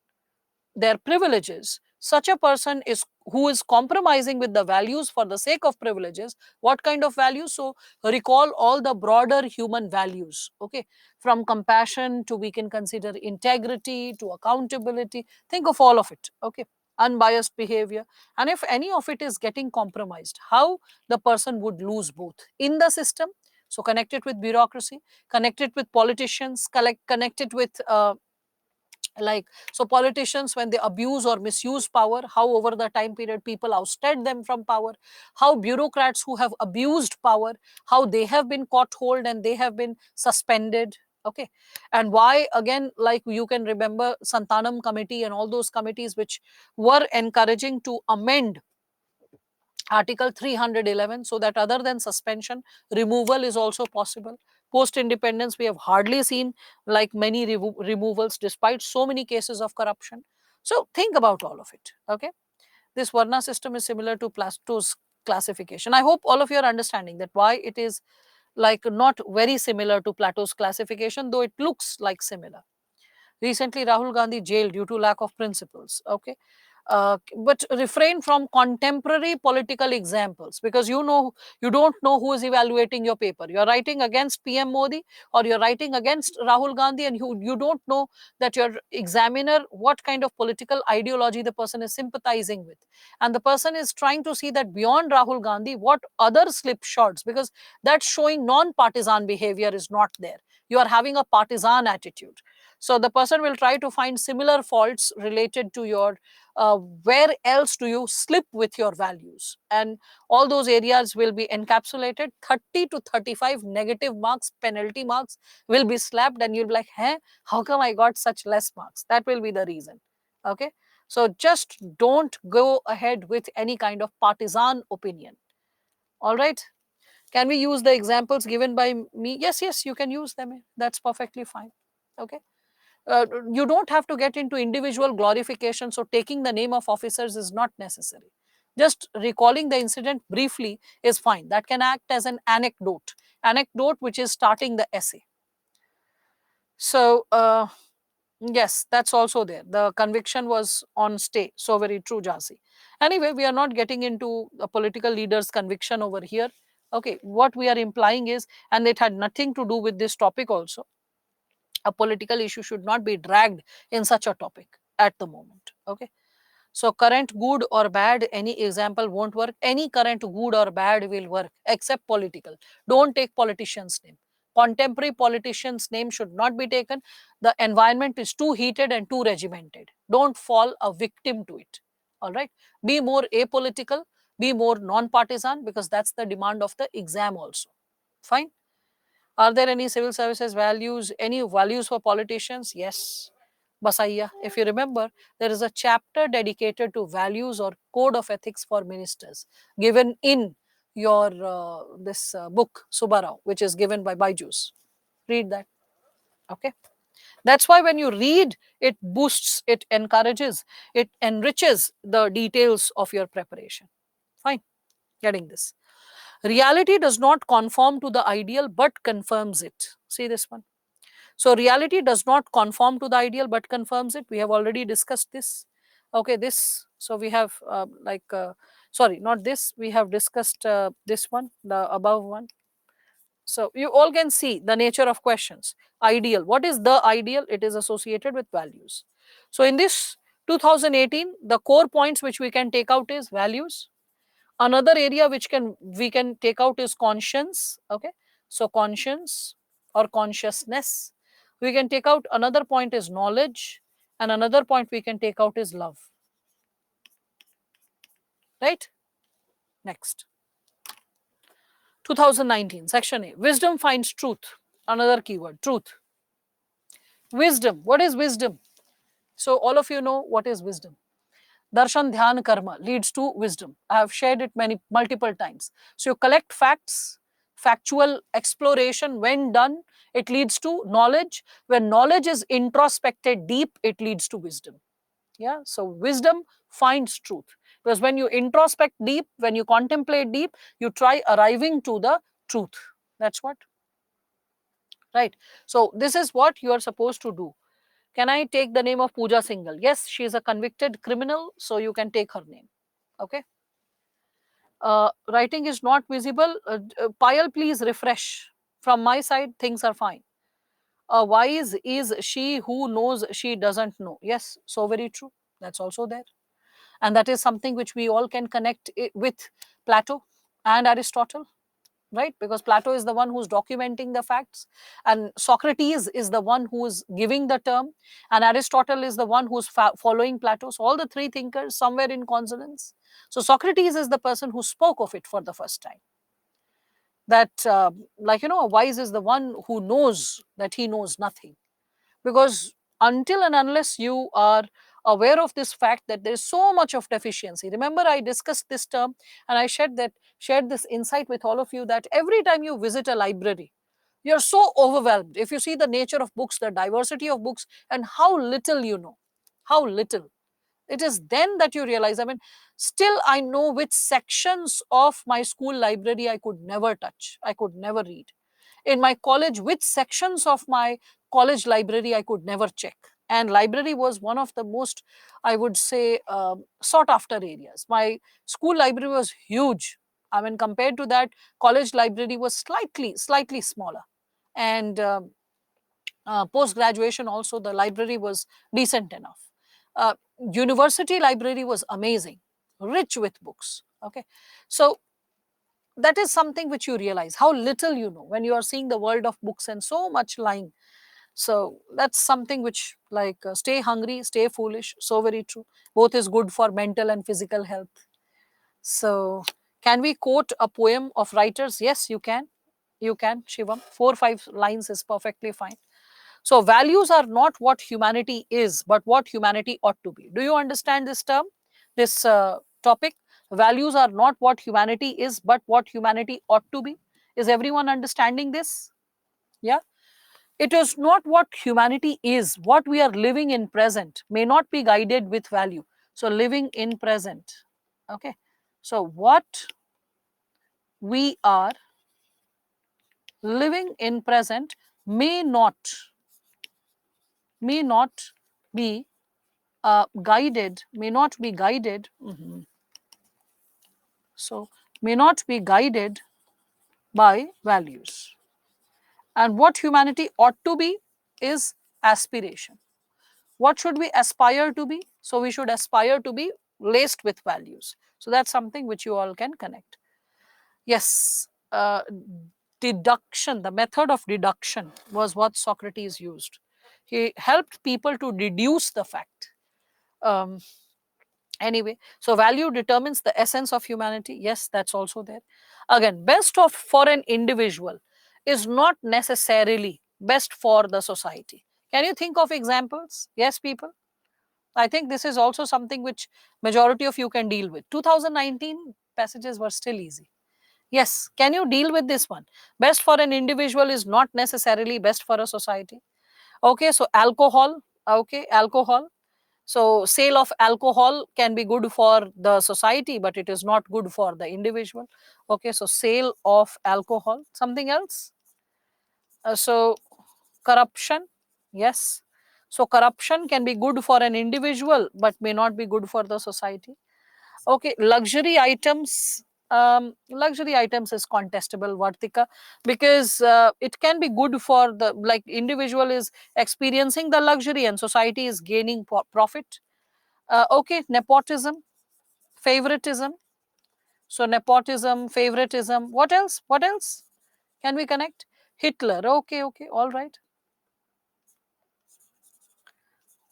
their privileges, such a person is who is compromising with the values for the sake of privileges. What kind of values? So recall all the broader human values. Okay, from compassion to, we can consider, integrity to accountability. Think of all of it. Okay, unbiased behavior, and if any of it is getting compromised, how the person would lose both in the system. So connected with bureaucracy, connected with politicians, connected with like, so politicians, when they abuse or misuse power, how over the time period people ousted them from power, how bureaucrats who have abused power, how they have been caught hold and they have been suspended. Okay, and why, again, like you can remember Santanam committee and all those committees which were encouraging to amend Article 311, so that other than suspension, removal is also possible. Post independence, we have hardly seen like many removals despite so many cases of corruption. So think about all of it. Okay, this Varna system is similar to Plato's classification. I hope all of you are understanding that why it is like not very similar to Plato's classification, though it looks like similar. Recently, Rahul Gandhi jailed due to lack of principles. Okay, but refrain from contemporary political examples, because you don't know who is evaluating your paper. You are writing against PM Modi or you're writing against Rahul Gandhi, and you don't know that your examiner, what kind of political ideology the person is sympathizing with, and the person is trying to see that beyond Rahul Gandhi what other slipshots, because that's showing non-partisan behavior is not there. You are having a partisan attitude. So the person will try to find similar faults related to your where else do you slip with your values, and all those areas will be encapsulated. 30 to 35 negative marks, penalty marks will be slapped, and you'll be like, hey, how come I got such less marks? That will be the reason. Okay, so just don't go ahead with any kind of partisan opinion. All right, can we use the examples given by me? Yes, yes, you can use them. That's perfectly fine. Okay. You don't have to get into individual glorification. So taking the name of officers is not necessary. Just recalling the incident briefly is fine. That can act as an anecdote which is starting the essay. So yes, that's also there. The conviction was on stay. So very true, Jasi. Anyway, we are not getting into a political leader's conviction over here. Okay, what we are implying is, and it had nothing to do with this topic also, a political issue should not be dragged in such a topic at the moment. Okay, so current good or bad, any example won't work. Any current good or bad will work except political. Don't take politicians name. Contemporary politicians name should not be taken. The environment is too heated and too regimented. Don't fall a victim to it. All right, be more apolitical, be more non-partisan, because that's the demand of the exam also. Fine. Are there any civil services values, any values for politicians? Yes. Basaiya, if you remember, there is a chapter dedicated to values or code of ethics for ministers given in your this book Subarao, which is given by Byju's. Read that. Okay. That's why when you read, it boosts, it encourages, it enriches the details of your preparation. Fine. Getting this. Reality does not conform to the ideal but confirms it. See this one. So reality does not conform to the ideal but confirms it. We have already discussed this. Okay, this. So we have sorry, not this. We have discussed this one, the above one. So you all can see the nature of questions. Ideal. What is the ideal? It is associated with values. So in this 2018, the core points which we can take out is values. Another area which we can take out is conscience. Okay, so conscience or consciousness. We can take out another point is knowledge, and another point we can take out is love. Right. Next, 2019 section A, wisdom finds truth. Another keyword, truth. Wisdom. What is wisdom? So all of you know what is wisdom. Darshan, Dhyan, Karma leads to wisdom. I have shared it multiple times. So you collect facts, factual exploration. When done, it leads to knowledge. When knowledge is introspected deep, it leads to wisdom. Yeah. So wisdom finds truth, because when you introspect deep, when you contemplate deep, you try arriving to the truth. That's what. Right. So this is what you are supposed to do. Can I take the name of Pooja Singhal? Yes, she is a convicted criminal, so you can take her name. Okay. Writing is not visible. Payal, please refresh. From my side, things are fine. Wise is she who knows she doesn't know. Yes, so very true. That's also there. And that is something which we all can connect with Plato and Aristotle, right? Because Plato is the one who's documenting the facts, and Socrates is the one who's giving the term, and Aristotle is the one who's following Plato. So all the three thinkers somewhere in consonance. So Socrates is the person who spoke of it for the first time. That a wise is the one who knows that he knows nothing, because until and unless you are aware of this fact that there is so much of deficiency. Remember, I discussed this term and I shared this insight with all of you, that every time you visit a library, you're so overwhelmed if you see the nature of books, the diversity of books, and how little you know. How little. It is then that you realize, I mean, still I know which sections of my school library I could never touch, I could never read. In my college, which sections of my college library I could never check. And library was one of the most, I would say, sought after areas. My school library was huge. I mean, compared to that, college library was slightly smaller. And post graduation also, the library was decent enough. uh, University library was amazing, rich with books. Okay, so that is something which you realize how little you know when you are seeing the world of books and so much lying. So that's something which, like, stay hungry, stay foolish, so very true. Both is good for mental and physical health. So can we quote a poem of writers? Yes, you can. You can, Shivam. 4 5 lines is perfectly fine. So values are not what humanity is, but what humanity ought to be. Do you understand this term, this topic? Values are not what humanity is, but what humanity ought to be. Is everyone understanding this? Yeah. It is not what humanity is. What we are living in present may not be guided with value. So living in present. Okay. So what we are living in present may not be guided. So may not be guided by values. And what humanity ought to be is aspiration. What should we aspire to be? So we should aspire to be laced with values. So that's something which you all can connect. Yes, deduction, the method of deduction was what Socrates used. He helped people to deduce the fact. Um, anyway, so value determines the essence of humanity. Yes, that's also there. Again, best of for an individual is not necessarily best for the society. Can you think of examples? Yes, people. I think this is also something which majority of you can deal with. 2019 passages were still easy. Yes, can you deal with this one? Best for an individual is not necessarily best for a society. Okay, so alcohol. Okay, alcohol. So sale of alcohol can be good for the society, but it is not good for the individual. Okay, so sale of alcohol. Something else? So corruption. Yes. So corruption can be good for an individual, but may not be good for the society. Okay, luxury items. Luxury items is contestable, Vartika, because it can be good for the, like, individual is experiencing the luxury and society is gaining profit. Okay, nepotism, favoritism. So nepotism, favoritism. What else? What else? Can we connect? Hitler. Okay, okay, all right.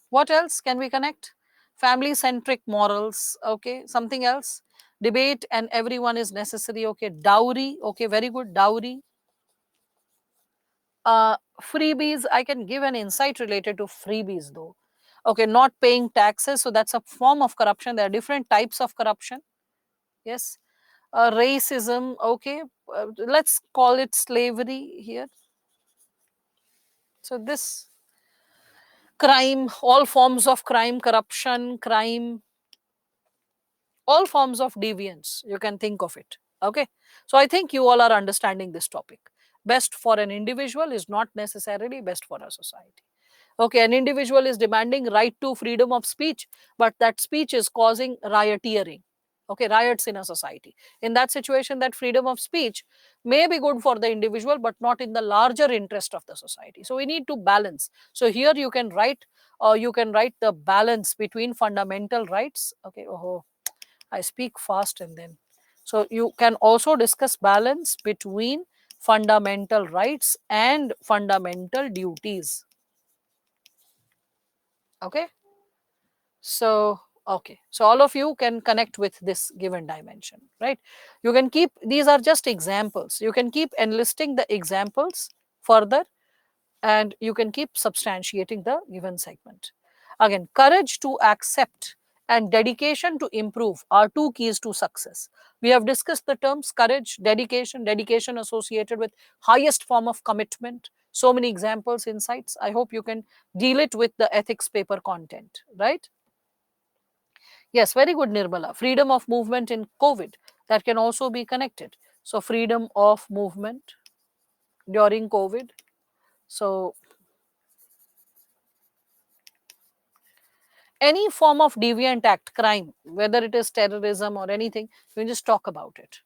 What else can we connect? Family centric morals. Okay, something else. Debate and everyone is necessary. Okay, dowry. Okay, very good. Dowry. Freebies. I can give an insight related to freebies though. Okay, not paying taxes. So that's a form of corruption. There are different types of corruption. Yes. Racism. Okay, let's call it slavery here. So this crime, all forms of crime, corruption, crime, all forms of deviance, you can think of it. Okay, so I think you all are understanding this topic. Best for an individual is not necessarily best for a society. Okay, an individual is demanding right to freedom of speech, but that speech is causing rioteering. Okay, riots in a society. In that situation, that freedom of speech may be good for the individual, but not in the larger interest of the society. So we need to balance. So here you can write the balance between fundamental rights. Okay, oh, I speak fast and then. So you can also discuss balance between fundamental rights and fundamental duties. Okay. So, okay. So all of you can connect with this given dimension, right? You can keep, these are just examples. You can keep enlisting the examples further and you can keep substantiating the given segment. Again, courage to accept and dedication to improve are two keys to success. We have discussed the terms courage, dedication associated with highest form of commitment. So many examples, insights. I hope you can deal it with the ethics paper content, right? Yes, very good, Nirmala. Freedom of movement in COVID, that can also be connected. So, freedom of movement during COVID. So, any form of deviant act, crime, whether it is terrorism or anything, you can just talk about it.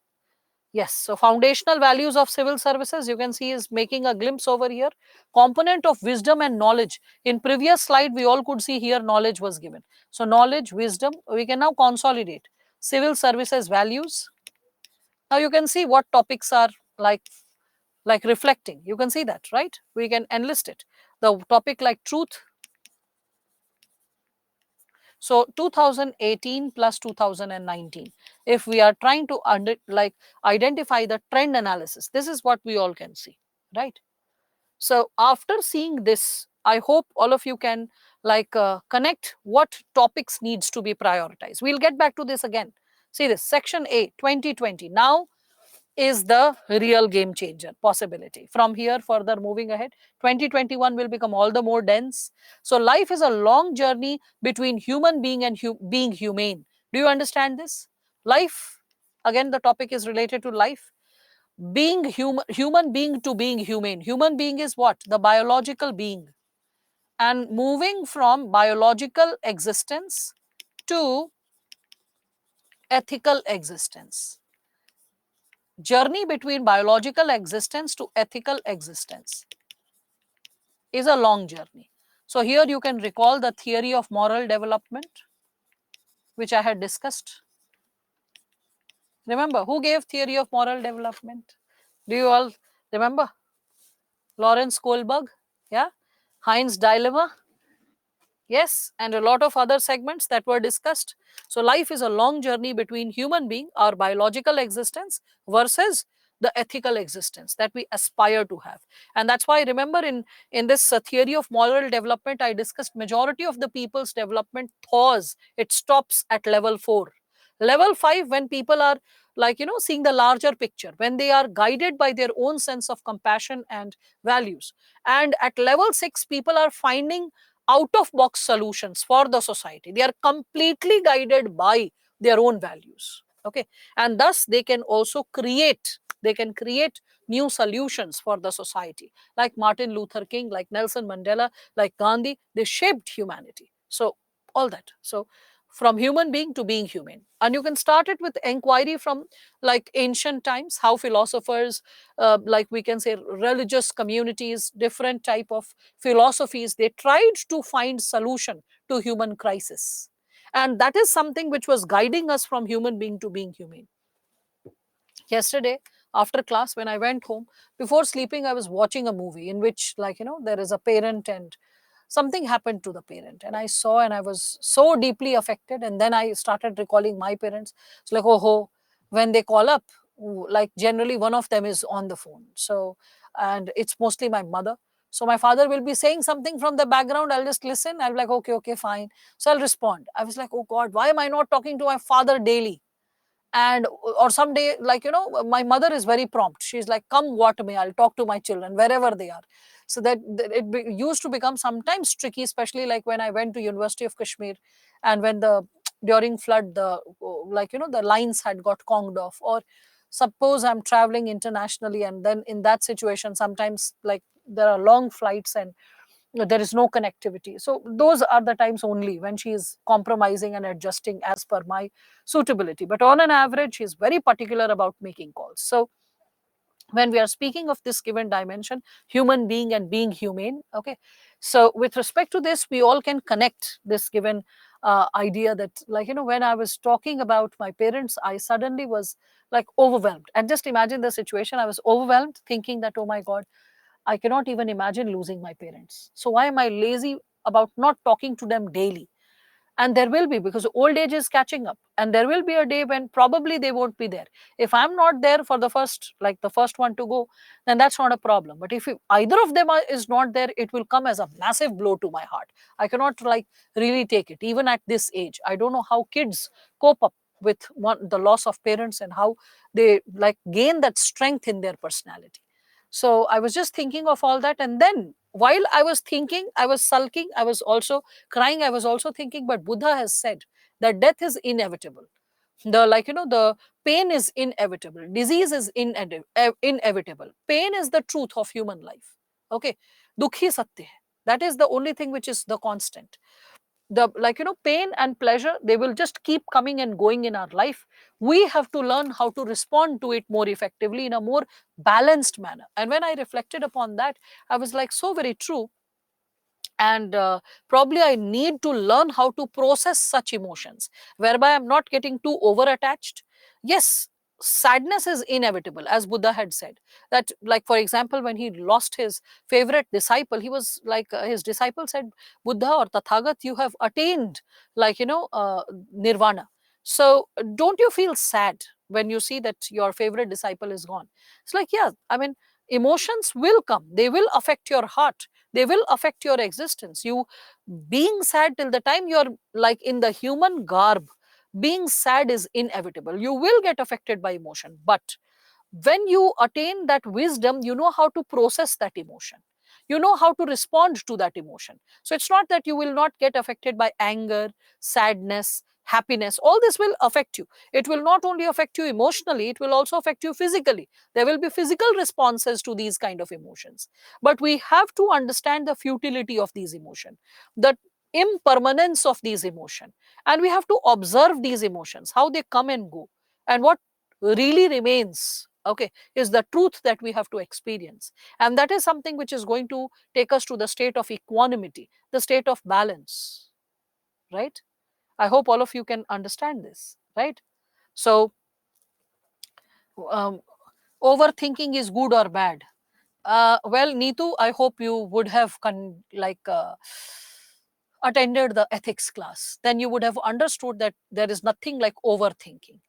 Yes, so foundational values of civil services, you can see, is making a glimpse over here. Component of wisdom and knowledge. In previous slide, we all could see here knowledge was given. So knowledge, wisdom, we can now consolidate. Civil services values. Now you can see what topics are like like reflecting. You can see that, right? We can enlist it. The topic like truth. So 2018 plus 2019, if we are trying to identify the trend analysis, this is what we all can see, right? So after seeing this, I hope all of you can connect what topics needs to be prioritized. We'll get back to this again. See this section A 2020 now is the real game changer possibility. From here further moving ahead, 2021 will become all the more dense. So life is a long journey between human being and being humane. Do you understand this? Life, again the topic is related to life. Being human being to being humane. Human being is what? The biological being. And moving from biological existence to ethical existence. Journey between biological existence to ethical existence is a long journey. So here you can recall the theory of moral development, which I had discussed. Remember, who gave theory of moral development? Do you all remember? Lawrence Kohlberg, yeah? Heinz dilemma, yes, and a lot of other segments that were discussed. So life is a long journey between human being, our biological existence, versus the ethical existence that we aspire to have. And that's why, remember, in this theory of moral development, I discussed majority of the people's development thaws, it stops at level 4. Level 5, when people are seeing the larger picture, when they are guided by their own sense of compassion and values. And at level 6, people are finding out of box solutions for the society. They are completely guided by their own values. Okay. And thus they can also create new solutions for the society. Like Martin Luther King, like Nelson Mandela, like Gandhi, they shaped humanity. So all that. So from human being to being humane. And you can start it with inquiry from like ancient times, how philosophers, like we can say religious communities, different type of philosophies, they tried to find solution to human crisis. And that is something which was guiding us from human being to being humane. Yesterday, after class, when I went home, before sleeping, I was watching a movie in which, there is a parent and something happened to the parent. And I saw and I was so deeply affected. And then I started recalling my parents. It's like, oh, when they call up, like generally one of them is on the phone. So, and it's mostly my mother. So my father will be saying something from the background. I'll just listen. I'll be like, okay, fine. So I'll respond. I was like, oh God, why am I not talking to my father daily? And or someday, my mother is very prompt. She's like, come what may, I'll talk to my children wherever they are. So that used to become sometimes tricky, especially like when I went to University of Kashmir, and when the during flood, the the lines had got conged off. Or suppose I'm traveling internationally, and then in that situation, sometimes like there are long flights and there is no connectivity. So those are the times only when she is compromising and adjusting as per my suitability. But on an average, she is very particular about making calls. So when we are speaking of this given dimension, human being and being humane, okay, so with respect to this, we all can connect this given idea that, when I was talking about my parents, I suddenly was like overwhelmed. And just imagine the situation, I was overwhelmed thinking that, oh my God, I cannot even imagine losing my parents. So why am I lazy about not talking to them daily? And there will be, because old age is catching up, and there will be a day when probably they won't be there. If I'm not there for the first, like the first one to go, then that's not a problem. But if either of them is not there, it will come as a massive blow to my heart. I cannot really take it even at this age. I don't know how kids cope up with the loss of parents, and how they gain that strength in their personality. So I was just thinking of all that, and then while I was thinking, I was sulking, I was also crying, I was also thinking, but Buddha has said that death is inevitable. The pain is inevitable, disease is inevitable, pain is the truth of human life. Okay, dukh hi satya hai. That is the only thing which is the constant. The pain and pleasure, they will just keep coming and going in our life. We have to learn how to respond to it more effectively, in a more balanced manner. And when I reflected upon that, I was like, so very true. And probably I need to learn how to process such emotions, whereby I'm not getting too over attached. Yes, sadness is inevitable, as Buddha had said. That, like, for example, when he lost his favorite disciple, he was like, his disciple said, Buddha or Tathagat, you have attained, like, nirvana. So don't you feel sad when you see that your favorite disciple is gone? It's like, yeah, I mean, emotions will come, they will affect your heart, they will affect your existence. You being sad till the time you're like in the human garb, being sad is inevitable. You will get affected by emotion, but when you attain that wisdom, you know how to process that emotion, you know how to respond to that emotion. So it's not that you will not get affected by anger, sadness, happiness. All this will affect you. It will not only affect you emotionally, it will also affect you physically. There will be physical responses to these kind of emotions, but we have to understand the futility of these emotions, the impermanence of these emotions, and we have to observe these emotions, how they come and go. And what really remains, okay, is the truth that we have to experience. And that is something which is going to take us to the state of equanimity, the state of balance, right? I hope all of you can understand this, right? So, um, overthinking is good or bad? Well, Neetu, I hope you would have attended the ethics class. Then you would have understood that there is nothing like overthinking.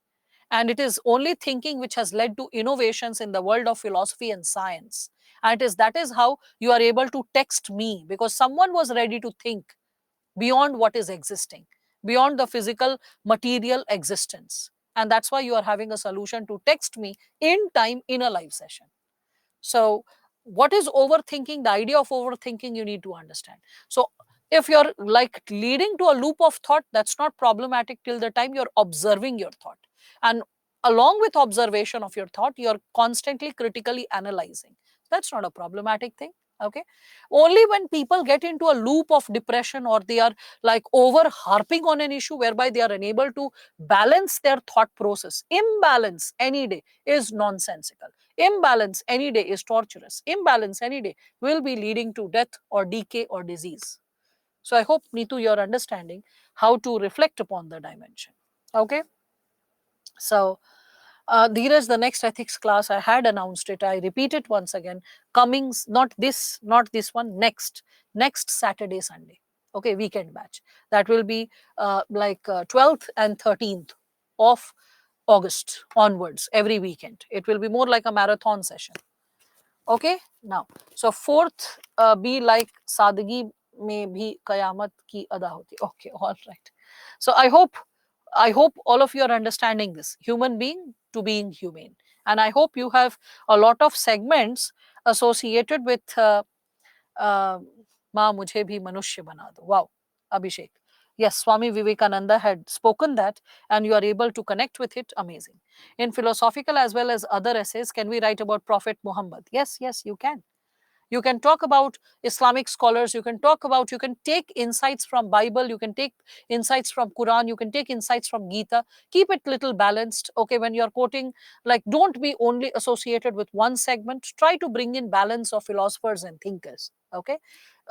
And it is only thinking which has led to innovations in the world of philosophy and science. And that is how you are able to text me, because someone was ready to think beyond what is existing, beyond the physical material existence. And that's why you are having a solution to text me in time in a live session. So, what is overthinking? The idea of overthinking you need to understand. So, if you're like leading to a loop of thought, that's not problematic till the time you're observing your thought. And along with observation of your thought, you're constantly critically analyzing. That's not a problematic thing. Okay. Only when people get into a loop of depression, or they are like over harping on an issue whereby they are unable to balance their thought process. Imbalance any day is nonsensical. Imbalance any day is torturous. Imbalance any day will be leading to death or decay or disease. So I hope, Neetu, you're understanding how to reflect upon the dimension. Okay. So, Dheeraj, the next ethics class, I had announced it. I repeat it once again. Coming, not this one, next Saturday, Sunday. Okay, weekend batch. That will be 12th and 13th of August onwards, every weekend. It will be more like a marathon session. Okay, now, so fourth, be like sadagi में भी कयामत की अदा होती. Okay, all right. So I hope all of you are understanding this. Human being to being humane. And I hope you have a lot of segments associated with माँ मुझे भी मनुष्य बना दो. Wow, Abhishek. Yes, Swami Vivekananda had spoken that, and you are able to connect with it. Amazing. In philosophical as well as other essays, can we write about Prophet Muhammad? Yes, yes, you can. You can talk about Islamic scholars, you can take insights from Bible, you can take insights from Quran, you can take insights from Gita. Keep it little balanced. Okay, when you're quoting, like, don't be only associated with one segment. Try to bring in balance of philosophers and thinkers. Okay,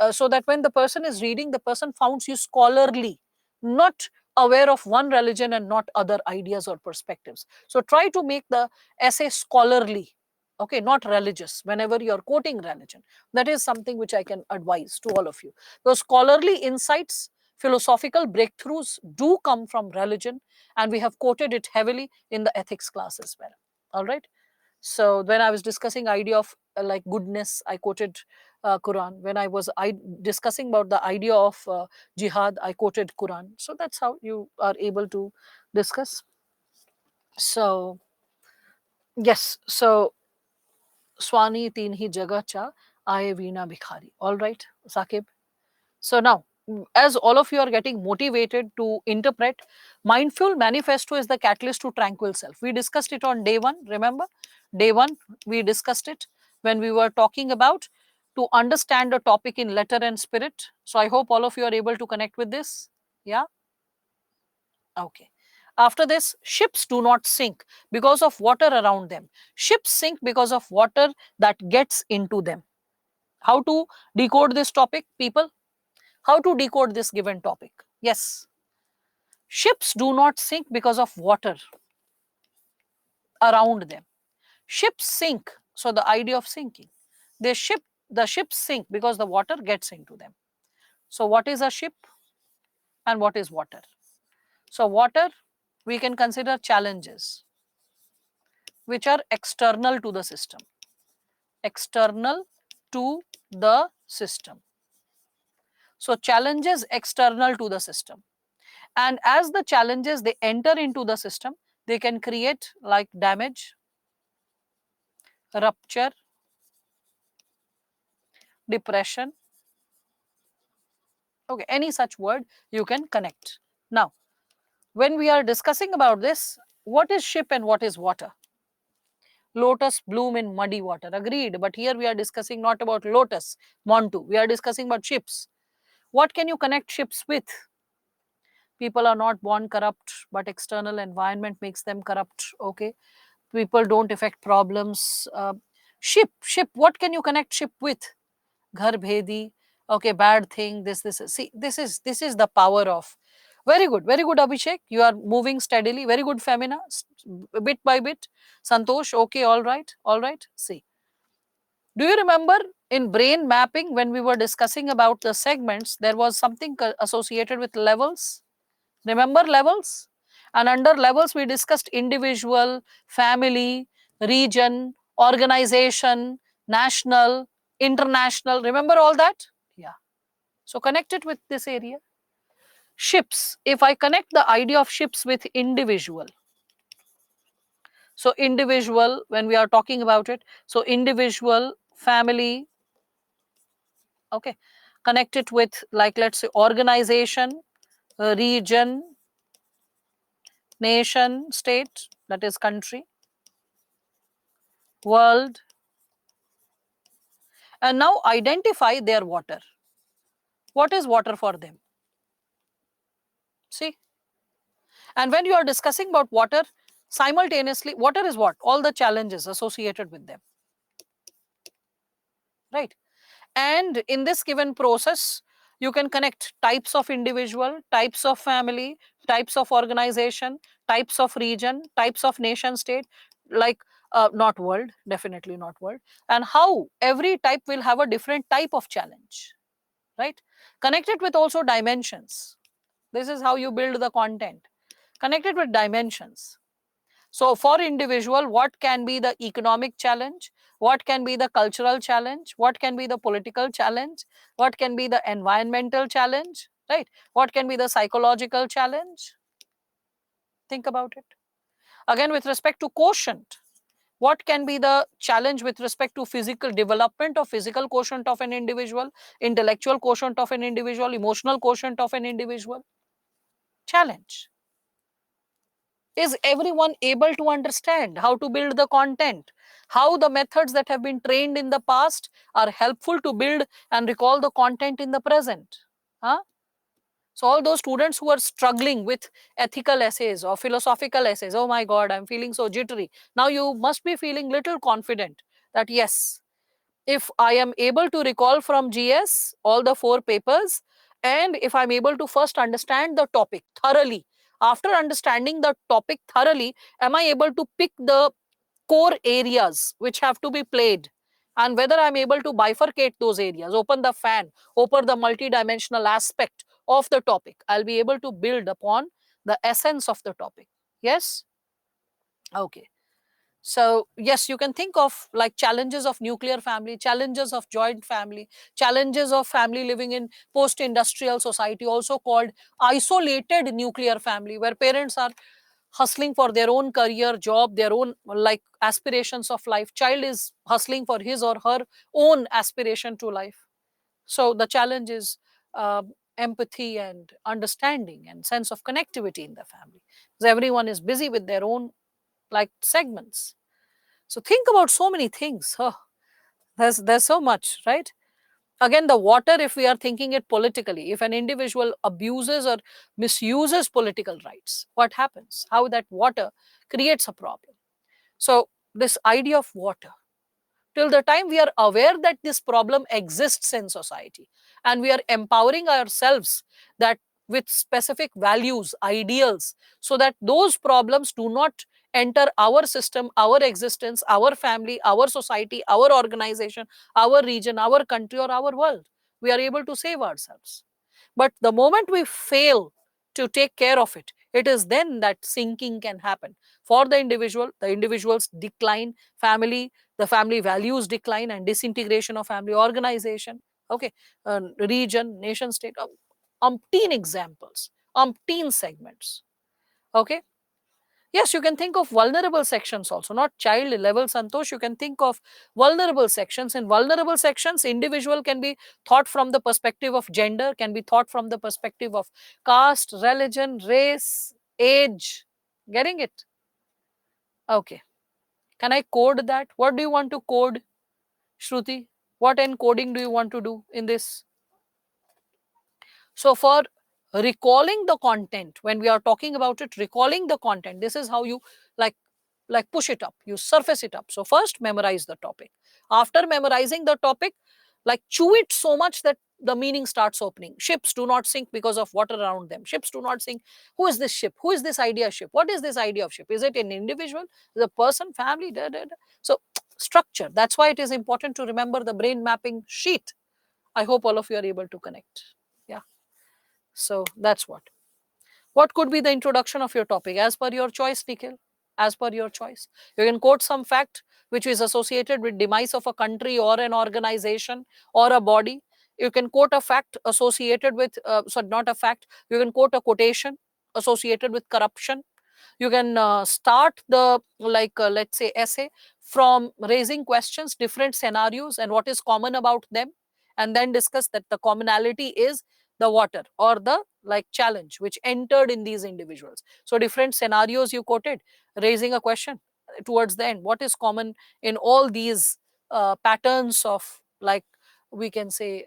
so that when the person is reading, the person finds you scholarly, not aware of one religion and not other ideas or perspectives. So try to make the essay scholarly, okay, not religious. Whenever you're quoting religion, that is something which I can advise to all of you. Those scholarly insights, philosophical breakthroughs do come from religion, and we have quoted it heavily in the ethics class as well. All right. So when I was discussing idea of like goodness, I quoted Quran. When I was discussing about the idea of jihad, I quoted Quran. So that's how you are able to discuss. So yes, so Swani teen hi jagah cha, aaye veena bhikhari. All right, Sakib. So now, as all of you are getting motivated to interpret, Mindful Manifesto is the catalyst to tranquil self. We discussed it on day one. Remember, day one we discussed it when we were talking about to understand a topic in letter and spirit. So I hope all of you are able to connect with this. Yeah. Okay. After this, ships do not sink because of water around them. Ships sink because of water that gets into them. How to decode this topic, people? How to decode this given topic? Yes. Ships do not sink because of water. around them. Ships sink. So the idea of sinking. The ships sink because the water gets into them. So what is a ship and what is water? So water, we can consider challenges which are external to the system. External to the system. So challenges external to the system. And as the challenges they enter into the system, they can create like damage, rupture, depression. Okay, any such word you can connect. Now, when we are discussing about this, what is ship and what is water? Lotus bloom in muddy water. Agreed. But here we are discussing not about lotus, Montu. We are discussing about ships. What can you connect ships with? People are not born corrupt, but external environment makes them corrupt. Okay. People don't affect problems. Ship. What can you connect ship with? Ghar bhedi. Okay, bad thing. This. See, this is the power of. Very good, Abhishek. You are moving steadily. Very good, Femina. Bit by bit. Santosh. Okay, all right. See. Do you remember in brain mapping when we were discussing about the segments, there was something associated with levels? Remember levels? And under levels, we discussed individual, family, region, organization, national, international. Remember all that? Yeah. So connect it with this area. Ships. If I connect the idea of ships with individual. So individual, when we are talking about it, so individual, family, okay, connect it with like let's say organization, region, nation, state, that is country, world, and now identify their water. What is water for them? See, and when you are discussing about water, simultaneously water is what? All the challenges associated with them, right? And in this given process, you can connect types of individual, types of family, types of organization, types of region, types of nation state, like not world, definitely not world, and how every type will have a different type of challenge, right? Connect it with also dimensions. This is how you build the content. Connect it with dimensions. So for individual, what can be the economic challenge? What can be the cultural challenge? What can be the political challenge? What can be the environmental challenge? Right? What can be the psychological challenge? Think about it. Again, with respect to quotient, what can be the challenge with respect to physical development or physical quotient of an individual, intellectual quotient of an individual, emotional quotient of an individual? Challenge. Is everyone able to understand how to build the content? How the methods that have been trained in the past are helpful to build and recall the content in the present? Huh? So all those students who are struggling with ethical essays or philosophical essays, oh my God, I'm feeling so jittery. Now you must be feeling little confident that yes, if I am able to recall from GS all the 4 papers, and if I'm able to first understand the topic thoroughly, after understanding the topic thoroughly, am I able to pick the core areas which have to be played? And whether I'm able to bifurcate those areas, open the fan, open the multidimensional aspect of the topic, I'll be able to build upon the essence of the topic. Yes? Okay. So yes, you can think of like challenges of nuclear family, challenges of joint family, challenges of family living in post-industrial society, also called isolated nuclear family, where parents are hustling for their own career, job, their own like aspirations of life. Child is hustling for his or her own aspiration to life. So the challenge is empathy and understanding and sense of connectivity in the family, because everyone is busy with their own like segments. So think about so many things. Oh, there's so much, right? Again, the water, if we are thinking it politically, if an individual abuses or misuses political rights, what happens? How that water creates a problem. So this idea of water, till the time we are aware that this problem exists in society and we are empowering ourselves that with specific values, ideals, so that those problems do not enter our system, our existence, our family, our society, our organization, our region, our country, or our world. We are able to save ourselves. But the moment we fail to take care of it, it is then that sinking can happen for the individual. The individuals decline, family, the family values decline, and disintegration of family organization. Okay, region, nation state, umpteen examples, umpteen segments. Okay. Yes, you can think of vulnerable sections also, not child level, Santosh. You can think of vulnerable sections. In vulnerable sections, individual can be thought from the perspective of gender, can be thought from the perspective of caste, religion, race, age. Getting it? Okay. Can I code that? What do you want to code, Shruti? What encoding do you want to do in this? So for recalling the content, when we are talking about it, recalling the content, this is how you like push it up, you surface it up. So first memorize the topic. After memorizing the topic, like chew it so much that the meaning starts opening. Ships do not sink because of water around them. Ships do not sink. Who is this ship? Who is this idea ship? What is this idea of ship? Is it an individual, the person, family? Da, da, da. So structure. That's why it is important to remember the brain mapping sheet. I hope all of you are able to connect. Yeah. So that's what. What could be the introduction of your topic as per your choice, Nikhil? As per your choice. You can quote some fact which is associated with demise of a country or an organization or a body. You can quote a fact associated with, sorry, not a fact. You can quote a quotation associated with corruption. You can start the, let's say, essay from raising questions, different scenarios, and what is common about them, and then discuss that the commonality is the water or the challenge which entered in these individuals. So different scenarios you quoted, raising a question towards the end, what is common in all these patterns of, we can say,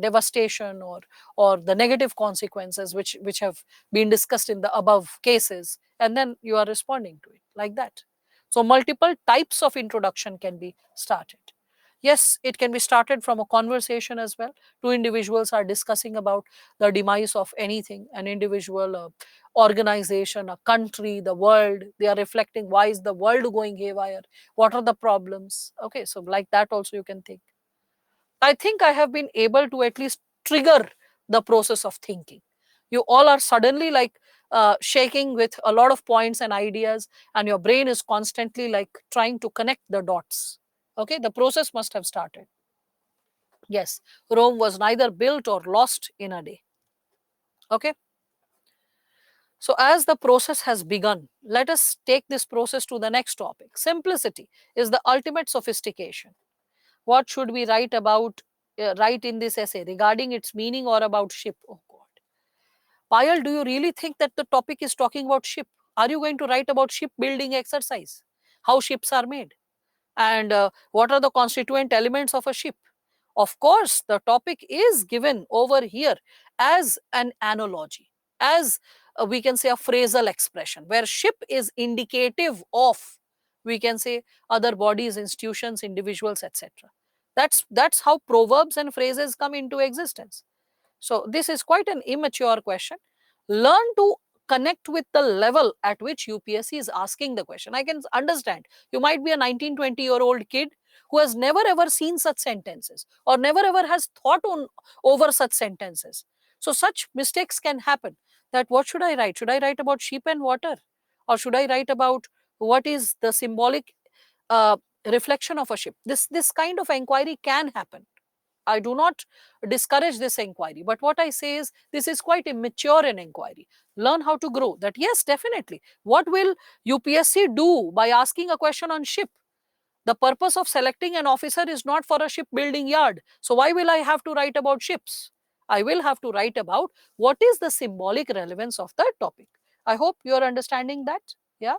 devastation, or the negative consequences which have been discussed in the above cases, and then you are responding to it like that. So multiple types of introduction can be started. Yes, it can be started from a conversation as well. Two individuals are discussing about the demise of anything, an individual, organization, a country, the world. They are reflecting, why is the world going haywire, what are the problems. Okay, so like that also you can think. I think I have been able to at least trigger the process of thinking. You all are suddenly shaking with a lot of points and ideas, and your brain is constantly trying to connect the dots. Okay, the process must have started. Yes, Rome was neither built or lost in a day. Okay. So, as the process has begun, let us take this process to the next topic. Simplicity is the ultimate sophistication. What should we write in this essay regarding its meaning or about ship? Oh God. Payal, do you really think that the topic is talking about ship? Are you going to write about shipbuilding exercise? How ships are made? And what are the constituent elements of a ship? Of course, the topic is given over here as an analogy, as we can say a phrasal expression, where ship is indicative of, we can say, other bodies, institutions, individuals, etc. That's how proverbs and phrases come into existence. So this is quite an immature question. Learn to connect with the level at which UPSC is asking the question. I can understand. You might be a 19, 20-year-old kid who has never ever seen such sentences or never ever has thought over such sentences. So such mistakes can happen. That what should I write? Should I write about sheep and water? Or should I write about what is the symbolic uh, reflection of a ship? This kind of inquiry can happen. I do not discourage this inquiry, but what I say is this is quite immature in inquiry. Learn how to grow. That yes, definitely. What will UPSC do by asking a question on ship? The purpose of selecting an officer is not for a shipbuilding yard. So why will I have to write about ships? I will have to write about what is the symbolic relevance of that topic. I hope you are understanding that. Yeah.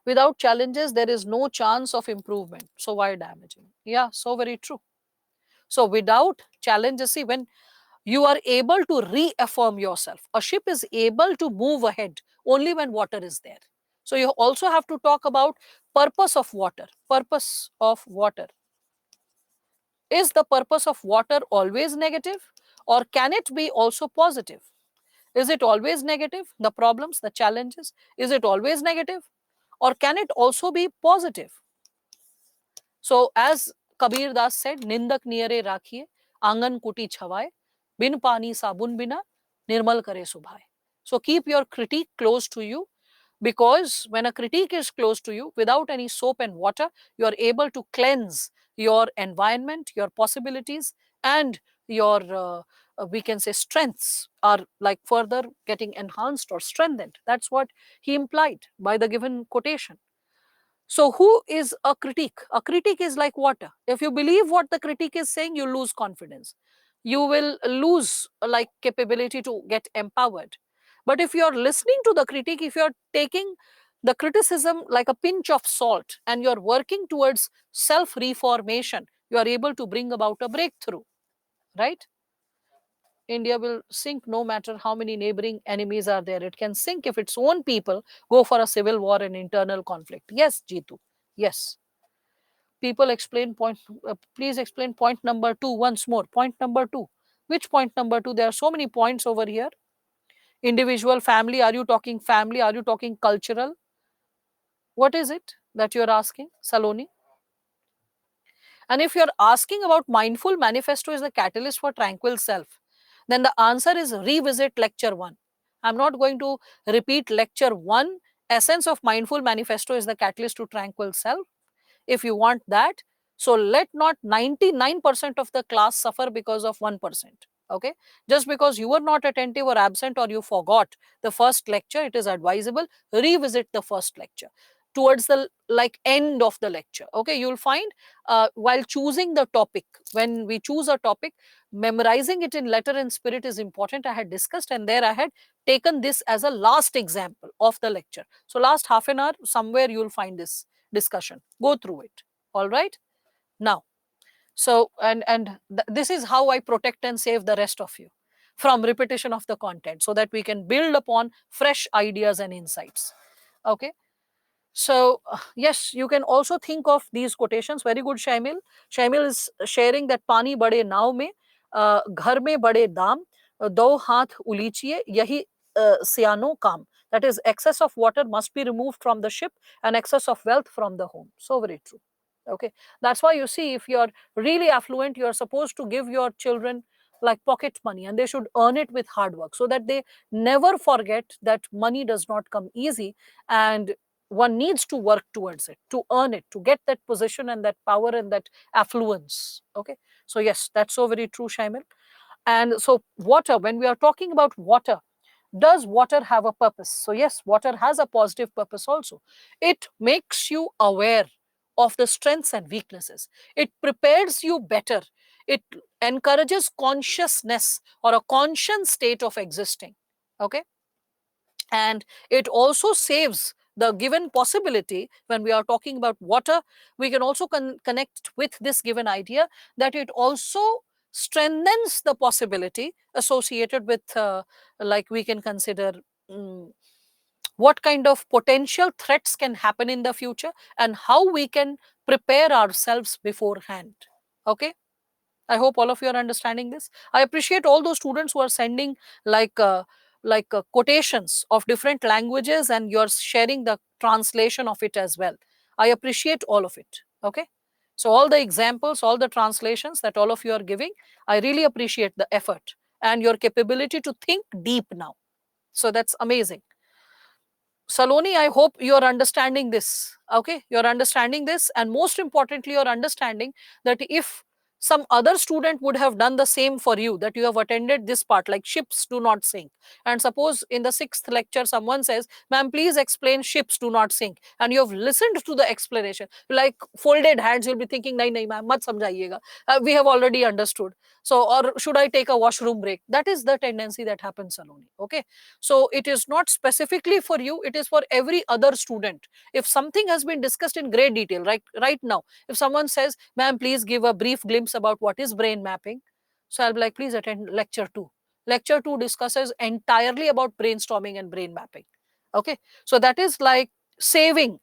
Without challenges, there is no chance of improvement. So why damaging? Yeah, so very true. So without challenges, see, when you are able to reaffirm yourself, a ship is able to move ahead only when water is there. So you also have to talk about purpose of water. Purpose of water. Is the purpose of water always negative? or can it be also positive? Is it always negative? The problems, the challenges, is it always negative? Or can it also be positive? So, as Kabir Das said, Nindak niyare rakhiye, angan kuti chhawaye, bin pani sabun bina, nirmal kare subhaye. So, keep your critique close to you, because when a critique is close to you, without any soap and water, you are able to cleanse your environment, your possibilities, and your we can say strengths are like further getting enhanced or strengthened. That's what he implied by the given quotation. So, who is a critique? A critique is like water. If you believe what the critique is saying, you lose confidence. You will lose like capability to get empowered. But if you're listening to the critique, if you're taking the criticism like a pinch of salt and you're working towards self reformation, you are able to bring about a breakthrough, right? India will sink no matter how many neighboring enemies are there. It can sink if its own people go for a civil war and internal conflict. Yes, Jitu. Yes. People explain point, please explain point number 2 once more. Point number 2. Which point number 2? There are so many points over here. Individual, family. Are you talking family? Are you talking cultural? What is it that you're asking, Saloni? And if you're asking about mindful manifesto is the catalyst for tranquil self, then the answer is revisit lecture 1. I'm not going to repeat lecture 1. Essence of mindful manifesto is the catalyst to tranquil self. If you want that, so let not 99% of the class suffer because of 1%. Okay, just because you were not attentive or absent or you forgot the first lecture, it is advisable revisit the first lecture towards the like end of the lecture. Okay, you'll find while choosing the topic, when we choose a topic, memorizing it in letter and spirit is important. I had discussed, and there I had taken this as a last example of the lecture. So last half an hour somewhere you'll find this discussion. Go through it. All right. Now, so this is how I protect and save the rest of you from repetition of the content, so that we can build upon fresh ideas and insights. Okay. So yes, you can also think of these quotations. Very good, Shaimil. Shaimil is sharing that pani bade nao mein, ghar mein bade dam, do haath ulichiye, yahi siano kam. That is, excess of water must be removed from the ship and excess of wealth from the home. So very true. Okay, that's why you see, if you're really affluent, you're supposed to give your children like pocket money, and they should earn it with hard work, so that they never forget that money does not come easy, and one needs to work towards it, to earn it, to get that position and that power and that affluence. Okay, so yes, that's so very true, Shaimil. And so water, when we are talking about water, does water have a purpose? So yes, water has a positive purpose also. It makes you aware of the strengths and weaknesses. It prepares you better. It encourages consciousness or a conscious state of existing. Okay, and it also saves the given possibility. When we are talking about water, we can also connect with this given idea that it also strengthens the possibility associated with like we can consider mm, what kind of potential threats can happen in the future and how we can prepare ourselves beforehand. Okay, I hope all of you are understanding this. I appreciate all those students who are sending like quotations of different languages, and you're sharing the translation of it as well. I appreciate all of it. Okay. So all the examples, all the translations that all of you are giving, I really appreciate the effort and your capability to think deep now. So that's amazing. Saloni, I hope you're understanding this. Okay, you're understanding this, and most importantly, you're understanding that if some other student would have done the same for you, that you have attended this part, like ships do not sink. And suppose in the 6th lecture, someone says, ma'am, please explain ships do not sink. And you have listened to the explanation, like folded hands, you'll be thinking, nahi, nahi, ma'am, mat samjhayega. We have already understood. So, or should I take a washroom break? That is the tendency that happens, Saloni. Okay. So it is not specifically for you, it is for every other student. If something has been discussed in great detail, right now, if someone says, ma'am, please give a brief glimpse about what is brain mapping. So I'll be like, please attend lecture 2. Lecture 2 discusses entirely about brainstorming and brain mapping. Okay. So that is like saving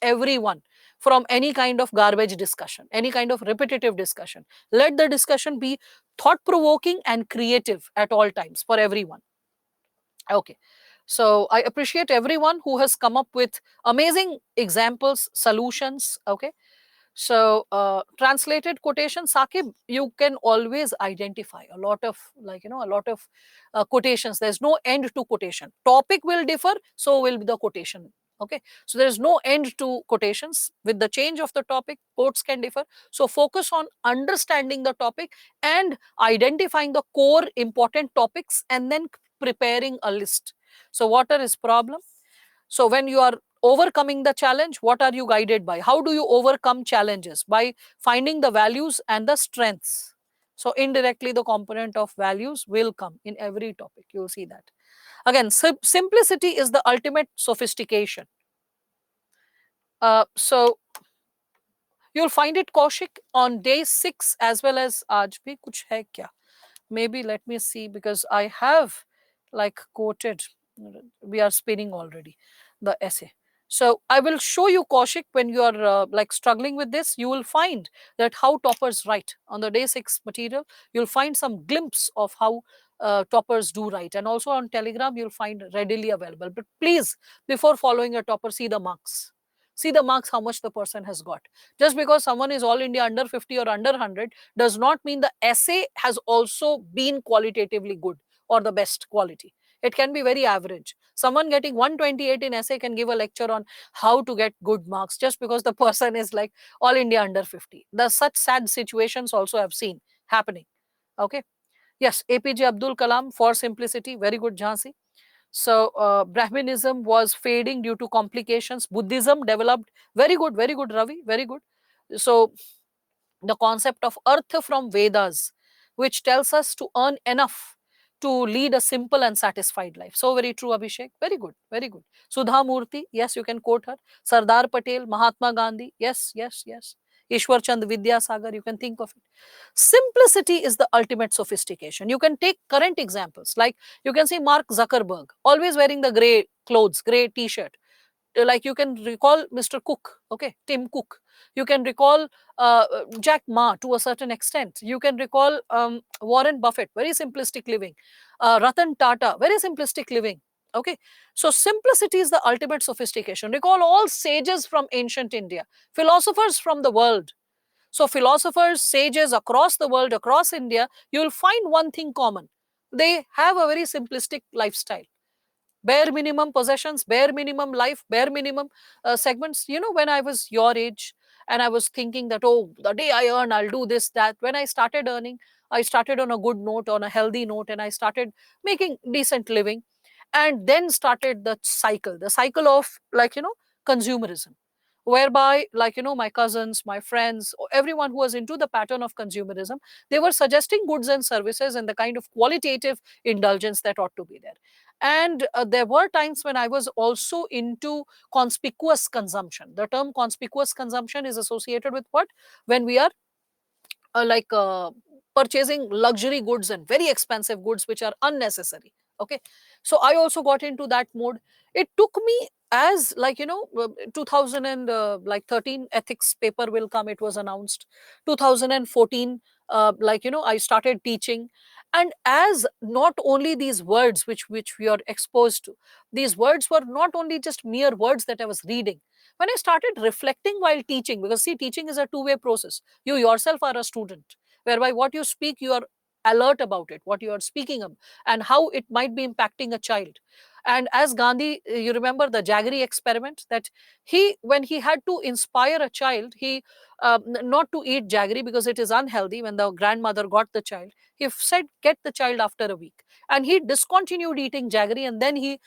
everyone from any kind of garbage discussion, any kind of repetitive discussion. Let the discussion be thought provoking and creative at all times for everyone. Okay. So I appreciate everyone who has come up with amazing examples, solutions. Okay. So, translated quotation, Sakib, you can always identify a lot of, a lot of quotations. There's no end to quotation. Topic will differ, so will be the quotation. Okay. So, there is no end to quotations. With the change of the topic, quotes can differ. So, focus on understanding the topic and identifying the core important topics and then preparing a list. So, water is problem. So when you are overcoming the challenge, what are you guided by? How do you overcome challenges? By finding the values and the strengths. So indirectly, the component of values will come in every topic. You'll see that. Again, simplicity is the ultimate sophistication. So you'll find it, Kaushik, on day 6 as well as aaj bhi kuch hai kya? Maybe let me see, because I have like quoted, we are spinning already the essay. So I will show you, Kaushik, when you are like struggling with this, you will find that how toppers write on the day 6 material. You'll find some glimpse of how toppers do write, and also on Telegram you'll find readily available. But please, before following a topper, see the marks. See the marks, how much the person has got. Just because someone is all India under 50 or under 100 does not mean the essay has also been qualitatively good or the best quality. It can be very average. Someone getting 128 in essay can give a lecture on how to get good marks just because the person is like all India under 50. The such sad situations also I've seen happening. Okay. Yes, APJ Abdul Kalam, for simplicity, very good, Jhansi. So Brahminism was fading due to complications. Buddhism developed. Very good, Ravi. Very good. So the concept of earth from Vedas, which tells us to earn enough to lead a simple and satisfied life. So very true, Abhishek. Very good, very good. Sudha Murthy, yes, you can quote her. Sardar Patel, Mahatma Gandhi, yes, yes, yes. Ishwar Chand Vidyasagar, you can think of it. Simplicity is the ultimate sophistication. You can take current examples, like you can see Mark Zuckerberg, always wearing the gray clothes, gray t-shirt. Like you can recall Mr. Cook, okay, Tim Cook. You can recall Jack Ma to a certain extent. You can recall Warren Buffett, very simplistic living. Ratan Tata, very simplistic living. Okay, so simplicity is the ultimate sophistication. Recall all sages from ancient India, philosophers from the world. So philosophers, sages across the world, across India, you will find one thing common. They have a very simplistic lifestyle. Bare minimum possessions, bare minimum life, bare minimum segments. You know, when I was your age and I was thinking that, oh, the day I earn, I'll do this, that. When I started earning, I started on a good note, on a healthy note, and I started making decent living. And then started the cycle of, consumerism, whereby, my cousins, my friends, everyone who was into the pattern of consumerism, they were suggesting goods and services and the kind of qualitative indulgence that ought to be there. And there were times when I was also into conspicuous consumption. The term conspicuous consumption is associated with what? When we are uh, like uh, purchasing luxury goods and very expensive goods which are unnecessary. Okay, so I also got into that mode. It took me, as 2013 ethics paper will come, it was announced. 2014, I started teaching. And as not only these words which we are exposed to, these words were not only just mere words that I was reading. When I started reflecting while teaching, because see, teaching is a two-way process. You yourself are a student, whereby what you speak, you are alert about it, what you are speaking of, and how it might be impacting a child. And as Gandhi, you remember the Jaggery experiment, that when he had to inspire a child, he not to eat jaggery because it is unhealthy. When the grandmother got the child, he said, get the child after a week. And he discontinued eating jaggery, and then he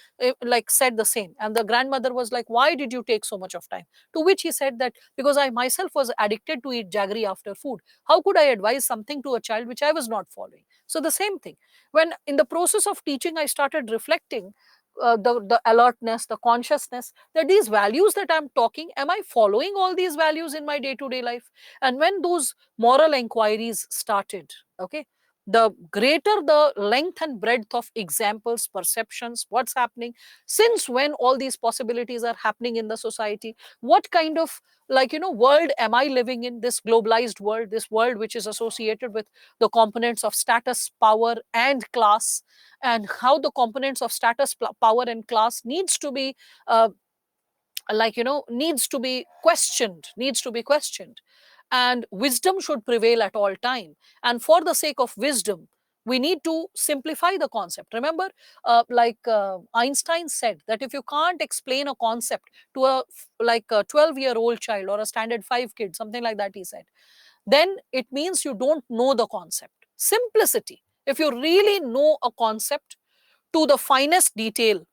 said the same. And the grandmother was like, why did you take so much of time? To which he said that, because I myself was addicted to eat jaggery after food. How could I advise something to a child which I was not following? So the same thing, when in the process of teaching I started reflecting, the alertness, the consciousness, that these values that I'm talking, am I following all these values in my day to day life? And when those moral inquiries started, okay, the greater the length and breadth of examples, perceptions, what's happening, since when all these possibilities are happening in the society, what kind of, like, world am I living in, this globalized world, this world which is associated with the components of status, power, and class, and how the components of status, power, and class needs to be needs to be questioned, and wisdom should prevail at all time. And for the sake of wisdom, we need to simplify the concept. Remember, Einstein said that if you can't explain a concept to a 12-year-old child or a standard 5 kid, something like that, he said, then it means you don't know the concept. Simplicity. If you really know a concept to the finest detail,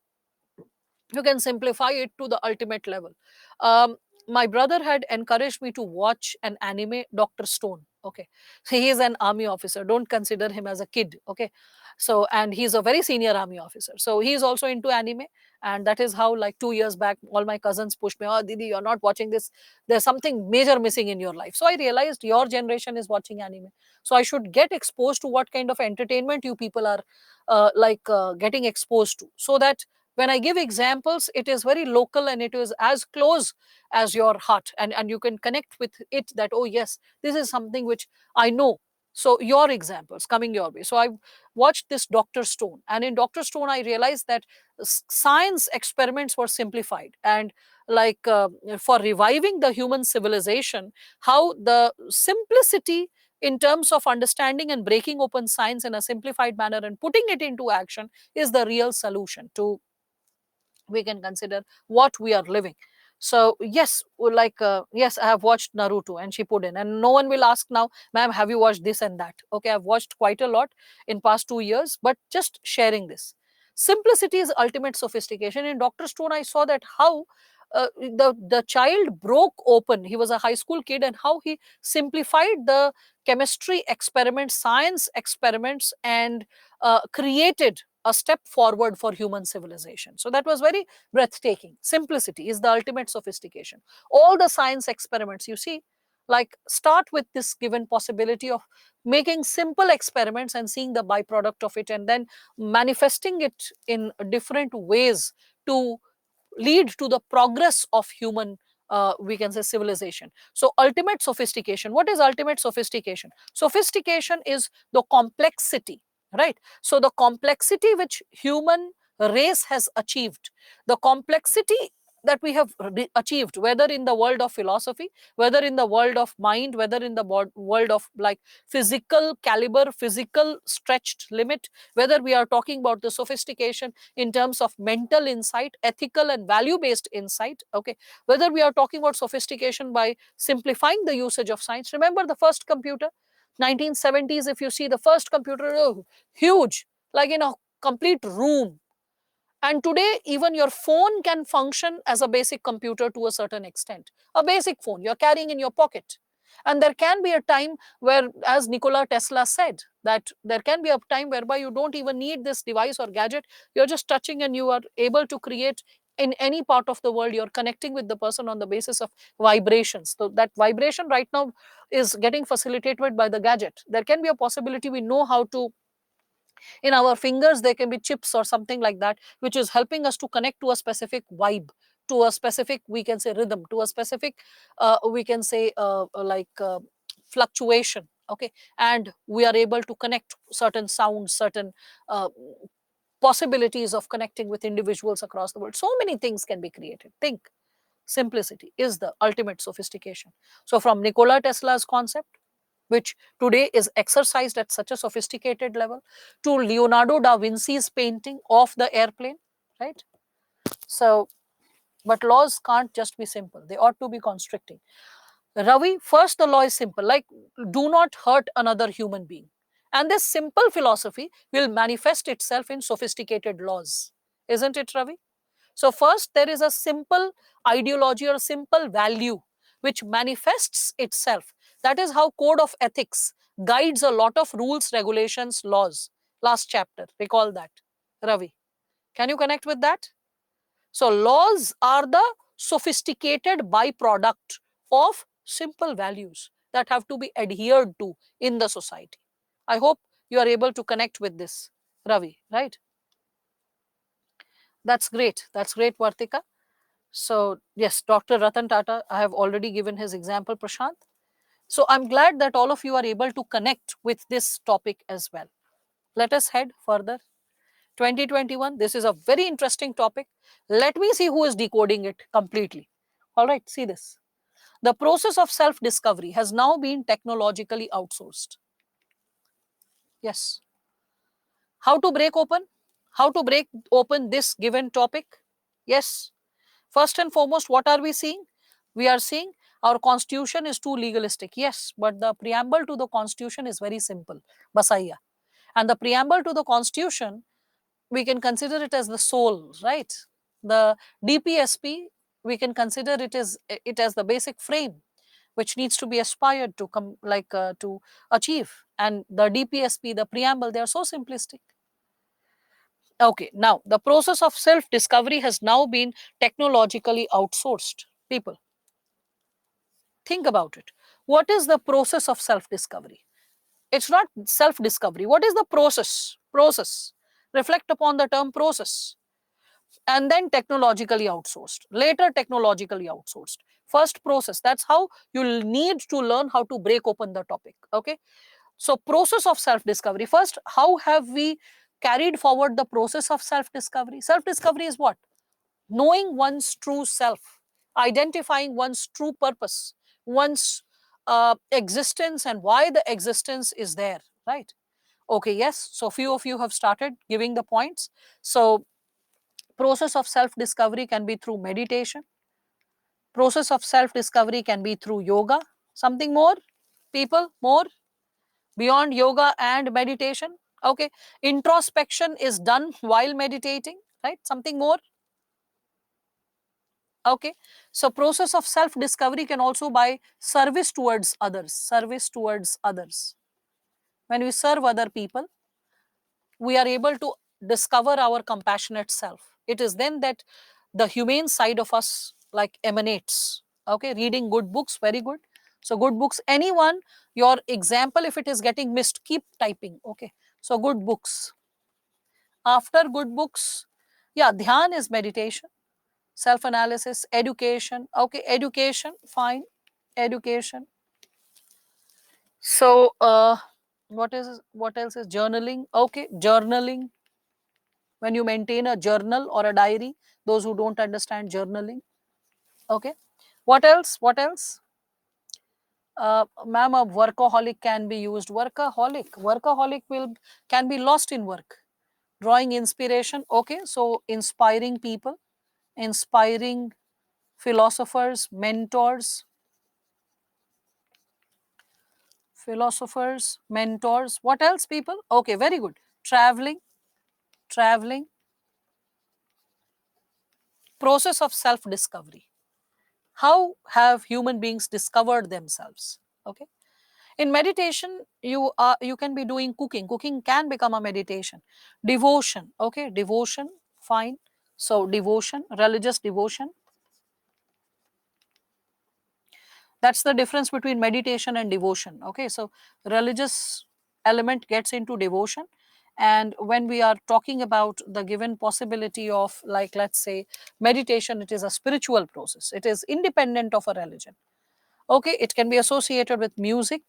you can simplify it to the ultimate level. um, my brother had encouraged me to watch an anime, Dr. Stone. Okay, so he is an army officer, don't consider him as a kid. Okay, so, and he's a very senior army officer, so he is also into anime. And that is how, like, 2 years back, all my cousins pushed me, oh Didi, you're not watching this, there's something major missing in your life. So I realized your generation is watching anime, so I should get exposed to what kind of entertainment you people are getting exposed to, so that when I give examples, it is very local and it is as close as your heart, and you can connect with it, that, oh yes, this is something which I know. So your examples coming your way. So I watched this Dr. Stone, and in Dr. Stone I realized that science experiments were simplified, and for reviving the human civilization, how the simplicity in terms of understanding and breaking open science in a simplified manner and putting it into action is the real solution to, we can consider, what we are living. So yes, yes, I have watched Naruto, and Shippuden, and no one will ask now, ma'am, have you watched this and that? Okay, I've watched quite a lot in past 2 years, but just sharing this. Simplicity is ultimate sophistication. In Dr. Stone, I saw that how the child broke open, he was a high school kid, and how he simplified the chemistry experiments, science experiments, and created a step forward for human civilization. So that was very breathtaking. Simplicity is the ultimate sophistication. All the science experiments, you see, like, start with this given possibility of making simple experiments and seeing the byproduct of it, and then manifesting it in different ways to lead to the progress of human, we can say, civilization. So ultimate sophistication, what is ultimate sophistication? Sophistication is the complexity, right? So the complexity which human race has achieved, the complexity that we have achieved, whether in the world of philosophy, whether in the world of mind, whether in the world of, like, physical caliber, physical stretched limit, whether we are talking about the sophistication in terms of mental insight, ethical and value based insight. Okay, whether we are talking about sophistication by simplifying the usage of science. Remember the first computer, 1970s, if you see the first computer, oh, huge, like in a complete room. And today, even your phone can function as a basic computer to a certain extent. A basic phone you're carrying in your pocket. And there can be a time where, as Nikola Tesla said, that there can be a time whereby you don't even need this device or gadget. You're just touching and you are able to create in any part of the world. You're connecting with the person on the basis of vibrations. So that vibration right now is getting facilitated by the gadget. There can be a possibility we know how to, in our fingers there can be chips or something like that, which is helping us to connect to a specific vibe, to a specific, we can say, rhythm, to a specific, we can say, fluctuation. Okay, and we are able to connect certain sounds, certain uh, possibilities of connecting with individuals across the world. So many things can be created. Think, simplicity is the ultimate sophistication. So from Nikola Tesla's concept, which today is exercised at such a sophisticated level, to Leonardo da Vinci's painting of the airplane, right? So, but laws can't just be simple, they ought to be constricting. Ravi, first the law is simple, like, do not hurt another human being. And this simple philosophy will manifest itself in sophisticated laws. Isn't it, Ravi? So, first, there is a simple ideology or simple value which manifests itself. That is how Code of Ethics guides a lot of rules, regulations, laws. Last chapter, recall that. Ravi, can you connect with that? So, laws are the sophisticated byproduct of simple values that have to be adhered to in the society. I hope you are able to connect with this, Ravi, right? That's great. That's great, Vartika. So, yes, Dr. Ratan Tata, I have already given his example, Prashant. So, I'm glad that all of you are able to connect with this topic as well. Let us head further. 2021, this is a very interesting topic. Let me see who is decoding it completely. All right, see this. The process of self discovery has now been technologically outsourced. Yes. How to break open? How to break open this given topic? Yes. First and foremost, what are we seeing? We are seeing our constitution is too legalistic. Yes, but the preamble to the constitution is very simple. Basaiya. And the preamble to the constitution, we can consider it as the soul, right? The DPSP, we can consider it as the basic frame which needs to be aspired to to achieve. And the DPSP, the preamble, they are so simplistic. Okay, now the process of self discovery has now been technologically outsourced. People, think about it. What is the process of self discovery? It's not self discovery. What is the process? Process. Reflect upon the term process. And then technologically outsourced. Later, technologically outsourced. First, process. That's how you'll need to learn how to break open the topic. Okay. So, process of self discovery. First, how have we carried forward the process of self discovery? Self discovery is what? Knowing one's true self, identifying one's true purpose, one's existence, and why the existence is there, right? Okay, yes. So, few of you have started giving the points. So, process of self discovery can be through meditation, process of self discovery can be through yoga. Something more, people, more beyond yoga and meditation? Okay, introspection is done while meditating, right? Something more? Okay, so process of self discovery can also by service towards others, service towards others. When we serve other people, we are able to discover our compassionate self. It is then that the humane side of us like emanates. Okay, reading good books, very good. So good books, anyone, your example, if it is getting missed, keep typing. Okay, so good books. After good books, yeah, dhyan is meditation, self analysis, education. Okay, education, fine, education. So what else is journaling? Okay, journaling, when you maintain a journal or a diary, those who don't understand journaling. Okay, what else? What else? Ma'am, a workaholic can be used. Workaholic will can be lost in work. Drawing inspiration. Okay, so inspiring people, inspiring philosophers, mentors, mentors. What else, people? Okay, very good. Traveling, traveling. Process of self discovery. How have human beings discovered themselves? Okay, in meditation, you can be doing cooking can become a meditation. Devotion, okay, devotion, fine. So devotion, religious devotion, that's the difference between meditation and devotion. Okay, so religious element gets into devotion, and when we are talking about the given possibility of, like, let's say meditation, it is a spiritual process, it is independent of a religion. Okay, it can be associated with music,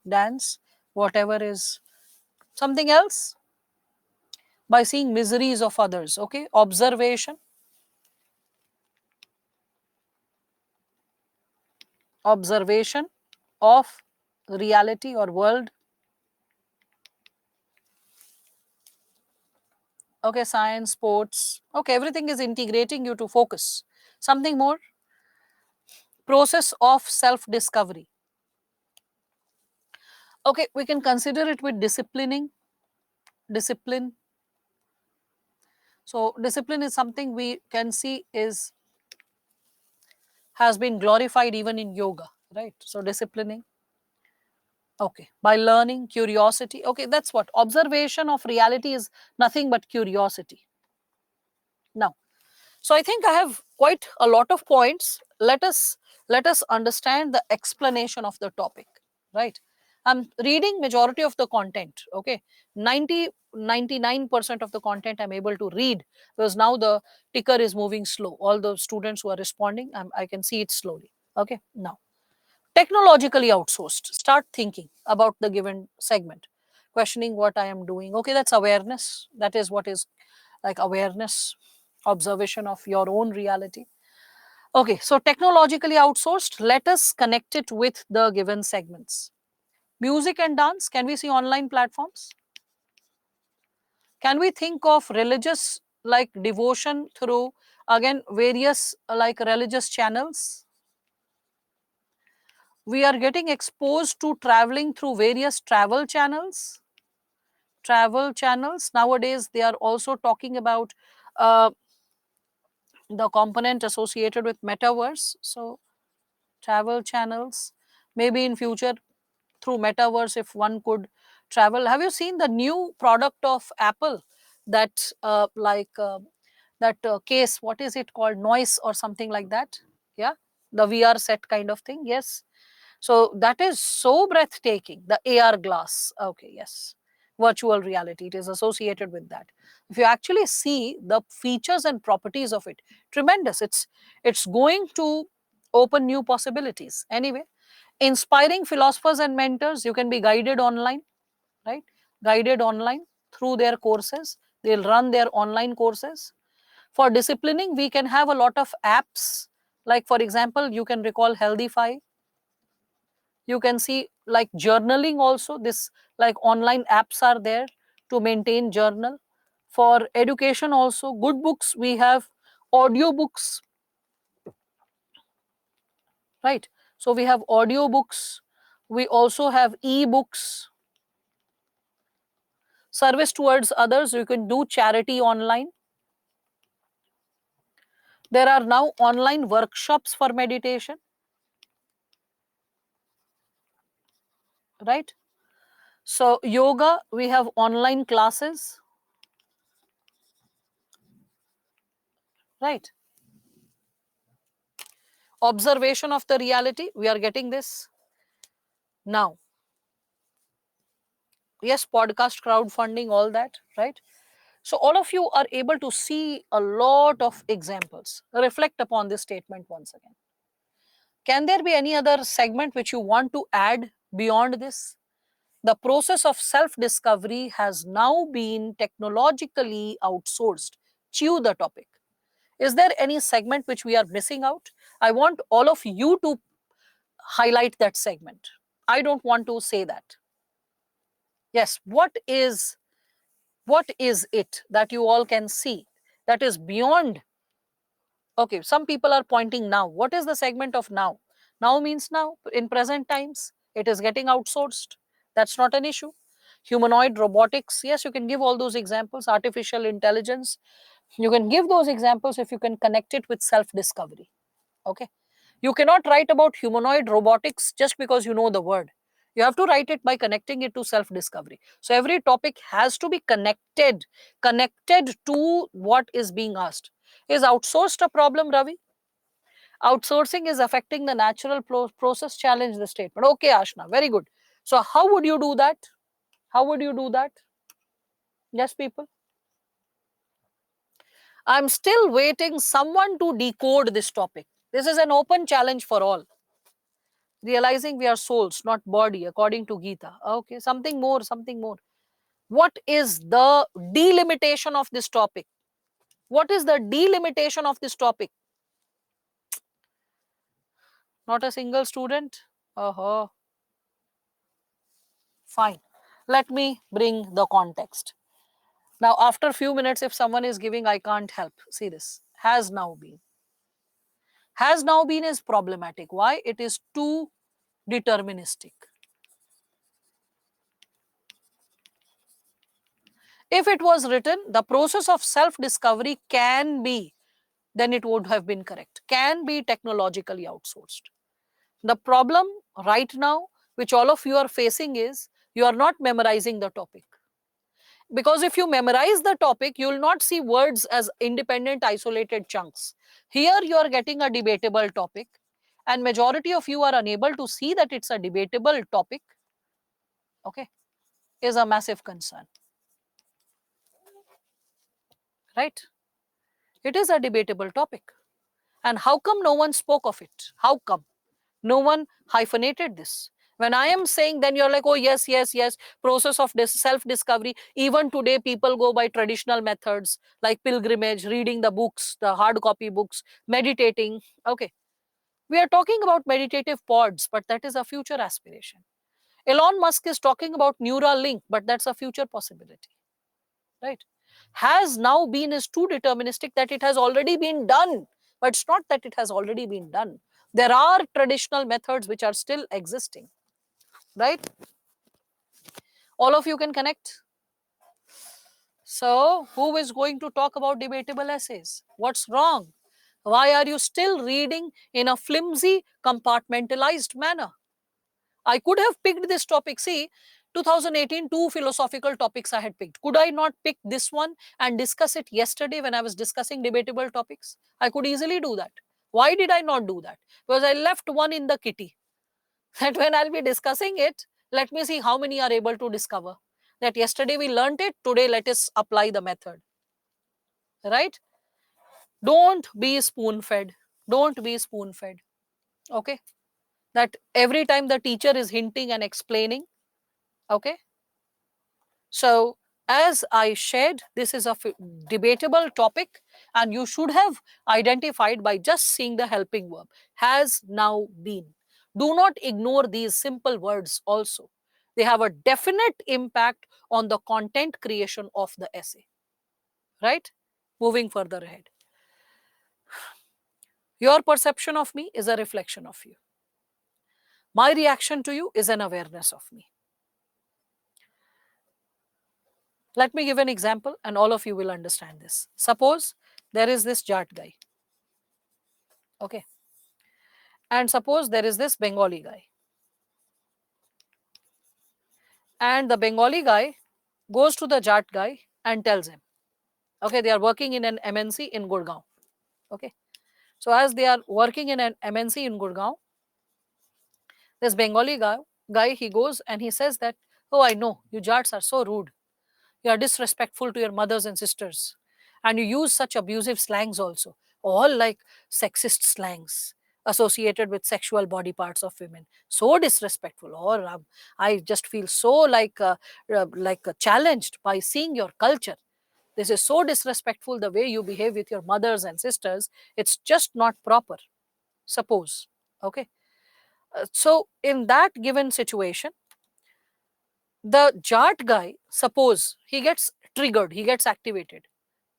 dance, whatever is something else, by seeing miseries of others. Okay, observation of reality or world. Okay, science, sports. Okay, everything is integrating you to focus. Something more, process of self discovery. Okay, we can consider it with discipline. So discipline is something we can see is has been glorified even in yoga, right? So disciplining. Okay, by learning, curiosity. Okay, that's what observation of reality is, nothing but curiosity. Now, so I think I have quite a lot of points. Let us understand the explanation of the topic, right? I'm reading majority of the content. Okay, 99% of the content I'm able to read, because now the ticker is moving slow. All the students who are responding, I can see it slowly. Okay, now technologically outsourced. Start thinking about the given segment, questioning what I am doing. Okay, that's awareness. That is what is like awareness, observation of your own reality. Okay, so technologically outsourced, let us connect it with the given segments. Music and dance, can we see online platforms? Can we think of religious like devotion through again various like religious channels? We are getting exposed to traveling through various travel channels. Travel channels nowadays, they are also talking about uh, the component associated with metaverse. So travel channels, maybe in future through metaverse, if one could travel. Have you seen the new product of Apple, that that case, what is it called, noise or something like that? Yeah, the VR set kind of thing. Yes, so that is so breathtaking. The AR glass. Okay, yes. Virtual reality, it is associated with that. If you actually see the features and properties of it, tremendous. It's going to open new possibilities. Anyway, inspiring philosophers and mentors, you can be guided online, right? Guided online through their courses. They'll run their online courses. For disciplining, we can have a lot of apps. Like for example, you can recall Healthify. You can see like journaling also, this like online apps are there to maintain journal. For education also, good books, we have audio books, right? So we have audio books, we also have e-books. Service towards others, you can do charity online. There are now online workshops for meditation, right? So yoga, we have online classes, right? Observation of the reality, we are getting this now. Yes, podcast, crowdfunding, all that, right? So all of you are able to see a lot of examples. Reflect upon this statement once again. Can there be any other segment which you want to add beyond this? The process of self discovery has now been technologically outsourced. Chew the topic. Is there any segment which we are missing out? I want all of you to highlight that segment. I don't want to say that. Yes, what is it that you all can see that is beyond? Okay, some people are pointing now. What is the segment of now? Now means now, in present times. It is getting outsourced. That's not an issue. Humanoid robotics, yes, you can give all those examples. Artificial intelligence, you can give those examples if you can connect it with self discovery. Okay, you cannot write about humanoid robotics just because you know the word. You have to write it by connecting it to self discovery. So every topic has to be connected to what is being asked. Is outsourced a problem, Ravi? Outsourcing is affecting the natural process, challenge the statement. Okay, Ashna, very good. So how would you do that? How would you do that? Yes, people. I'm still waiting someone to decode this topic. This is an open challenge for all. Realizing we are souls, not body, according to Gita. Okay, something more, something more. What is the delimitation of this topic? What is the delimitation of this topic? Not a single student? Uh-huh. Fine. Let me bring the context. Now, after a few minutes, if someone is giving, I can't help. See this. Has now been. Has now been is problematic. Why? It is too deterministic. If it was written, the process of self discovery can be, then it would have been correct. Can be technologically outsourced. The problem right now, which all of you are facing, is you are not memorizing the topic. Because if you memorize the topic, you will not see words as independent, isolated chunks. Here you are getting a debatable topic, and majority of you are unable to see that it's a debatable topic. okay, is a massive concern, right? It is a debatable topic. And how come no one spoke of it? How come no one hyphenated this? When I am saying, then you're like, oh, yes, yes, yes, process of self discovery. Even today, people go by traditional methods like pilgrimage, reading the books, the hard copy books, meditating. Okay. We are talking about meditative pods, but that is a future aspiration. Elon Musk is talking about neural link, but that's a future possibility, right? Has now been is too deterministic that it has already been done, but it's not that it has already been done. There are traditional methods which are still existing, right? All of you can connect. So, who is going to talk about debatable essays? What's wrong? Why are you still reading in a flimsy, compartmentalized manner? I could have picked this topic. See, 2018, two philosophical topics I had picked. Could I not pick this one and discuss it yesterday when I was discussing debatable topics? I could easily do that. Why did I not do that? Because I left one in the kitty. That when I'll be discussing it, let me see how many are able to discover. That yesterday we learned it, today let us apply the method. Right? Don't be spoon fed. Don't be spoon fed. Okay? That every time the teacher is hinting and explaining, okay? So, as I shared, this is a debatable topic, and you should have identified by just seeing the helping verb has now been. Do not ignore these simple words also. They have a definite impact on the content creation of the essay, right? Moving further ahead. Your perception of me is a reflection of you. My reaction to you is an awareness of me. Let me give an example and all of you will understand this. Suppose there is this Jat guy. Okay. And suppose there is this Bengali guy. And the Bengali guy goes to the Jat guy and tells him, okay, they are working in an MNC in Gurgaon. Okay. So as they are working in an MNC in Gurgaon, this Bengali guy, he goes and he says that, oh, I know, you Jats are so rude. You are disrespectful to your mothers and sisters. And you use such abusive slangs also, all like sexist slangs associated with sexual body parts of women. So disrespectful. Or I just feel so challenged by seeing your culture. This is so disrespectful the way you behave with your mothers and sisters. It's just not proper. Suppose. Okay. So in that given situation, the Jat guy, suppose he gets triggered, he gets activated.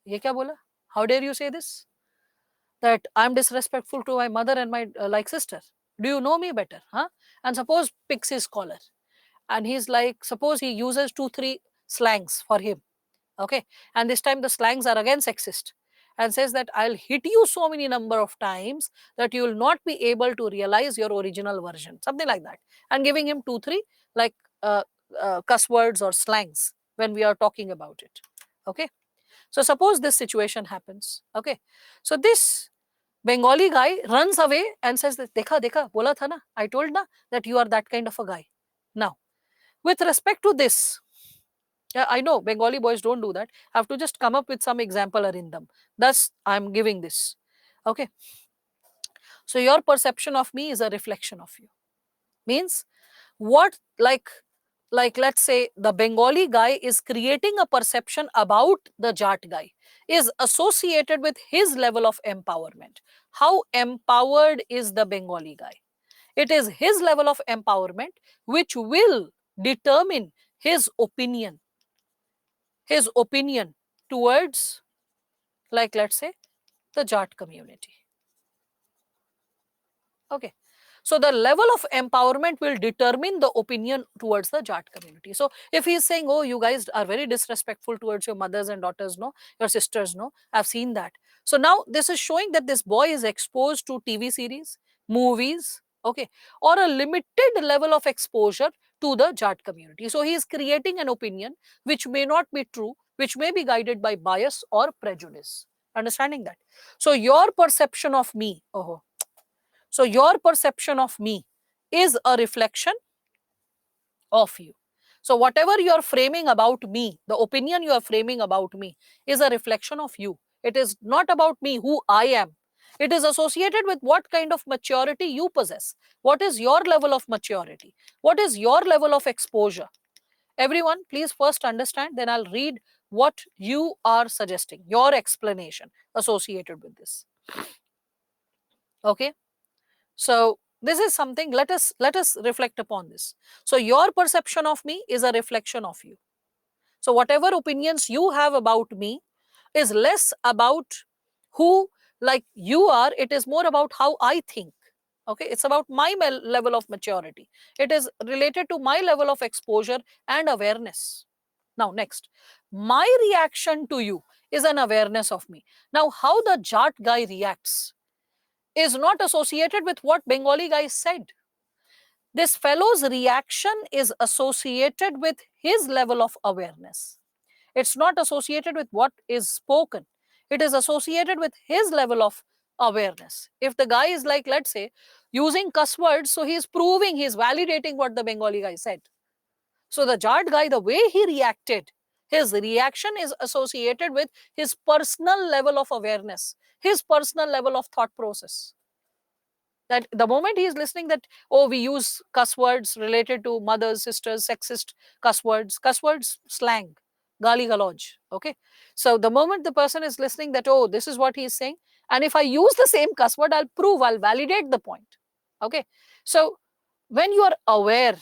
Ye kya bola? How dare you say this? That I'm disrespectful to my mother and my like sister. Do you know me better? Huh? And suppose picks his collar. And he's like, suppose he uses 2, 3 slangs for him. Okay. And this time the slangs are again sexist. And says that I'll hit you so many number of times that you will not be able to realize your original version. Something like that. And giving him 2, 3 like uh, cuss words or slangs when we are talking about it. Okay. So suppose this situation happens. Okay. So this Bengali guy runs away and says that, Dekha, dekha, bola tha na, I told na that you are that kind of a guy. Now, with respect to this, yeah, I know Bengali boys don't do that. I have to just come up with some example in them. Thus, I'm giving this. Okay. So your perception of me is a reflection of you. Means what like let's say the Bengali guy is creating a perception about the Jat guy is associated with his level of empowerment. How empowered is the Bengali guy? It is his level of empowerment which will determine his opinion towards, like let's say, the Jat community. Okay. So the level of empowerment will determine the opinion towards the Jat community. So if he's saying, oh, you guys are very disrespectful towards your mothers and daughters, no, your sisters, no, I've seen that. So now this is showing that this boy is exposed to TV series, movies, okay, or a limited level of exposure to the Jat community. So he is creating an opinion which may not be true, which may be guided by bias or prejudice. Understanding that? So your perception of me, oh, so your perception of me is a reflection of you. So whatever you are framing about me, the opinion you are framing about me is a reflection of you. It is not about me, who I am. It is associated with what kind of maturity you possess. What is your level of maturity? What is your level of exposure? Everyone, please first understand, then I'll read what you are suggesting, your explanation associated with this. Okay? So this is something, let us reflect upon this. So your perception of me is a reflection of you. So whatever opinions you have about me is less about who like you are, it is more about how I think. Okay, it's about my level of maturity. It is related to my level of exposure and awareness. Now, next, my reaction to you is an awareness of me. Now, how the Jat guy reacts is not associated with what Bengali guy said. This fellow's reaction is associated with his level of awareness. It's not associated with what is spoken. It is associated with his level of awareness. If the guy is like, let's say, using cuss words, so he's proving, he's validating what the Bengali guy said. So the Jat guy, the way he reacted, his reaction is associated with his personal level of awareness, his personal level of thought process. That the moment he is listening that, oh, we use cuss words related to mothers, sisters, sexist cuss words, slang, gali galoj. Okay. So the moment the person is listening that, oh, this is what he is saying, and if I use the same cuss word, I'll validate the point. Okay. So when you are aware,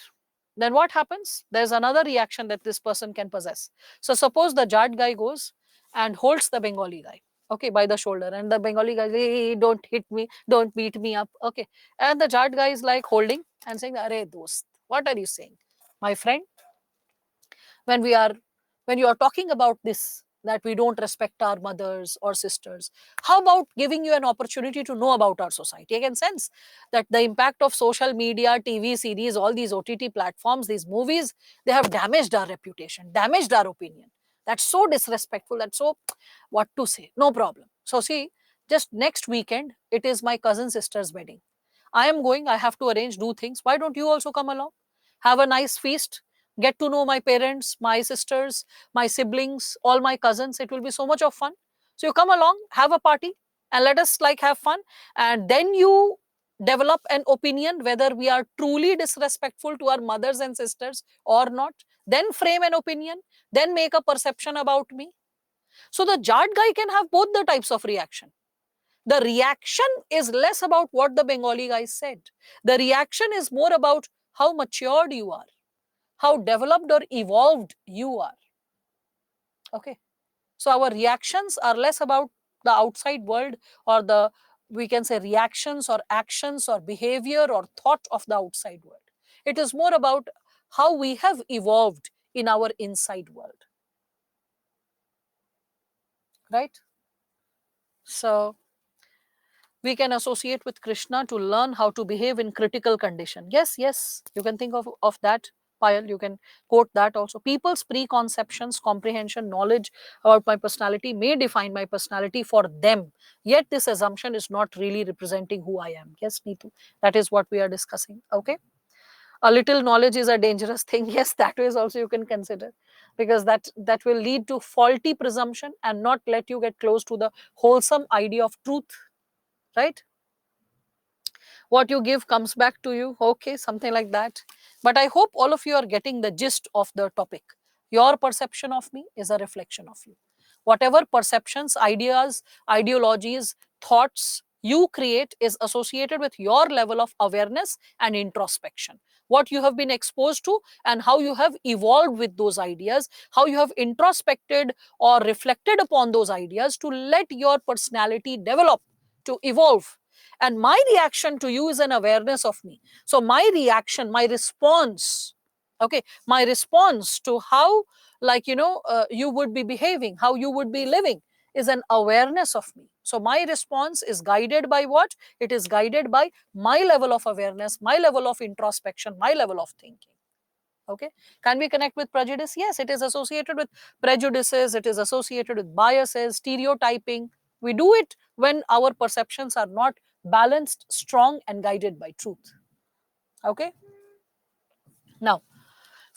then what happens? There's another reaction that this person can possess. So suppose the Jat guy goes and holds the Bengali guy, okay, by the shoulder, and the Bengali guy, hey, don't hit me, don't beat me up, okay. And the Jat guy is like holding and saying, Arey dost, what are you saying? My friend, when we are when you are talking about this, that we don't respect our mothers or sisters, how about giving you an opportunity to know about our society? I can sense that the impact of social media, TV series, all these OTT platforms, these movies, they have damaged our reputation, damaged our opinion. That's so disrespectful, that's so, what to say, no problem. So see, just next weekend it is my cousin sister's wedding. I am going, I have to arrange, do things. Why don't you also come along? Have a nice feast, get to know my parents, my sisters, my siblings, all my cousins. It will be so much of fun. So you come along, have a party, and let us like have fun. And then you develop an opinion whether we are truly disrespectful to our mothers and sisters or not. Then frame an opinion, then make a perception about me. So the Jat guy can have both the types of reaction. The reaction is less about what the Bengali guy said. The reaction is more about how matured you are, how developed or evolved you are. Okay. So our reactions are less about the outside world, or the, we can say, reactions or actions or behavior or thought of the outside world. It is more about how we have evolved in our inside world. Right? So we can associate with Krishna to learn how to behave in critical condition. Yes, yes, you can think of that, Payal. You can quote that also. People's preconceptions, comprehension, knowledge about my personality may define my personality for them. Yet this assumption is not really representing who I am. Yes, Neetu, that is what we are discussing. Okay. A little knowledge is a dangerous thing. Yes, that is also you can consider, because that will lead to faulty presumption and not let you get close to the wholesome idea of truth. Right? What you give comes back to you, okay, something like that. But I hope all of you are getting the gist of the topic. Your perception of me is a reflection of you. Whatever perceptions, ideas, ideologies, thoughts you create is associated with your level of awareness and introspection, what you have been exposed to and how you have evolved with those ideas, how you have introspected or reflected upon those ideas to let your personality develop, to evolve. And my reaction to you is an awareness of me. So my reaction, my response, okay, my response to how, like, you would be behaving, how you would be living, is an awareness of me. So my response is guided by what? It is guided by my level of awareness, my level of introspection, my level of thinking. Okay. Can we connect with prejudice? Yes, it is associated with prejudices, it is associated with biases, stereotyping. We do it when our perceptions are not balanced, strong, and guided by truth. Okay. Now,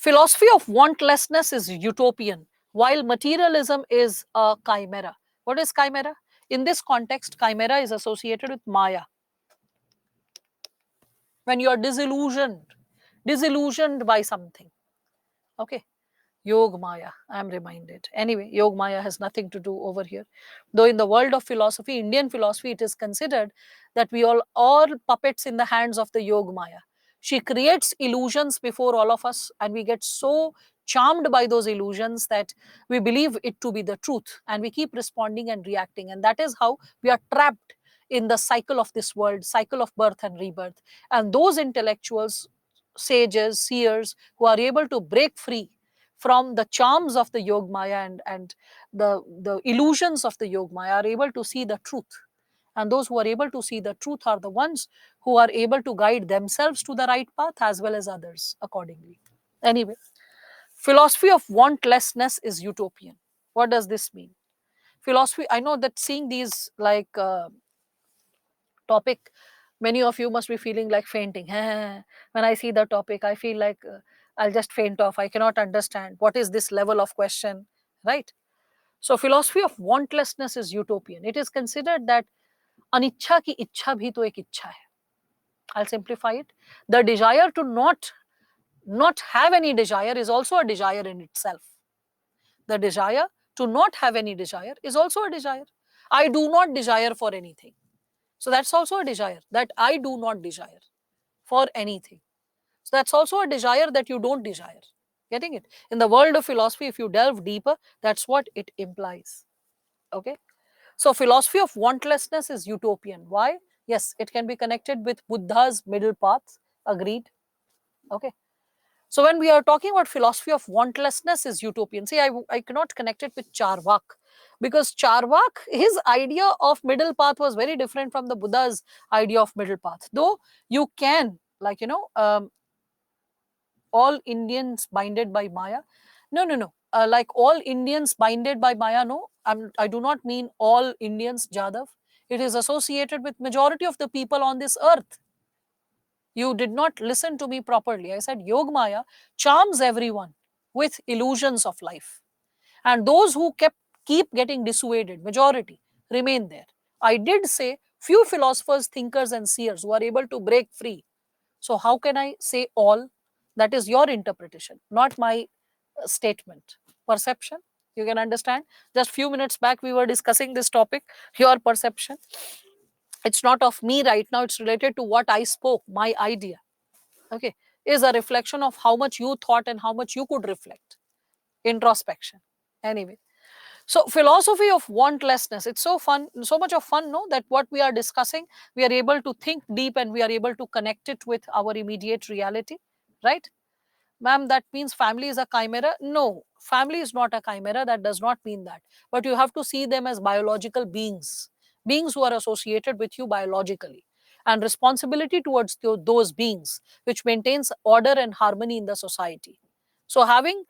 Philosophy of wantlessness is utopian, while materialism is a chimera. What is chimera? In this context, chimera is associated with Maya. When you are disillusioned by something. Okay. Yog Maya, I am reminded. Anyway, Yog Maya has nothing to do over here. Though in the world of philosophy, Indian philosophy, it is considered that we all puppets in the hands of the Yog Maya. She creates illusions before all of us, and we get so charmed by those illusions that we believe it to be the truth, and we keep responding and reacting. And that is how we are trapped in the cycle of this world, cycle of birth and rebirth. And those intellectuals, sages, seers, who are able to break free from the charms of the Yog Maya and the illusions of the Yog Maya are able to see the truth. And those who are able to see the truth are the ones who are able to guide themselves to the right path as well as others accordingly. Anyway, philosophy of wantlessness is utopian. What does this mean? Philosophy, I know that seeing these topic, many of you must be feeling like fainting. When I see the topic, I feel like I'll just faint off. I cannot understand what is this level of question, right? So philosophy of wantlessness is utopian. It is considered that अनिच्छा की इच्छा भी तो एक इच्छा है. I'll simplify it. The desire to not have any desire is also a desire in itself. The desire to not have any desire is also a desire. I do not desire for anything. So that's also a desire, that I do not desire for anything. So that's also a desire that you don't desire. Getting it? In the world of philosophy, if you delve deeper, that's what it implies. Okay. So philosophy of wantlessness is utopian. Why? Yes, it can be connected with Buddha's middle path. Agreed. Okay. So when we are talking about philosophy of wantlessness is utopian. See, I cannot connect it with Charvak, because Charvak, his idea of middle path was very different from the Buddha's idea of middle path. Though you can, all Indians binded by Maya. No, no, no. Like all Indians binded by Maya, no. I do not mean all Indians, Jadav. It is associated with majority of the people on this earth. You did not listen to me properly. I said Yog Maya charms everyone with illusions of life. And those who keep getting dissuaded, majority, remain there. I did say few philosophers, thinkers, and seers who are able to break free. So how can I say all? That is your interpretation, not my statement. Perception, you can understand. Just few minutes back, we were discussing this topic, your perception. It's not of me right now, it's related to what I spoke, my idea. Okay, is a reflection of how much you thought and how much you could reflect. Introspection. Anyway, so philosophy of wantlessness, it's so fun, so much of fun, no, that what we are discussing, we are able to think deep and we are able to connect it with our immediate reality, right? Ma'am, that means family is a chimera? No, family is not a chimera. That does not mean that. But you have to see them as biological beings, beings who are associated with you biologically, and responsibility towards those beings, which maintains order and harmony in the society. So, having,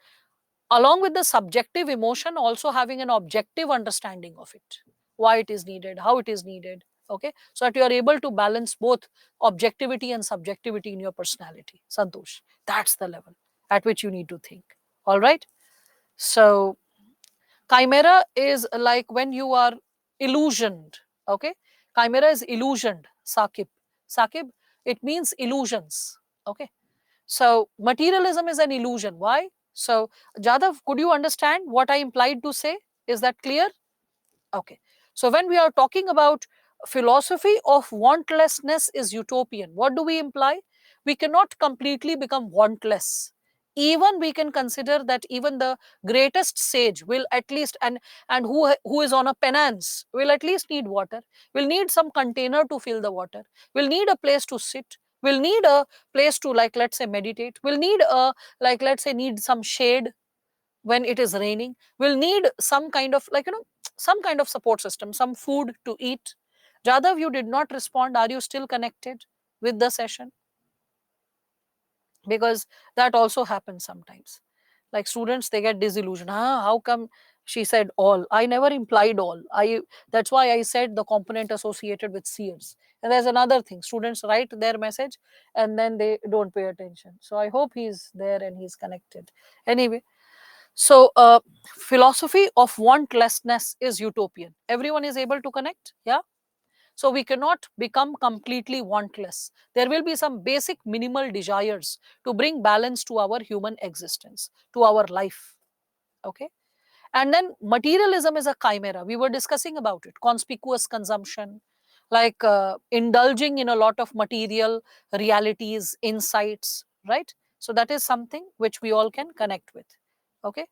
along with the subjective emotion, also having an objective understanding of it, why it is needed, how it is needed. Okay, so that you are able to balance both objectivity and subjectivity in your personality. Santosh, that's the level at which you need to think. All right. So chimera is like when you are illusioned. Okay, chimera is illusioned. Sakib, it means illusions. Okay, so materialism is an illusion. Why? So Jadav, could you understand what I implied to say? Is that clear? Okay. So when we are talking about philosophy of wantlessness is utopian, what do we imply? We cannot completely become wantless. Even we can consider that even the greatest sage will at least, and who is on a penance, will at least need water, will need some container to fill the water, will need a place to sit, will need a place to, like, let's say meditate, will need a, like, let's say need some shade when it is raining, will need some kind of, some kind of support system, some food to eat. Jadav, you did not respond. Are you still connected with the session? Because that also happens sometimes. Like students, they get disillusioned. How come She said all. I never implied all. That's why I said the component associated with Sears. And there's another thing. Students write their message and then they don't pay attention. So I hope he's there and he's connected. Anyway, so philosophy of wantlessness is utopian. Everyone is able to connect, yeah? So we cannot become completely wantless. There will be some basic minimal desires to bring balance to our human existence, to our life. Okay. And then materialism is a chimera. We were discussing about it. Conspicuous consumption, like indulging in a lot of material realities, insights, right? So that is something which we all can connect with. Okay.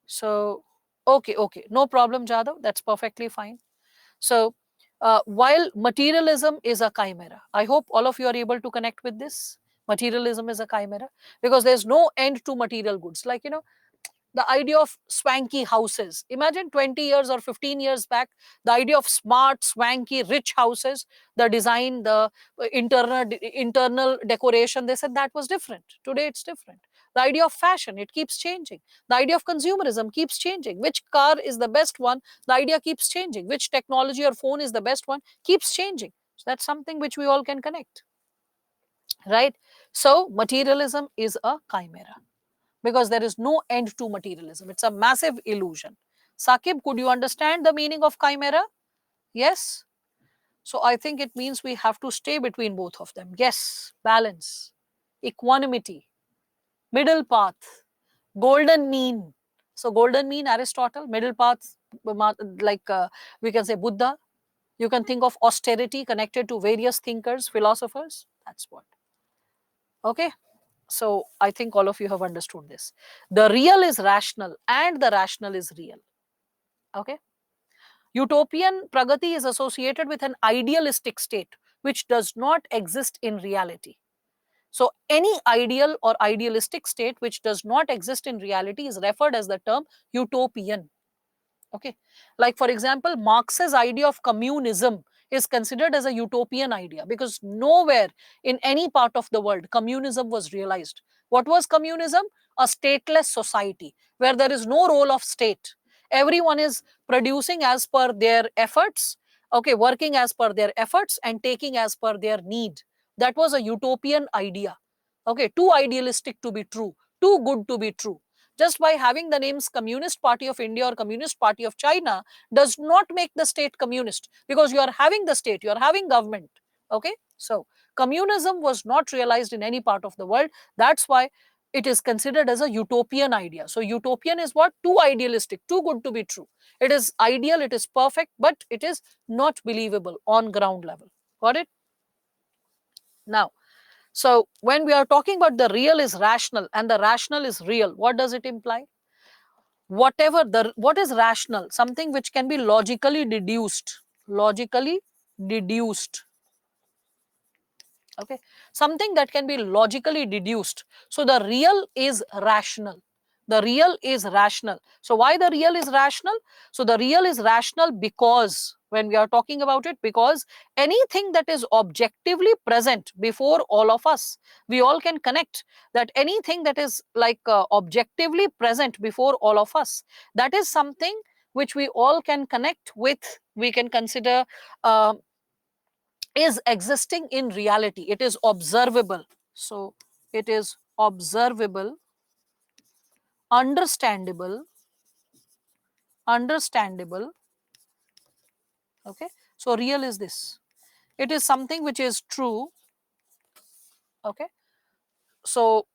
So, okay. No problem, Jadhav. That's perfectly fine. So, while materialism is a chimera, I hope all of you are able to connect with this. Materialism is a chimera because there's no end to material goods. Like, the idea of swanky houses. Imagine 20 years or 15 years back, the idea of smart, swanky, rich houses, the design, the internal decoration, they said that was different. Today it's different. The idea of fashion, it keeps changing. The idea of consumerism keeps changing. Which car is the best one? The idea keeps changing. Which technology or phone is the best one? Keeps changing. So that's something which we all can connect, right? So materialism is a chimera because there is no end to materialism. It's a massive illusion. Sakib, could you understand the meaning of chimera? Yes. So I think it means we have to stay between both of them. Yes, balance, equanimity, middle path, golden mean. So golden mean, Aristotle, middle path, like we can say Buddha. You can think of austerity connected to various thinkers, philosophers. That's what. Okay. So I think all of you have understood this. The real is rational and the rational is real. Okay. Utopian pragati is associated with an idealistic state which does not exist in reality. So any ideal or idealistic state which does not exist in reality is referred as the term utopian. Okay. Like, for example, Marx's idea of communism is considered as a utopian idea because nowhere in any part of the world communism was realized. What was communism? A stateless society where there is no role of state. Everyone is producing as per their efforts, okay, working as per their efforts and taking as per their need. That was a utopian idea. Okay, too idealistic to be true, too good to be true. Just by having the names Communist Party of India or Communist Party of China does not make the state communist because you are having the state, you are having government. Okay, so communism was not realized in any part of the world. That's why it is considered as a utopian idea. So utopian is what? Too idealistic, too good to be true. It is ideal, it is perfect, but it is not believable on ground level. Got it? Now, so when we are talking about the real is rational and the rational is real, what does it imply? What is rational? Something which can be logically deduced. Logically deduced. Okay, something that can be logically deduced. So the real is rational. The real is rational. So why the real is rational? So the real is rational because when we are talking about it, because anything that is objectively present before all of us, we all can connect that anything that is like objectively present before all of us, that is something which we all can connect with. We can consider is existing in reality. It is observable. So it is observable, understandable, understandable. Okay. So real is this. It is something which is true. Okay. So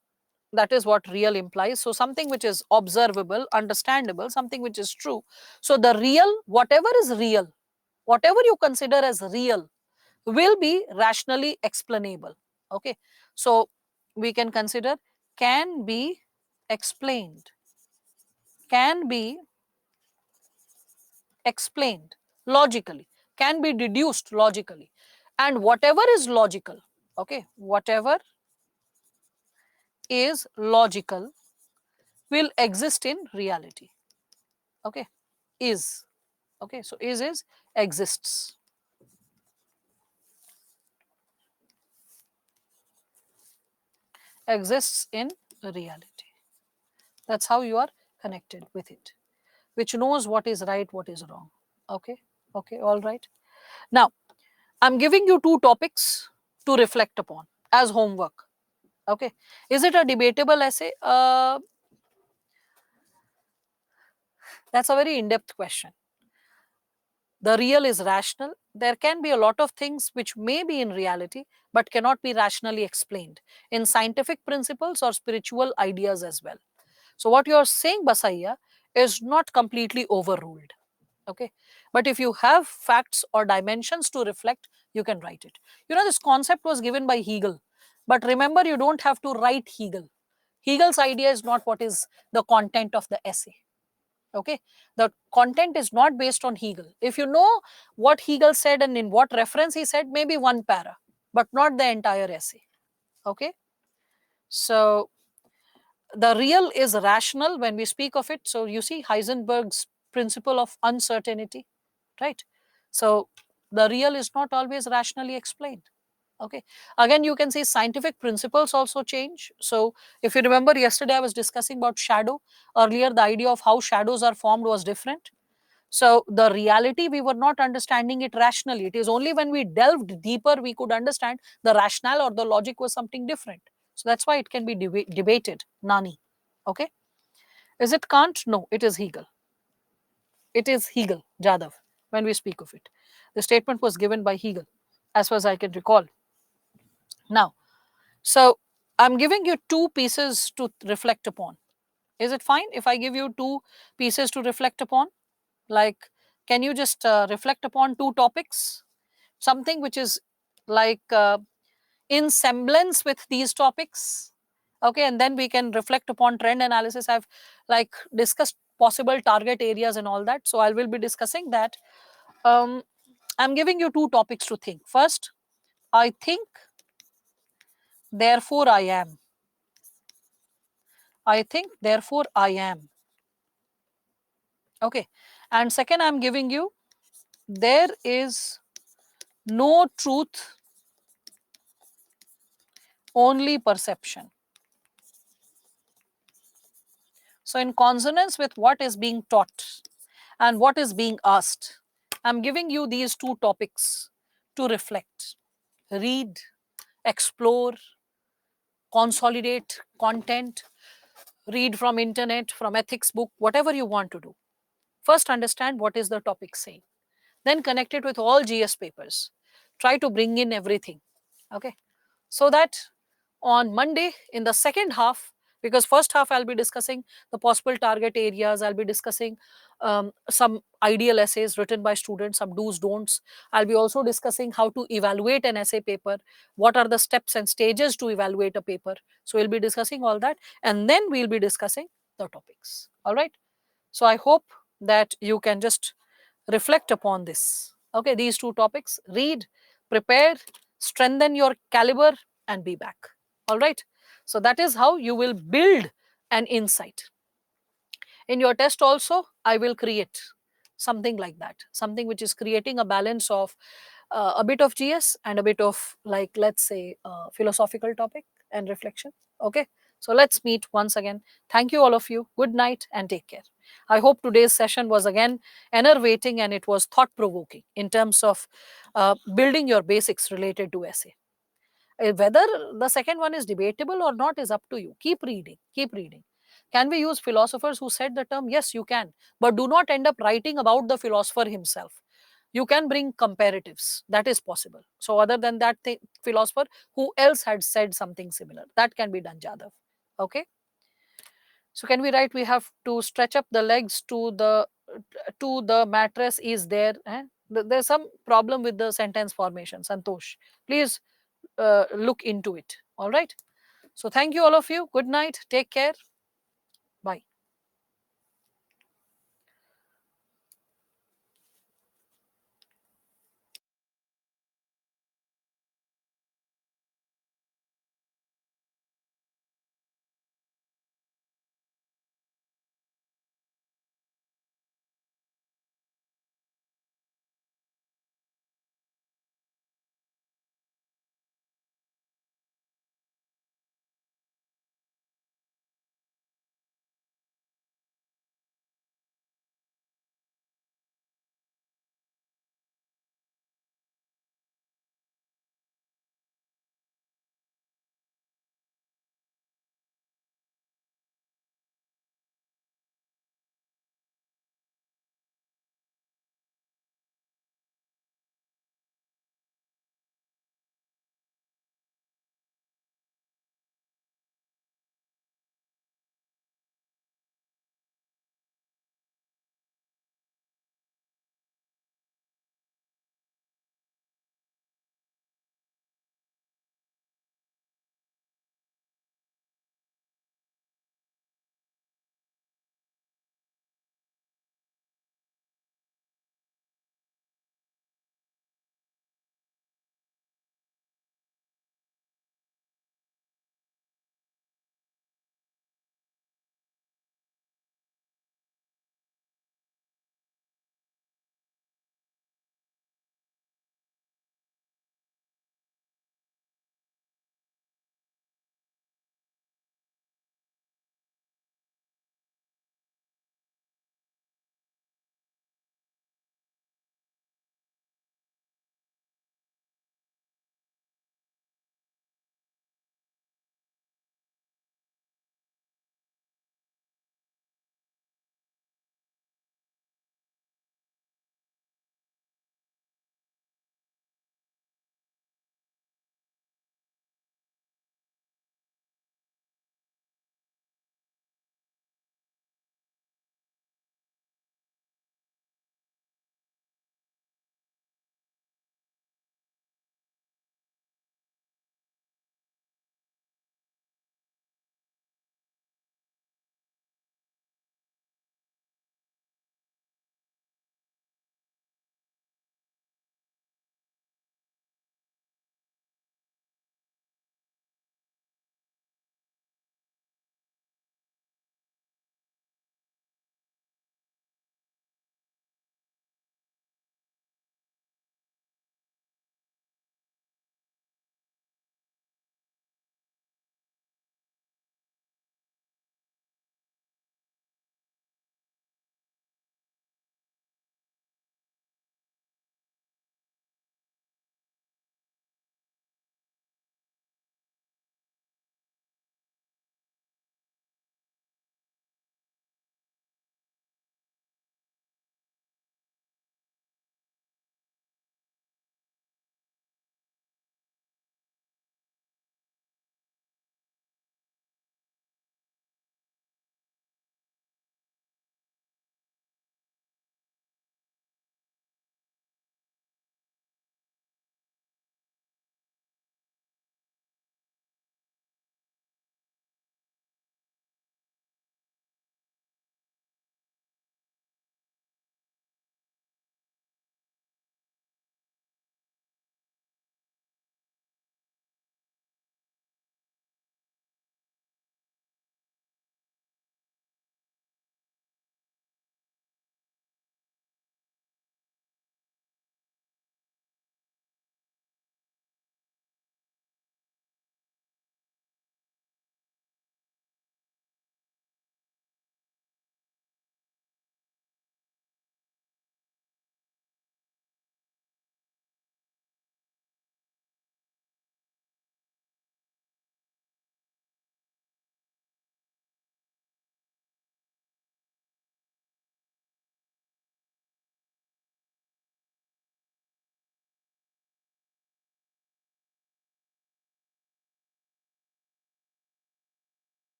that is what real implies. So something which is observable, understandable, something which is true. So the real, whatever is real, whatever you consider as real, will be rationally explainable. Okay. So we can consider can be explained, can be explained logically, can be deduced logically. And whatever is logical, okay, whatever is logical will exist in reality. Okay, is. Okay, so is exists. Exists in reality. That's how you are connected with it. which knows what is right, what is wrong. Okay, okay, all right. Now, I'm giving you two topics to reflect upon as homework. Okay, is it a debatable essay? That's a very in-depth question. The real is rational. There can be a lot of things which may be in reality but cannot be rationally explained in scientific principles or spiritual ideas as well. So, what you are saying, Basaiya, is not completely overruled. Okay, but if you have facts or dimensions to reflect, you can write it. You know, this concept was given by Hegel, but remember, you don't have to write Hegel. Hegel's idea is not what is the content of the essay. Okay, the content is not based on Hegel. If you know what Hegel said and in what reference he said, maybe one para, but not the entire essay. Okay, so the real is rational when we speak of it. So you see Heisenberg's principle of uncertainty, right? So the real is not always rationally explained. Okay, again, you can see scientific principles also change. So if you remember, yesterday I was discussing about shadow. Earlier, the idea of how shadows are formed was different. So the reality, we were not understanding it rationally. It is only when we delved deeper we could understand the rationale or the logic was something different. So that's why it can be debated. Nani. Okay. Is it Kant? No, it is Hegel. It is Hegel, Jadav, when we speak of it. The statement was given by Hegel, as far as I can recall. Now, so I'm giving you two pieces to reflect upon. Is it fine if I give you two pieces to reflect upon? Like, can you just reflect upon two topics? Something which is like in semblance with these topics. Okay, and then we can reflect upon trend analysis. I've like discussed possible target areas and all that. So I will be discussing that. I'm giving you two topics to think. First, I think, therefore I am. I think, therefore I am. Okay. And second, I'm giving you, there is no truth, only perception. So, in consonance with what is being taught and what is being asked, I'm giving you these two topics to reflect, read, explore, consolidate content, read from internet, from ethics book, whatever you want to do. First, understand what is the topic saying. Then connect it with all GS papers. Try to bring in everything. Okay. So that on Monday in the second half, because first half I'll be discussing the possible target areas, I'll be discussing some ideal essays written by students, some do's, don'ts. I'll be also discussing how to evaluate an essay paper, what are the steps and stages to evaluate a paper. So we'll be discussing all that, and then we'll be discussing the topics. All right. So I hope that you can just reflect upon this. Okay, these two topics, read, prepare, strengthen your caliber, and be back. All right. So that is how you will build an insight. In your test also, I will create something like that, something which is creating a balance of a bit of GS and a bit of, like, let's say, philosophical topic and reflection. Okay. So let's meet once again. Thank you, all of you. Good night and take care. I hope today's session was again enervating and it was thought provoking in terms of building your basics related to essay. Whether the second one is debatable or not is up to you. Keep reading, keep reading. Can we use philosophers who said the term? Yes, you can. But do not end up writing about the philosopher himself. You can bring comparatives. That is possible. So, other than that philosopher, who else had said something similar? That can be done, Jadav. Okay. So, can we write? We have to stretch up the legs to the mattress is there. Eh? There's some problem with the sentence formation. Santosh, please look into it. All right. So thank you, all of you. Good night. Take care.